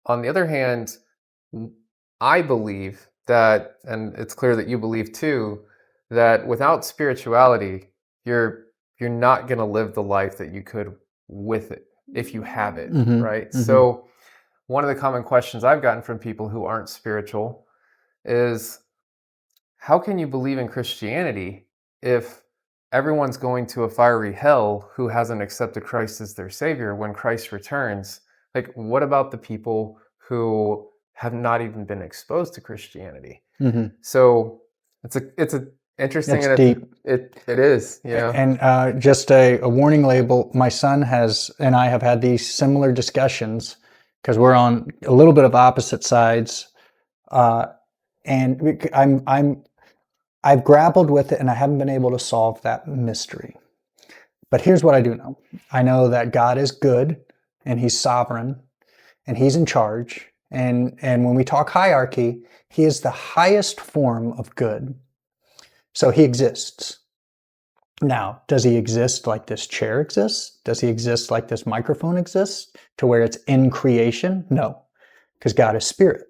On the other hand, I believe that, and it's clear that you believe too, that without spirituality, you're not going to live the life that you could with it if you have it, Mm-hmm, right? mm-hmm. So one of the common questions I've gotten from people who aren't spiritual is how can you believe in Christianity if everyone's going to a fiery hell who hasn't accepted Christ as their savior when Christ returns? Like, what about the people who have not even been exposed to Christianity? Mm-hmm. So it's a interesting, That's and deep. it is, yeah. And just a warning label, my son and I have had these similar discussions because we're on a little bit of opposite sides. And I've grappled with it and I haven't been able to solve that mystery. But here's what I do know. I know that God is good and he's sovereign and he's in charge. And when we talk hierarchy, he is the highest form of good. So he exists. Now, does he exist like this chair exists? Does he exist like this microphone exists to where it's in creation? No, because God is spirit.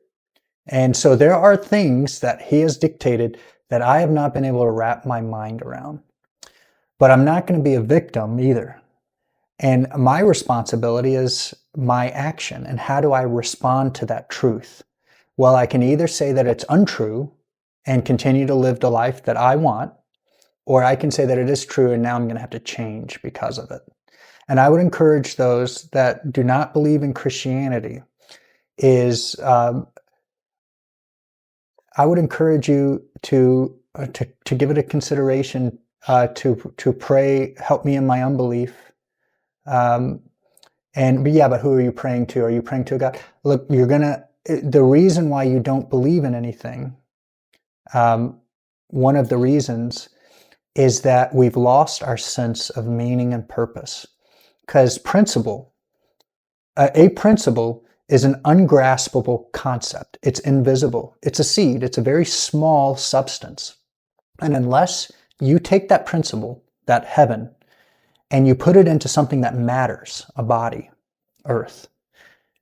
And so there are things that he has dictated that I have not been able to wrap my mind around. But I'm not going to be a victim either. And my responsibility is my action. And how do I respond to that truth? Well, I can either say that it's untrue and continue to live the life that I want, or I can say that it is true and now I'm going to have to change because of it. And I would encourage those that do not believe in Christianity I would encourage you to give it a consideration, to pray, help me in my unbelief. But who are you praying to? Are you praying to God? Look, the reason why you don't believe in anything, one of the reasons is that we've lost our sense of meaning and purpose. Because a principle is an ungraspable concept. It's invisible. It's a seed. It's a very small substance. And unless you take that principle, that heaven, and you put it into something that matters, a body, earth,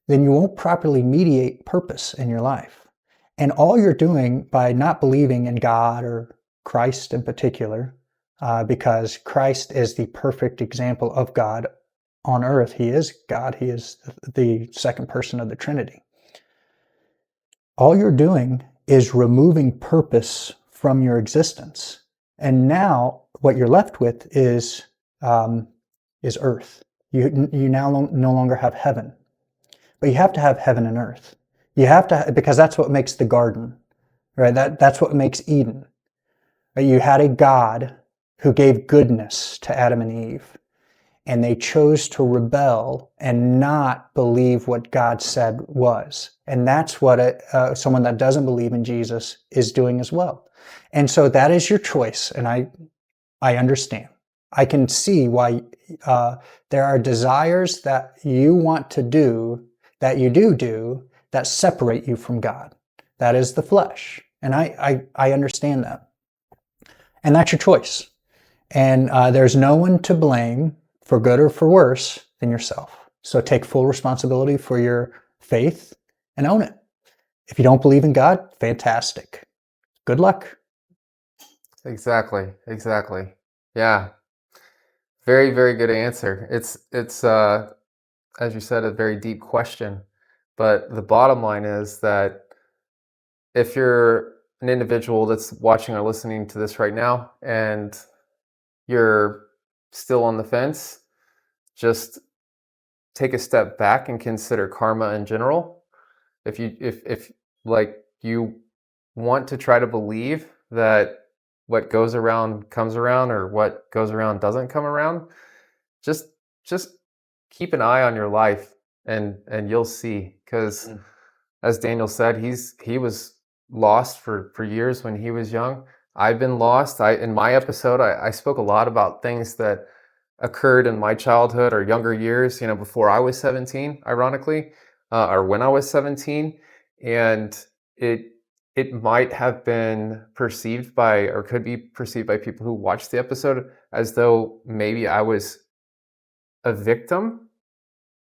then you won't properly mediate purpose in your life. And all you're doing by not believing in God or Christ in particular, because Christ is the perfect example of God on earth. He is God. He is the second person of the Trinity. All you're doing is removing purpose from your existence. And now what you're left with is earth. You now no longer have heaven. But you have to have heaven and earth. You have to, because that's what makes the garden, right? That's what makes Eden. Right? You had a God who gave goodness to Adam and Eve. and they chose to rebel and not believe what God said was. And that's what someone that doesn't believe in Jesus is doing as well. And so that is your choice. And I understand. I can see why there are desires that you want to do, that you do, that separate you from God. That is the flesh. And I understand that. And that's your choice. And there's no one to blame, for good or for worse, than yourself. So take full responsibility for your faith and own it. If you don't believe in God, fantastic. Good luck. Exactly. Yeah. Very, very good answer. It's as you said, a very deep question. But the bottom line is that if you're an individual that's watching or listening to this right now and you're still on the fence, just take a step back and consider karma in general. If like you want to try to believe that what goes around comes around, or what goes around doesn't come around, just keep an eye on your life, and you'll see. Because as Daniel said, he was lost for years when he was young. I've been lost. In my episode, I spoke a lot about things that occurred in my childhood or younger years, before I was 17, ironically, or when I was 17. And it might have been perceived by, or could be perceived by, people who watched the episode as though maybe I was a victim.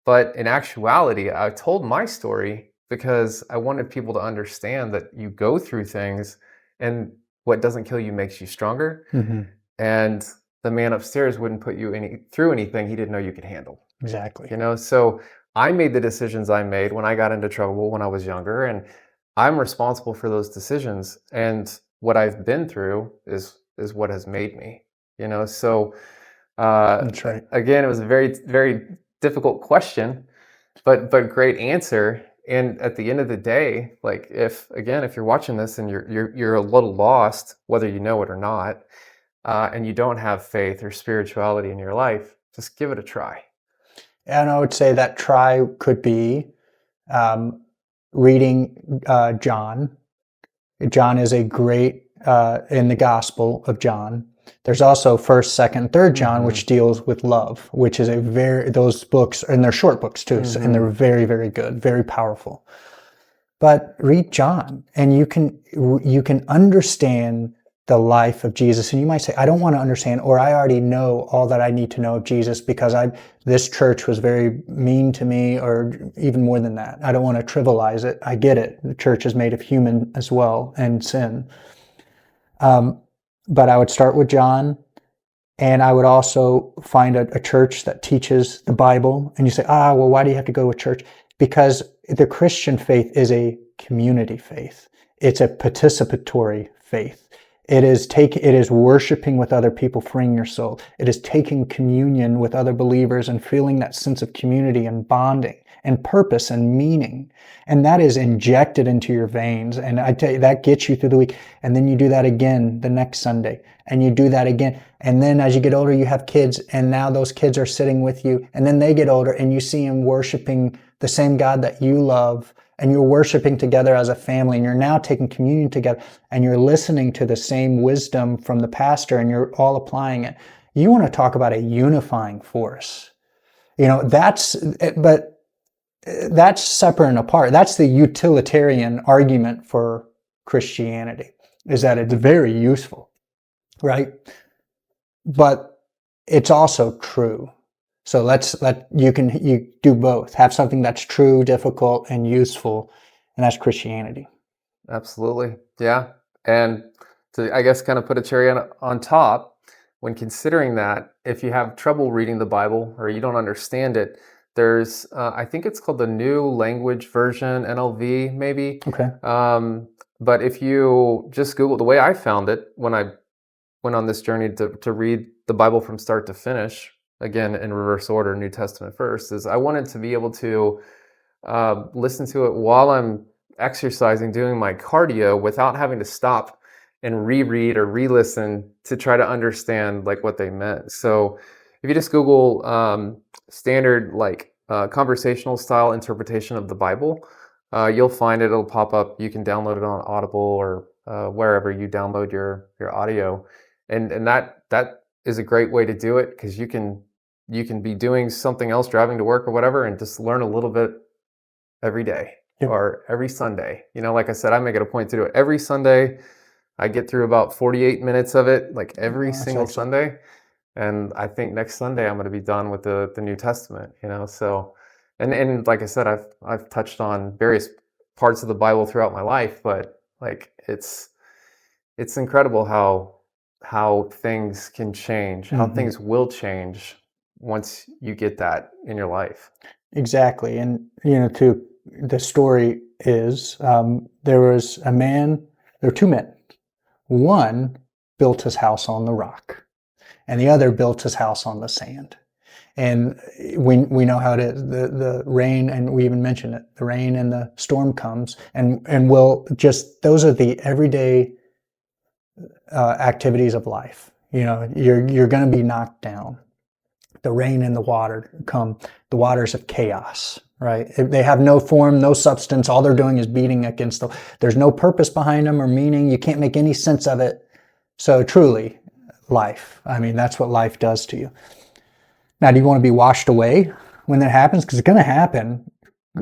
But in actuality, I told my story because I wanted people to understand that you go through things, and what doesn't kill you makes you stronger. Mm-hmm. And the man upstairs wouldn't put you through anything he didn't know you could handle. Exactly. So I made the decisions I made when I got into trouble when I was younger, and I'm responsible for those decisions. And what I've been through is what has made me. So That's right. again, it was a very, very difficult question, but great answer. And at the end of the day, like, if you're watching this and you're a little lost, whether you know it or not, and you don't have faith or spirituality in your life, just give it a try. And I would say that try could be reading John. John is a great, in the Gospel of John. There's also 1st, 2nd, 3rd John, which deals with love, which is those books, and they're short books too, and they're very, very good, very powerful. But read John, and you can understand the life of Jesus. And you might say, I don't want to understand, or I already know all that I need to know of Jesus because this church was very mean to me, or even more than that. I don't want to trivialize it. I get it. The church is made of human as well, and sin. But I would start with John, and I would also find a church that teaches the Bible. And you say, well, why do you have to go to church? Because the Christian faith is a community faith. It's a participatory faith. It is worshiping with other people, freeing your soul. It is taking communion with other believers and feeling that sense of community and bonding and purpose and meaning. And that is injected into your veins. And I tell you, that gets you through the week. And then you do that again the next Sunday, and you do that again. And then as you get older, you have kids, and now those kids are sitting with you, and then they get older, and you see them worshiping the same God that you love, and you're worshiping together as a family, and you're now taking communion together, and you're listening to the same wisdom from the pastor, and you're all applying it. You want to talk about a unifying force. But that's separate and apart. That's the utilitarian argument for Christianity, is that it's very useful, right? But it's also true. So you do both. Have something that's true, difficult, and useful, and that's Christianity. Absolutely. Yeah. And to, I guess, kind of put a cherry on top, when considering that, if you have trouble reading the Bible or you don't understand it, there's, I think it's called the New Language Version, NLV, maybe. Okay. But if you just Google, the way I found it when I went on this journey to read the Bible from start to finish, again, in reverse order, New Testament first, is I wanted to be able to listen to it while I'm exercising, doing my cardio, without having to stop and reread or re-listen to try to understand like what they meant. So if you just Google standard like conversational style interpretation of the Bible, you'll find it. It'll pop up. You can download it on Audible or wherever you download your audio, and that is a great way to do it, because you can be doing something else, driving to work or whatever, and just learn a little bit every day. Yep. Or every Sunday. Like I said, I make it a point to do it every Sunday. I get through about 48 minutes of it, like every single Sunday. And I think next Sunday I'm going to be done with the New Testament, so, and like I said, I've touched on various parts of the Bible throughout my life, but like it's incredible how things can change, how things will change once you get that in your life. Exactly. And, the story is, there were two men. One built his house on the rock, and the other built his house on the sand. And we know how it is. The rain, and we even mentioned it, the rain and the storm comes, and those are the everyday activities of life. You're going to be knocked down. The rain and the water come, the waters of chaos, right? They have no form, no substance. All they're doing is beating against there's no purpose behind them or meaning. You can't make any sense of it. So truly, life. I mean, that's what life does to you. Now, do you want to be washed away when that happens? Because it's going to happen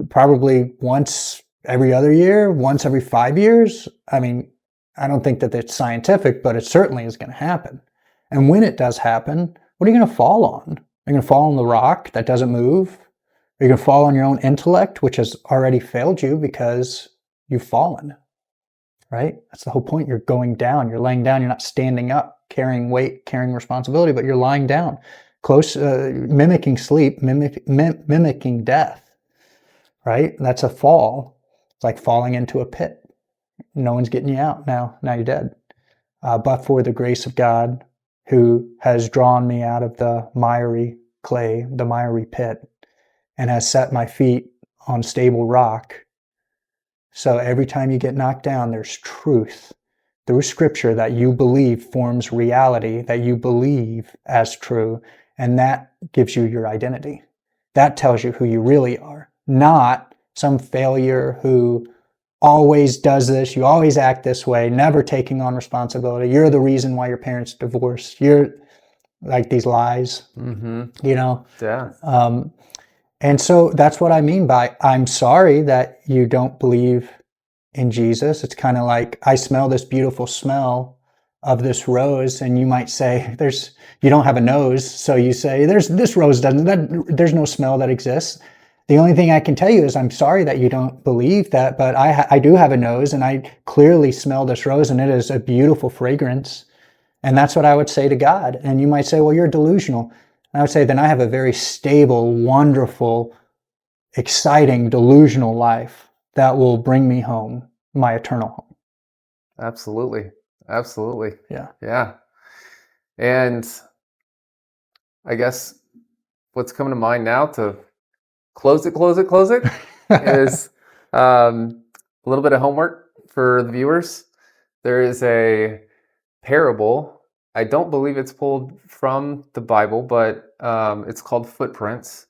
probably once every other year, once every 5 years. I mean, I don't think that it's scientific, but it certainly is going to happen. And when it does happen, what are you going to fall on? Are you going to fall on the rock that doesn't move? Are you going to fall on your own intellect, which has already failed you because you've fallen, right? That's the whole point. You're going down. You're laying down. You're not standing up, carrying weight, carrying responsibility, but you're lying down, mimicking sleep, mimicking death, right? That's a fall. It's like falling into a pit. No one's getting you out now. Now you're dead. But for the grace of God, who has drawn me out of the miry clay, the miry pit, and has set my feet on stable rock. So every time you get knocked down, there's truth through Scripture that you believe forms reality, that you believe as true, and that gives you your identity. That tells you who you really are, not some failure who always does this, you always act this way, never taking on responsibility. You're the reason why your parents divorced. You're like these lies, Yeah. And so that's what I mean by, I'm sorry that you don't believe in Jesus. It's kind of like, I smell this beautiful smell of this rose, and you might say, you don't have a nose, so you say, this rose there's no smell that exists. The only thing I can tell you is I'm sorry that you don't believe that, but I do have a nose, and I clearly smell this rose, and it is a beautiful fragrance. And that's what I would say to God. And you might say, well, you're delusional. And I would say, then I have a very stable, wonderful, exciting, delusional life that will bring me home, my eternal home. Absolutely. Absolutely. Yeah. Yeah. And I guess what's coming to mind now to close it is a little bit of homework for the viewers. There is a parable. I don't believe it's pulled from the Bible, but it's called Footprints.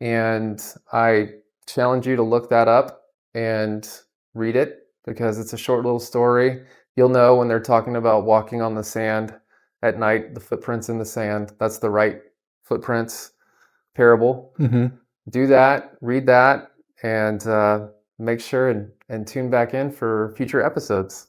And I challenge you to look that up and read it, because it's a short little story. You'll know when they're talking about walking on the sand at night, the footprints in the sand, that's the right footprints parable. Do that, read that, and make sure and tune back in for future episodes.